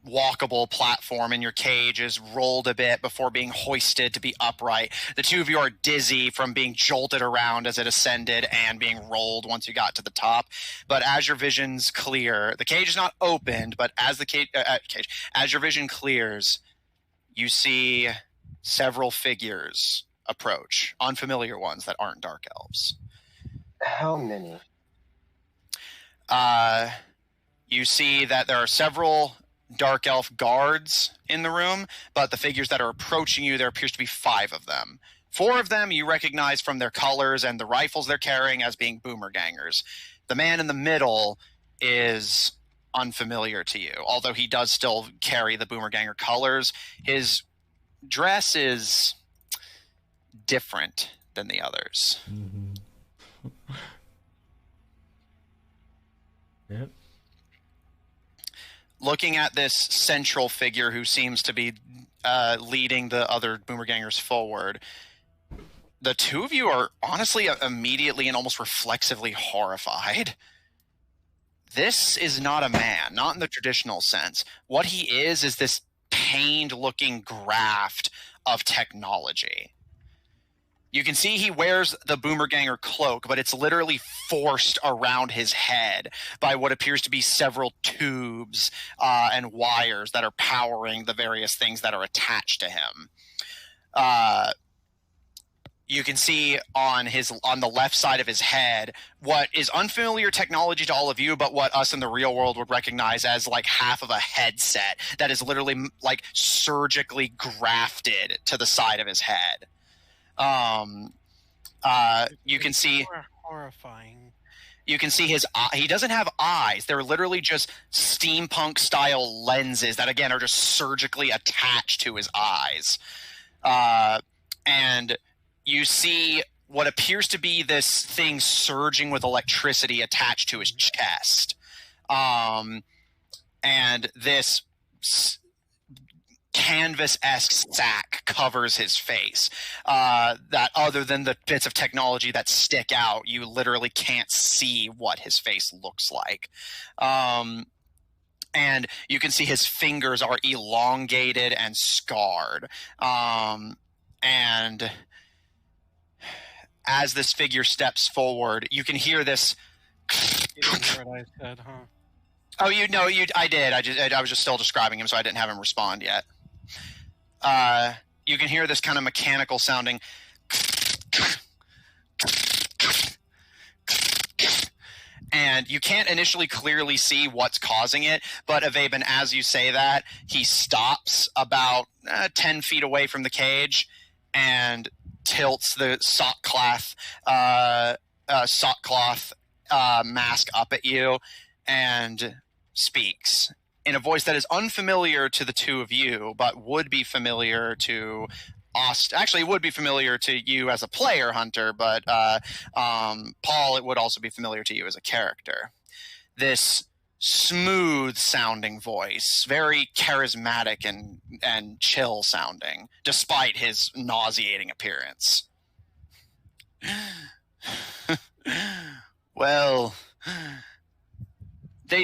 S2: walkable platform, and your cage is rolled a bit before being hoisted to be upright. The two of you are dizzy from being jolted around as it ascended and being rolled once you got to the top. But as your vision's clear, the cage is not opened, but as the as your vision clears, you see several figures approach, unfamiliar ones that aren't dark elves.
S4: How many?
S2: You see that there are several dark elf guards in the room, but the figures that are approaching you, there appears to be 5 of them. 4 of them you recognize from their colors and the rifles they're carrying as being boomergangers. The man in the middle is unfamiliar to you, although he does still carry the boomerganger colors. His dress is different than the others.
S1: Mhm. Yep.
S2: Looking at this central figure who seems to be leading the other boomergangers forward, the two of you are honestly immediately and almost reflexively horrified. This is not a man, not in the traditional sense. What he is this pained-looking graft of technology. You can see he wears the boomerganger cloak, but it's literally forced around his head by what appears to be several tubes and wires that are powering the various things that are attached to him. You can see on the left side of his head what is unfamiliar technology to all of you, but what us in the real world would recognize as like half of a headset that is literally like surgically grafted to the side of his head. You can see
S3: Horrifying.
S2: You can see he doesn't have eyes. They're literally just steampunk style lenses that again are just surgically attached to his eyes. And you see what appears to be this thing surging with electricity attached to his chest. And this canvas-esque sack covers his face. That other than the bits of technology that stick out, you literally can't see what his face looks like. And you can see his fingers are elongated and scarred. And as this figure steps forward, you can hear this.
S3: You didn't hear what I said, huh?
S2: Oh, I did. I was just still describing him, so I didn't have him respond yet. You can hear this kind of mechanical sounding. And you can't initially clearly see what's causing it, but Ivaebhin, as you say that, he stops about 10 feet away from the cage and tilts the sockcloth mask up at you and speaks in a voice that is unfamiliar to the two of you, but would be familiar to Aust. Actually, it would be familiar to you as a player, Hunter, but Paul, it would also be familiar to you as a character. This smooth-sounding voice, very charismatic and chill-sounding, despite his nauseating appearance. Well,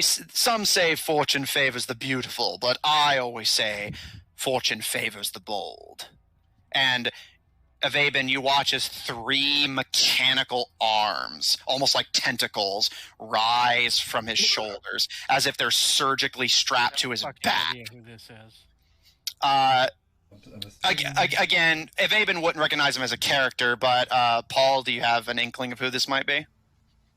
S2: some say fortune favors the beautiful, but I always say fortune favors the bold. And Ivaebhin, you watch as 3 mechanical arms, almost like tentacles, rise from his shoulders as if they're surgically strapped to his back.
S3: Idea who this is.
S2: Again, Ivaebhin wouldn't recognize him as a character, but Paul, do you have an inkling of who this might be?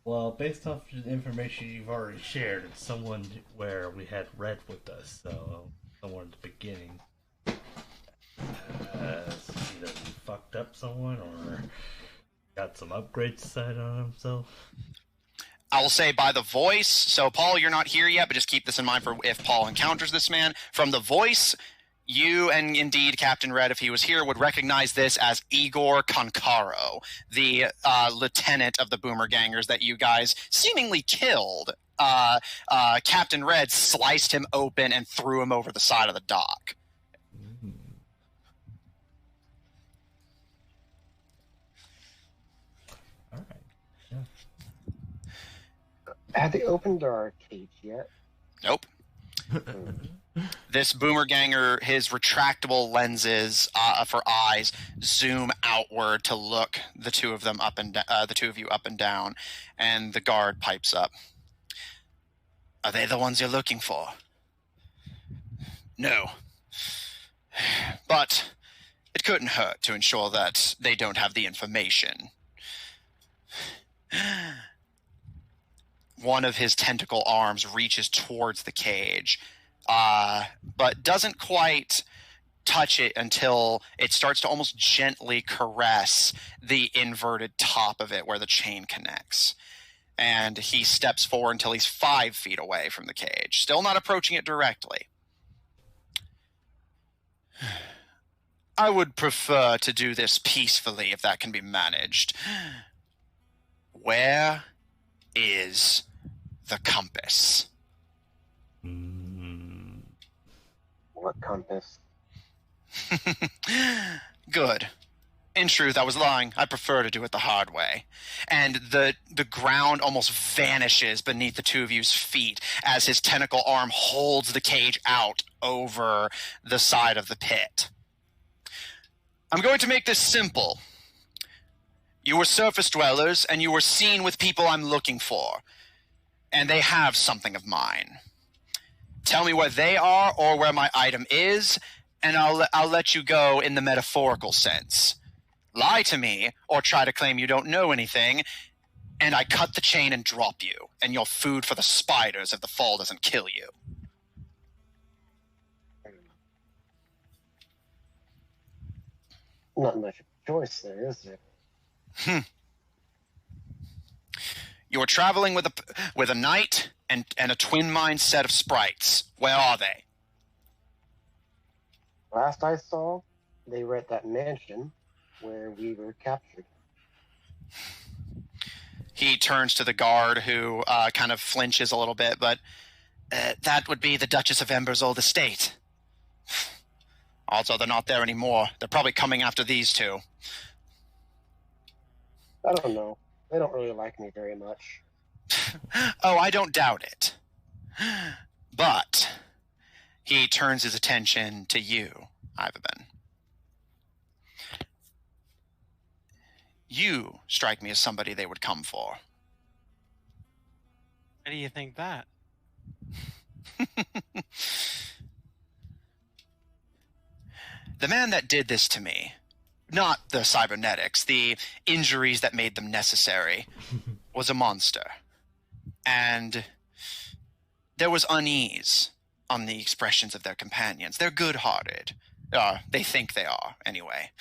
S1: Well, based off the information you've already shared, it's someone where we had Red with us, so somewhere at the beginning. Either he fucked up someone or got some upgrades decided on himself.
S2: I will say by the voice, so Paul, you're not here yet, but just keep this in mind for if Paul encounters this man. From the voice, you and indeed Captain Red, if he was here, would recognize this as Igor Konkaro, the lieutenant of the Boomergangers that you guys seemingly killed. Captain Red sliced him open and threw him over the side of the dock.
S1: All right. Yeah.
S4: Have they opened our cage yet?
S2: Nope. This Boomerganger, his retractable lenses for eyes zoom outward to look the two of you up and down, and the guard pipes up. Are they the ones you're looking for? No. But it couldn't hurt to ensure that they don't have the information. One of his tentacle arms reaches towards the cage, but doesn't quite touch it until it starts to almost gently caress the inverted top of it where the chain connects. And he steps forward until he's 5 feet away from the cage, still not approaching it directly. I would prefer to do this peacefully if that can be managed. Where is the compass?
S4: What compass?
S2: Good. In truth, I was lying. I prefer to do it the hard way. And the ground almost vanishes beneath the two of you's feet as his tentacle arm holds the cage out over the side of the pit. I'm going to make this simple. You were surface dwellers, and you were seen with people I'm looking for. And they have something of mine. Tell me where they are or where my item is, and I'll let you go in the metaphorical sense. Lie to me, or try to claim you don't know anything, and I cut the chain and drop you, and you're food for the spiders if the fall doesn't kill you.
S4: Not much choice there, is there?
S2: You are traveling with a knight and a twin-mind set of sprites. Where are they?
S4: Last I saw, they were at that mansion where we were captured.
S2: He turns to the guard, who kind of flinches a little bit, but that would be the Duchess of Ember's old estate. Also, they're not there anymore. They're probably coming after these two.
S4: I don't know. They don't really like me very much.
S2: Oh, I don't doubt it. But he turns his attention to you, Ivaebhin. You strike me as somebody they would come for.
S3: Why do you think that?
S2: The man that did this to me, not the cybernetics, the injuries that made them necessary, was a monster. And there was unease on the expressions of their companions. They're good-hearted. They think they are, anyway.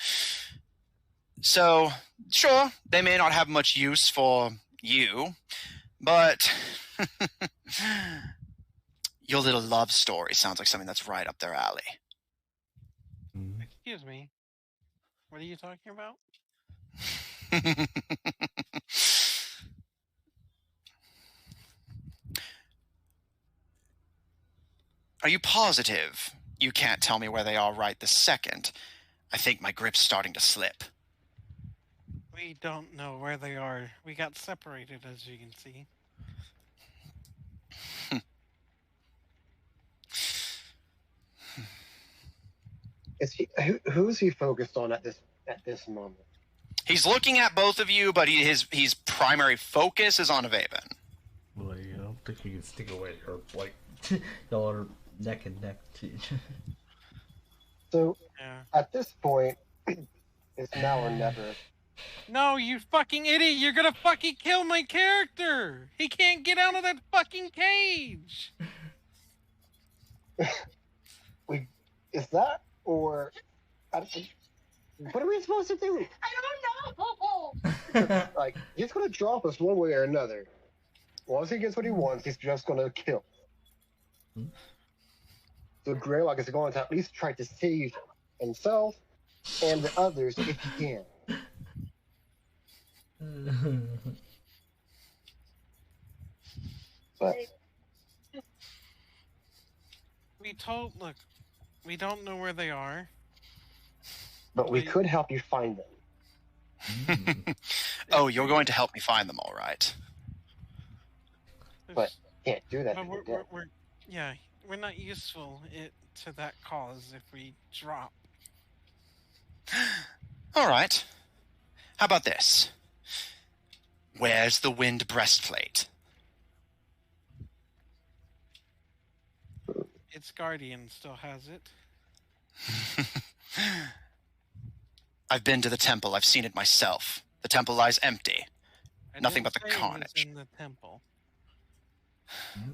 S2: So, sure, they may not have much use for you, but your little love story sounds like something that's right up their alley.
S3: Excuse me. What are you talking about?
S2: Are you positive you can't tell me where they are right this second? I think my grip's starting to slip.
S3: We don't know where they are. We got separated, as you can see.
S4: Is he? Who's he focused on at this moment?
S2: He's looking at both of you, but his primary focus is on Ivaebhin.
S1: Well, I don't think you can stick away, or like y'all are neck and neck to each other.
S4: So
S3: Yeah.
S4: at this point, it's now or never.
S3: No, you fucking idiot! You're gonna fucking kill my character! He can't get out of that fucking cage!
S4: We Is that or what are we supposed to do?
S6: I don't know.
S4: Like, he's gonna drop us one way or another. Once he gets what he wants, he's just gonna kill. So Greylock is going to at least try to save himself and the others if he can. But
S3: Look, we don't know where they are.
S4: we could help you find them.
S2: Oh, you're going to help me find them, all right.
S4: But can't do that.
S3: But we're not useful to that cause if we drop.
S2: All right. How about this? Where's the wind breastplate?
S3: Its guardian still has it.
S2: I've been to the temple. I've seen it myself. The temple lies empty.
S3: I
S2: Nothing
S3: didn't
S2: but the
S3: say it was
S2: carnage.
S3: in the temple.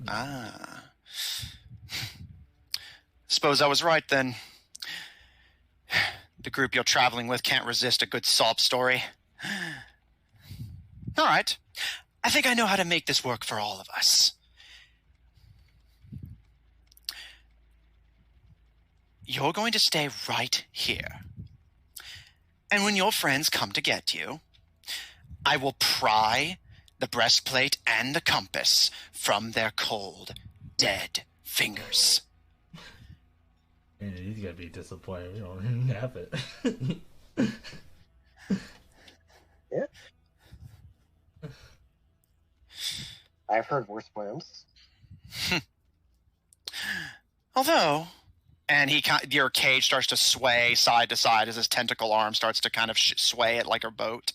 S2: Ah. Suppose I was right then. The group you're traveling with can't resist a good sob story. All right. I think I know how to make this work for all of us. You're going to stay right here. And when your friends come to get you, I will pry the breastplate and the compass from their cold, dead fingers.
S1: And he's gonna be disappointed we don't even have it.
S4: Yeah. I've heard worse plans.
S2: Although, and your cage starts to sway side to side as his tentacle arm starts to kind of sway it like a boat.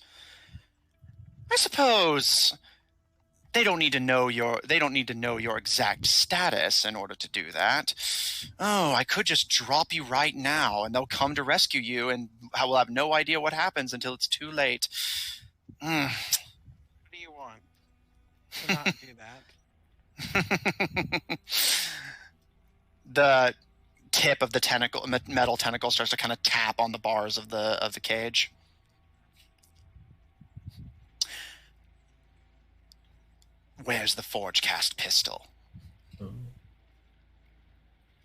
S2: I suppose they don't need to know your exact status in order to do that. Oh, I could just drop you right now, and they'll come to rescue you, and I will have no idea what happens until it's too late.
S3: What do you want? To not do that.
S2: The tip of the metal tentacle starts to kind of tap on the bars of the cage. Where's the forge cast pistol?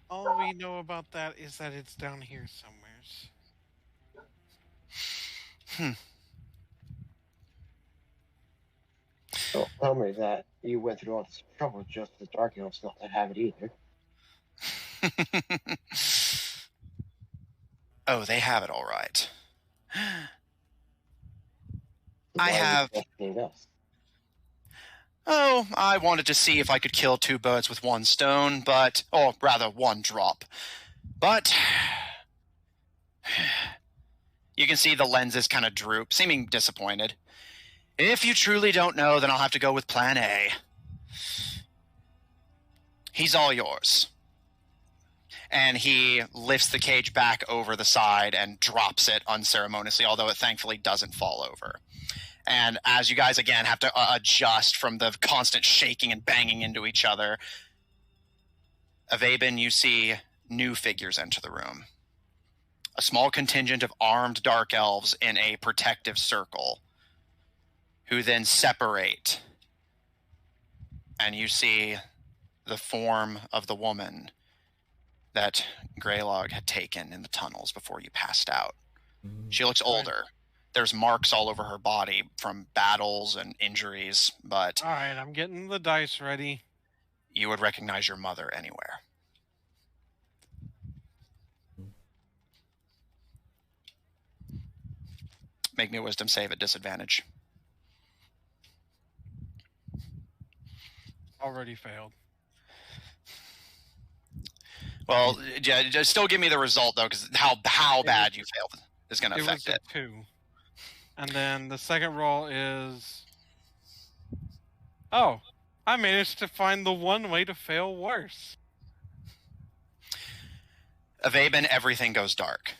S3: All we know about that is that it's down here somewhere.
S4: Don't tell me that you went through all this trouble just for the Dark Elves not to have it either.
S2: Oh, they have it all right.
S4: Why
S2: I have...
S4: would you investigate us?
S2: Oh, I wanted to see if I could kill two birds with one stone, or rather one drop. But you can see the lenses kind of droop, seeming disappointed. If you truly don't know, then I'll have to go with plan A. He's all yours. And he lifts the cage back over the side and drops it unceremoniously, although it thankfully doesn't fall over. And as you guys, again, have to adjust from the constant shaking and banging into each other, Ivaebhin, you see new figures enter the room. A small contingent of armed dark elves in a protective circle, who then separate. And you see the form of the woman that Grelog had taken in the tunnels before you passed out. She looks older. There's marks all over her body from battles and injuries, but...
S3: All right, I'm getting the dice ready.
S2: You would recognize your mother anywhere. Make me a wisdom save at disadvantage.
S3: Already failed.
S2: Well, yeah, just still give me the result, though, because how bad you failed is going to affect it.
S3: It was a 2. And then the second roll is... Oh, I managed to find the one way to fail worse.
S2: Ivaebhin, everything goes dark.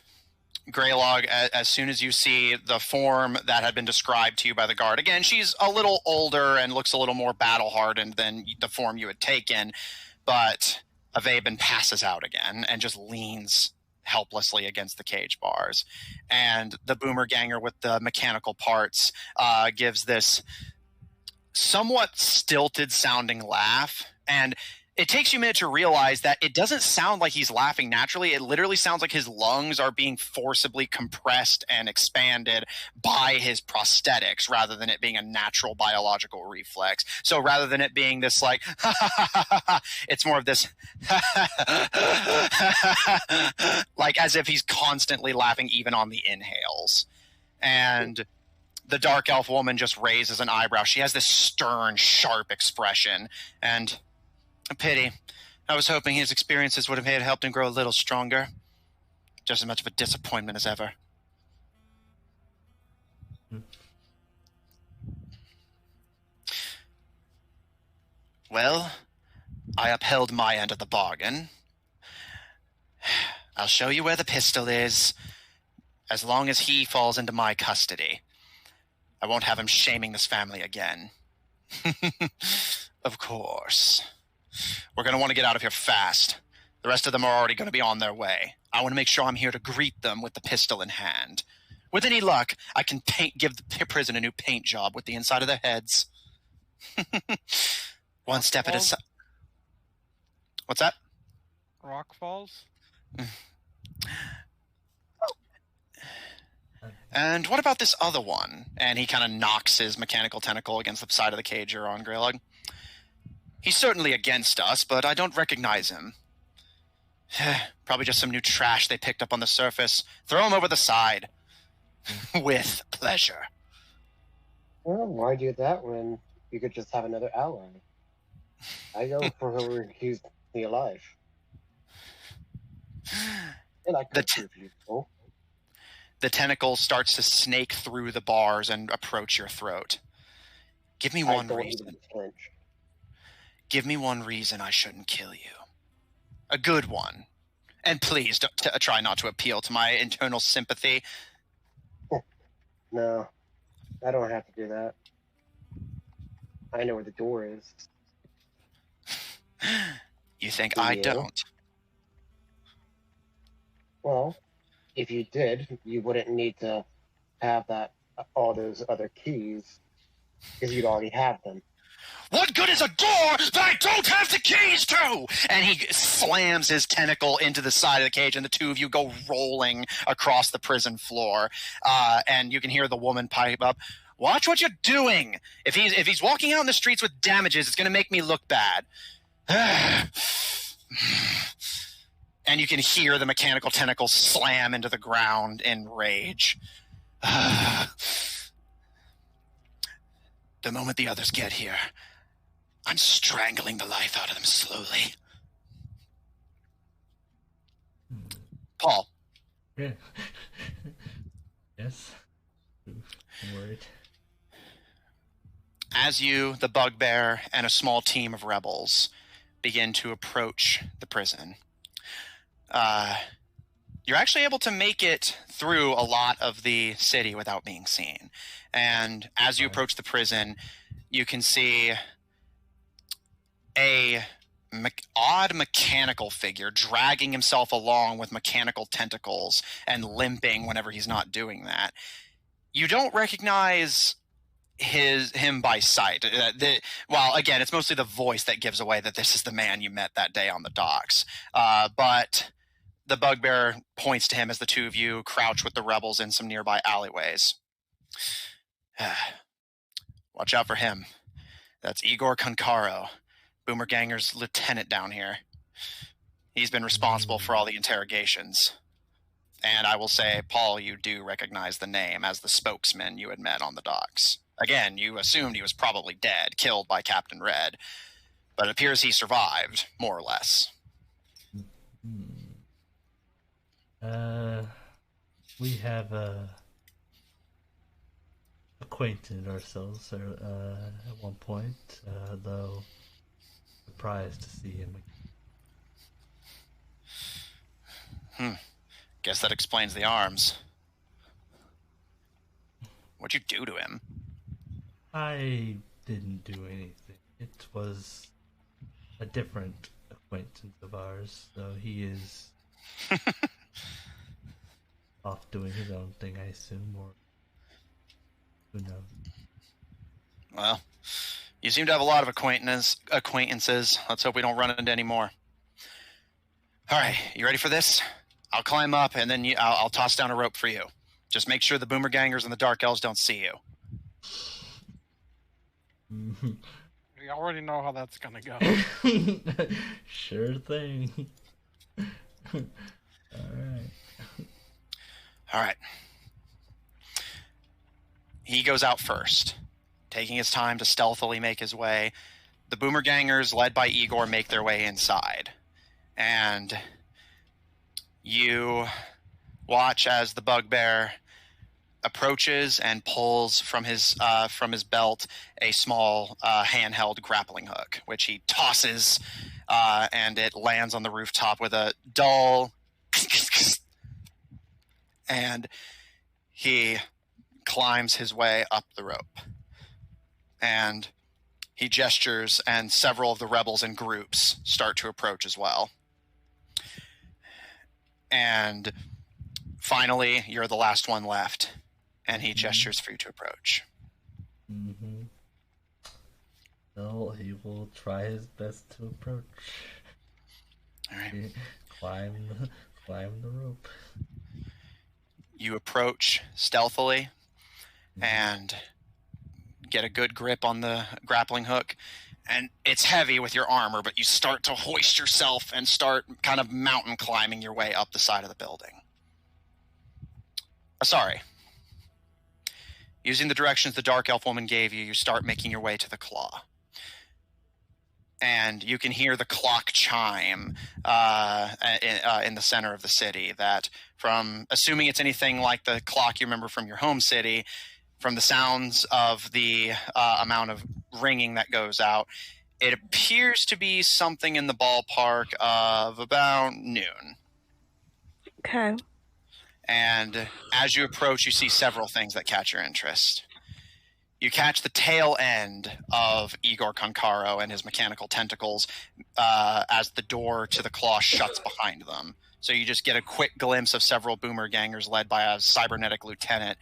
S2: Grelog, as soon as you see the form that had been described to you by the guard, again, she's a little older and looks a little more battle-hardened than the form you had taken, but Ivaebhin passes out again and just leans helplessly against the cage bars. And the boomer ganger with the mechanical parts gives this somewhat stilted sounding laugh, and it takes you a minute to realize that it doesn't sound like he's laughing naturally. It literally sounds like his lungs are being forcibly compressed and expanded by his prosthetics rather than it being a natural biological reflex. So rather than it being this like, it's more of this, like as if he's constantly laughing even on the inhales. And the dark elf woman just raises an eyebrow. She has this stern, sharp expression, and a pity. I was hoping his experiences would have helped him grow a little stronger. Just as much of a disappointment as ever. Well, I upheld my end of the bargain. I'll show you where the pistol is, as long as he falls into my custody. I won't have him shaming this family again. Of course. We're going to want to get out of here fast. The rest of them are already going to be on their way. I want to make sure I'm here to greet them with the pistol in hand. With any luck, I can give the prison a new paint job with the inside of their heads. One step at a time. What's that?
S3: Rock Falls?
S2: And what about this other one? And he kind of knocks his mechanical tentacle against the side of the cage you're on, Grelog. He's certainly against us, but I don't recognize him. Probably just some new trash they picked up on the surface. Throw him over the side. With pleasure.
S4: Well, why do that when you could just have another ally? I go for whoever keeps me alive. And I could prove you.
S2: The tentacle starts to snake through the bars and approach your throat. Give me one reason. Give me one reason I shouldn't kill you. A good one. And please try not to appeal to my internal sympathy.
S4: No, I don't have to do that. I know where the door is.
S2: You think I don't?
S4: Well, if you did, you wouldn't need to have all those other keys, because you'd already have them.
S2: What good is a door that I don't have the keys to? And he slams his tentacle into the side of the cage, and the two of you go rolling across the prison floor. And you can hear the woman pipe up, "Watch what you're doing. If he's walking out in the streets with damages, it's going to make me look bad." And you can hear the mechanical tentacle slam into the ground in rage. The moment the others get here, I'm strangling the life out of them slowly. Paul.
S1: Yeah. Yes. I'm worried.
S2: As you, the bugbear, and a small team of rebels begin to approach the prison, you're actually able to make it through a lot of the city without being seen. And as you approach the prison, you can see a odd mechanical figure dragging himself along with mechanical tentacles and limping whenever he's not doing that. You don't recognize him by sight. Well, again, it's mostly the voice that gives away that this is the man you met that day on the docks. But the bugbear points to him as the two of you crouch with the rebels in some nearby alleyways. Watch out for him. That's Igor Konkaro, Boomer Ganger's lieutenant down here. He's been responsible for all the interrogations. And I will say, Paul, you do recognize the name as the spokesman you had met on the docks. Again, you assumed he was probably dead, killed by Captain Red. But it appears he survived, more or less.
S1: We have acquainted ourselves at one point, though surprised to see him again.
S2: Guess that explains the arms. What'd you do to him?
S1: I didn't do anything. It was a different acquaintance of ours, so he is off doing his own thing, I assume, or who knows.
S2: Well, you seem to have a lot of acquaintances. Let's hope we don't run into any more. All right, you ready for this? I'll climb up, and then I'll toss down a rope for you. Just make sure the boomer gangers and the dark elves don't see you.
S3: We already know how that's gonna go.
S1: Sure thing. Alright.
S2: All right. He goes out first, taking his time to stealthily make his way. The boomer gangers, led by Igor, make their way inside. And you watch as the bugbear approaches and pulls from his belt a small handheld grappling hook, which he tosses, and it lands on the rooftop with a dull and he climbs his way up the rope. And he gestures, and several of the rebels in groups start to approach as well. And finally, you're the last one left, and he gestures for you to approach.
S1: Mm-hmm. Well, he will try his best to approach.
S2: All right.
S1: Climb the rope.
S2: You approach stealthily and get a good grip on the grappling hook. And it's heavy with your armor, but you start to hoist yourself and start kind of mountain climbing your way up the side of the building. Sorry. Using the directions the Dark Elf woman gave you, you start making your way to the claw. And you can hear the clock chime in the center of the city. That, from assuming it's anything like the clock you remember from your home city, from the sounds of the amount of ringing that goes out, it appears to be something in the ballpark of about noon.
S5: Okay.
S2: And as you approach, you see several things that catch your interest. You catch the tail end of Igor Konkaro and his mechanical tentacles as the door to the claw shuts behind them. So you just get a quick glimpse of several boomer gangers led by a cybernetic lieutenant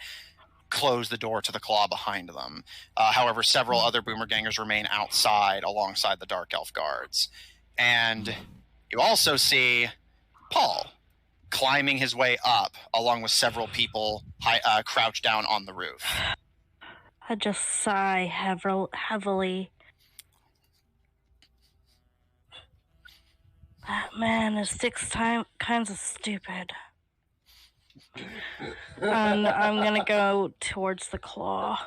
S2: close the door to the claw behind them. However, several other boomer gangers remain outside alongside the Dark Elf guards. And you also see Paul climbing his way up along with several people crouched down on the roof.
S5: I just sigh heavily. That man is kinds of stupid. And I'm gonna go towards the claw.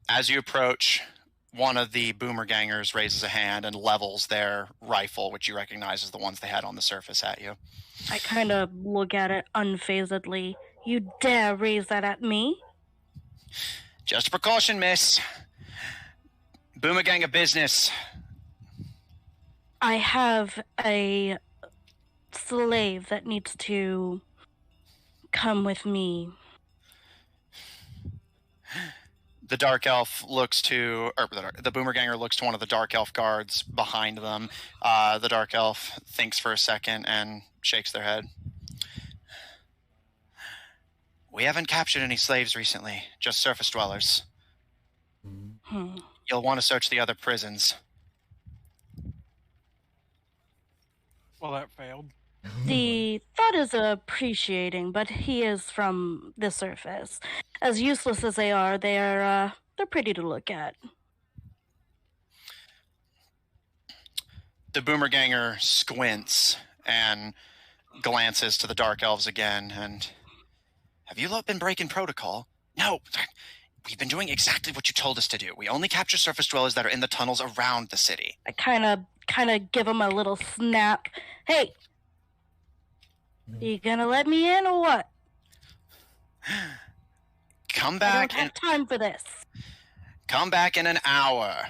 S2: As you approach, one of the boomer gangers raises a hand and levels their rifle, which you recognize as the ones they had on the surface, at you.
S5: I kind of look at it unfazedly. You dare raise that at me?
S2: Just a precaution, miss. Boomer gang of business.
S5: I have a slave that needs to come with me.
S2: The Dark Elf looks to, or the Boomer Ganger looks to one of the Dark Elf guards behind them. The Dark Elf thinks for a second and shakes their head. We haven't captured any slaves recently, just surface dwellers. You'll want to search the other prisons.
S3: Well, that failed.
S5: The thought is appreciating, but he is from the surface. As useless as they are, they're pretty to look at.
S2: The Boomer Ganger squints and glances to the Dark Elves again, and... Have you lot been breaking protocol? No, we've been doing exactly what you told us to do. We only capture surface dwellers that are in the tunnels around the city.
S5: I kind of give him a little snap. Hey, you gonna let me in or what?
S2: Come back.
S5: I don't have time for this.
S2: Come back in an hour.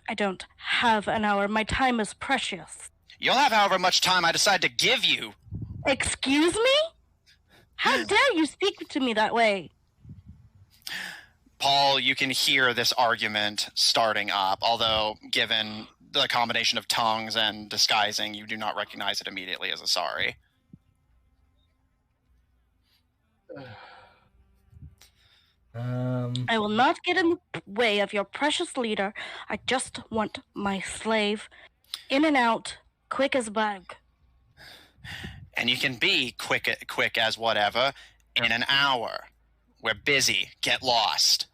S5: I don't have an hour. My time is precious.
S2: You'll have however much time I decide to give you.
S5: Excuse me? How dare you speak to me that way?
S2: Paul, you can hear this argument starting up, although given the combination of tongues and disguising, you do not recognize it immediately as Asari.
S5: I will not get in the way of your precious leader. I just want my slave in and out, quick as bug.
S2: And you can be quick as whatever in an hour. We're busy. Get lost.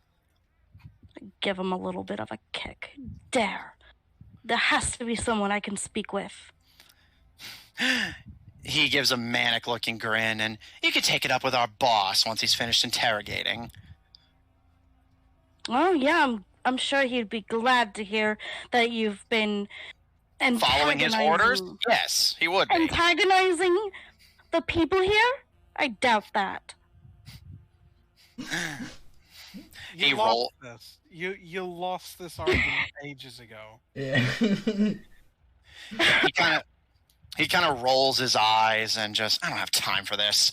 S5: Give him a little bit of a kick. Dare. There has to be someone I can speak with.
S2: He gives a manic-looking grin, and you could take it up with our boss once he's finished interrogating.
S5: Oh, yeah, I'm sure he'd be glad to hear that you've been
S2: Following his orders? Yes, he would be.
S5: Antagonizing the people here? I doubt that.
S3: You lost this. You lost this argument ages ago.
S1: Yeah.
S2: He kind of rolls his eyes and just, I don't have time for this.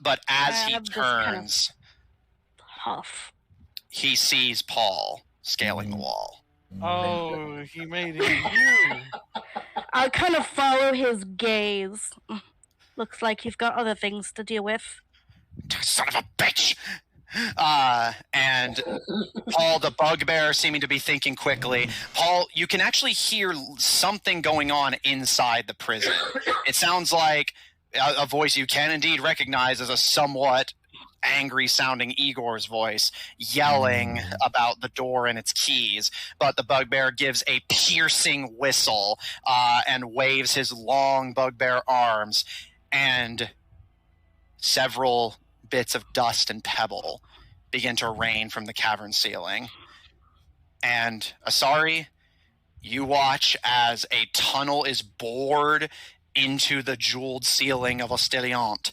S2: But as he turns,
S5: huff.
S2: He sees Paul scaling the wall.
S3: Oh, he made it you.
S5: I kind of follow his gaze. Looks like he's got other things to deal with.
S2: Son of a bitch! And Paul, the bugbear, seeming to be thinking quickly. Paul, you can actually hear something going on inside the prison. It sounds like a voice you can indeed recognize as a somewhat angry-sounding Igor's voice, yelling about the door and its keys. But the bugbear gives a piercing whistle and waves his long bugbear arms, and several bits of dust and pebble begin to rain from the cavern ceiling. And Asari, you watch as a tunnel is bored into the jeweled ceiling of Osteliant,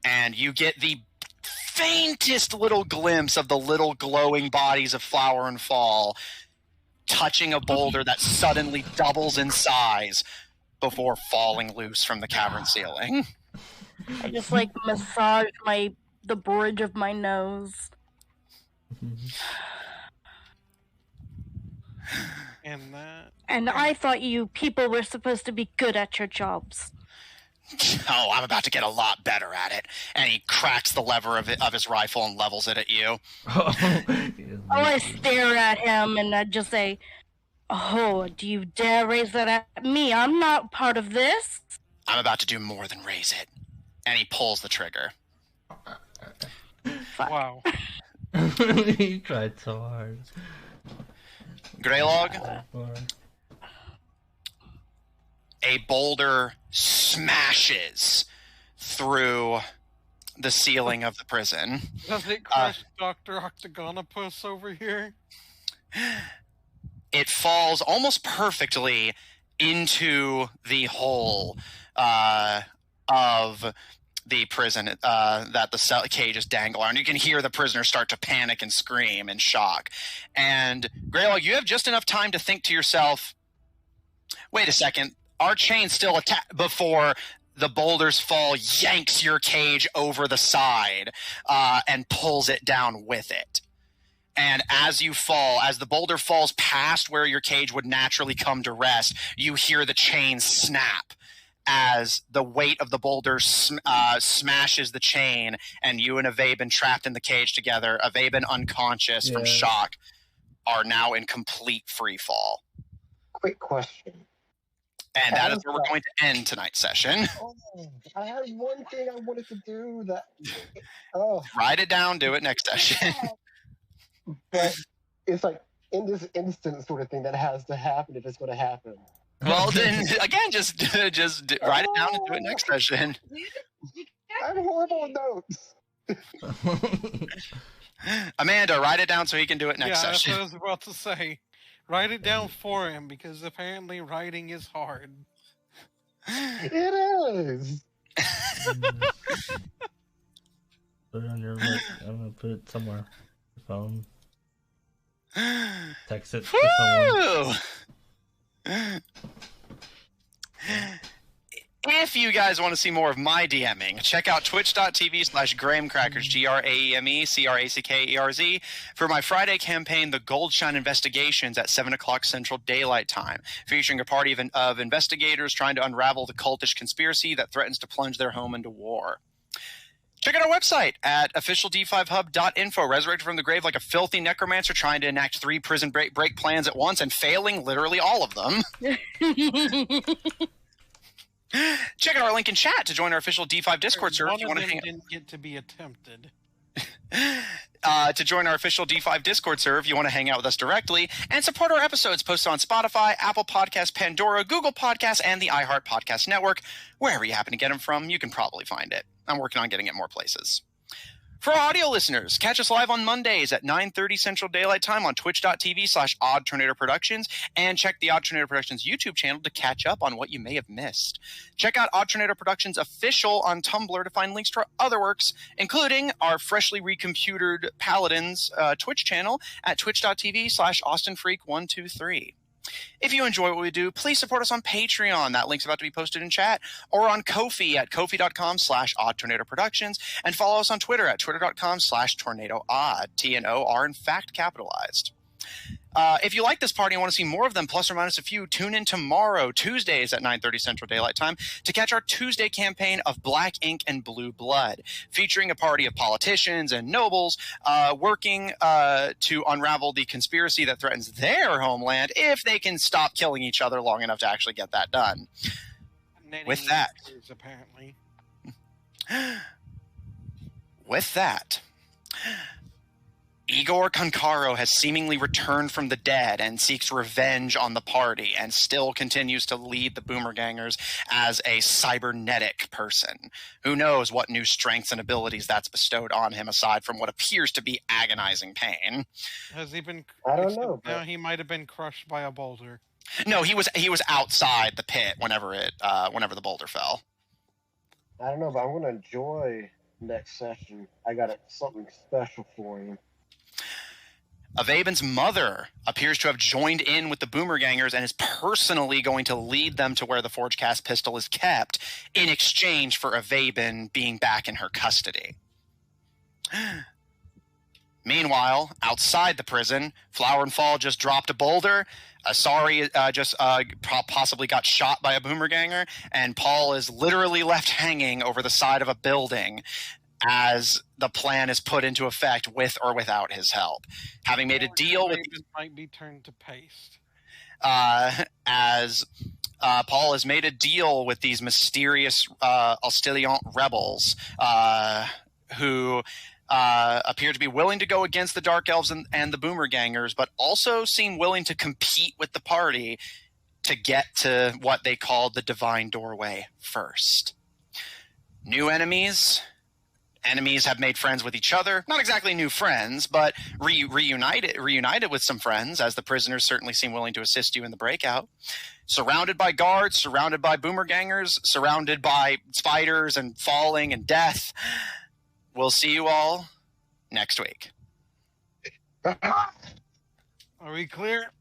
S2: and you get the faintest little glimpse of the little glowing bodies of Flower and Fall touching a boulder that suddenly doubles in size before falling loose from the cavern ceiling.
S5: I just massage the bridge of my nose. And I thought you people were supposed to be good at your jobs.
S2: Oh, I'm about to get a lot better at it. And he cracks the lever of his rifle and levels it at you.
S5: I stare at him and I just say, "Oh, do you dare raise that at me? I'm not part of this."
S2: I'm about to do more than raise it. And he pulls the trigger.
S3: Wow.
S1: He tried so hard.
S2: Grelog? A boulder smashes through the ceiling of the prison.
S3: Does it crush Dr. Octagonopus over here?
S2: It falls almost perfectly into the hole of the prison that the cell cages dangle on. You can hear the prisoners start to panic and scream in shock. And Grelog, you have just enough time to think to yourself, wait a second, our chain's still attached, before the boulder's fall yanks your cage over the side and pulls it down with it. And as you fall, as the boulder falls past where your cage would naturally come to rest, you hear the chain snap as the weight of the boulder smashes the chain, and you and Ivaebhin, trapped in the cage together, Ivaebhin unconscious from shock, are now in complete free fall.
S4: Quick question.
S2: And that is where we're going to end tonight's session.
S4: Oh, I had one thing I wanted to do that.
S2: Write it down, do it next session.
S4: But it's like in this instant sort of thing that has to happen if it's going to happen.
S2: Well, then again, just write it down and do it next session.
S4: I have horrible notes.
S2: Amanda, write it down so he can do it next session.
S3: Yeah, that's what I was about to say. Write it down for him, because apparently writing is hard.
S4: It is.
S1: Put it on your list. I'm gonna put it somewhere. Your phone. Text it to someone.
S2: If you guys want to see more of my DMing, check out twitch.tv/GrahamCrackers, GrameCrackers, for my Friday campaign, The Goldshine Investigations, at 7 o'clock Central Daylight Time, featuring a party of investigators trying to unravel the cultish conspiracy that threatens to plunge their home into war. Check out our website at officiald5hub.info. Resurrected from the grave like a filthy necromancer trying to enact 3 prison break plans at once and failing literally all of them. Check out our link in chat to join our official D5 Discord server.
S3: One of them didn't get to be attempted.
S2: To join our official D5 Discord server if you want to hang out with us directly and support our episodes posted on Spotify, Apple Podcasts, Pandora, Google Podcasts, and the iHeart Podcast Network. Wherever you happen to get them from, you can probably find it. I'm working on getting it more places. For our audio listeners, catch us live on Mondays at 9:30 Central Daylight Time on twitch.tv/Odd Tornado Productions, and check the Odd Tornado Productions YouTube channel to catch up on what you may have missed. Check out Odd Tornado Productions Official on Tumblr to find links to our other works, including our freshly recomputered Paladins Twitch channel at twitch.tv/AustinFreak123. If you enjoy what we do, please support us on Patreon. That link's about to be posted in chat, or on Ko-fi at ko-fi.com/Odd Tornado Productions, and follow us on Twitter at twitter.com/TornadoOdd. T and O are in fact capitalized. If you like this party and want to see more of them, plus or minus a few, tune in tomorrow, Tuesdays at 9:30 Central Daylight Time, to catch our Tuesday campaign of Black Ink and Blue Blood, featuring a party of politicians and nobles working to unravel the conspiracy that threatens their homeland if they can stop killing each other long enough to actually get that done. With that,
S3: apparently.
S2: With that, Igor Konkaro has seemingly returned from the dead and seeks revenge on the party, and still continues to lead the Boomergangers as a cybernetic person. Who knows what new strengths and abilities that's bestowed on him, aside from what appears to be agonizing pain.
S3: Has he been?
S4: I don't know.
S3: No, he might have been crushed by a boulder.
S2: No, he was outside the pit whenever the boulder fell.
S4: I don't know, but I'm going to enjoy next session. I got something special for him.
S2: Ivaebhin's mother appears to have joined in with the Boomergangers and is personally going to lead them to where the Forge Cast pistol is kept in exchange for Ivaebhin being back in her custody. Meanwhile, outside the prison, Flower and Fall just dropped a boulder. Asari just possibly got shot by a Boomerganger, and Paul is literally left hanging over the side of a building as the plan is put into effect with or without his help. Having made a deal with...
S3: might be turned to paste.
S2: As Paul has made a deal with these mysterious Ostiliant rebels who appear to be willing to go against the Dark Elves and the Boomergangers, but also seem willing to compete with the party to get to what they called the Divine Doorway first. New enemies... Enemies have made friends with each other. Not exactly new friends, but reunited with some friends, as the prisoners certainly seem willing to assist you in the breakout. Surrounded by guards, surrounded by Boomergangers, surrounded by spiders and falling and death. We'll see you all next week.
S3: Are we clear?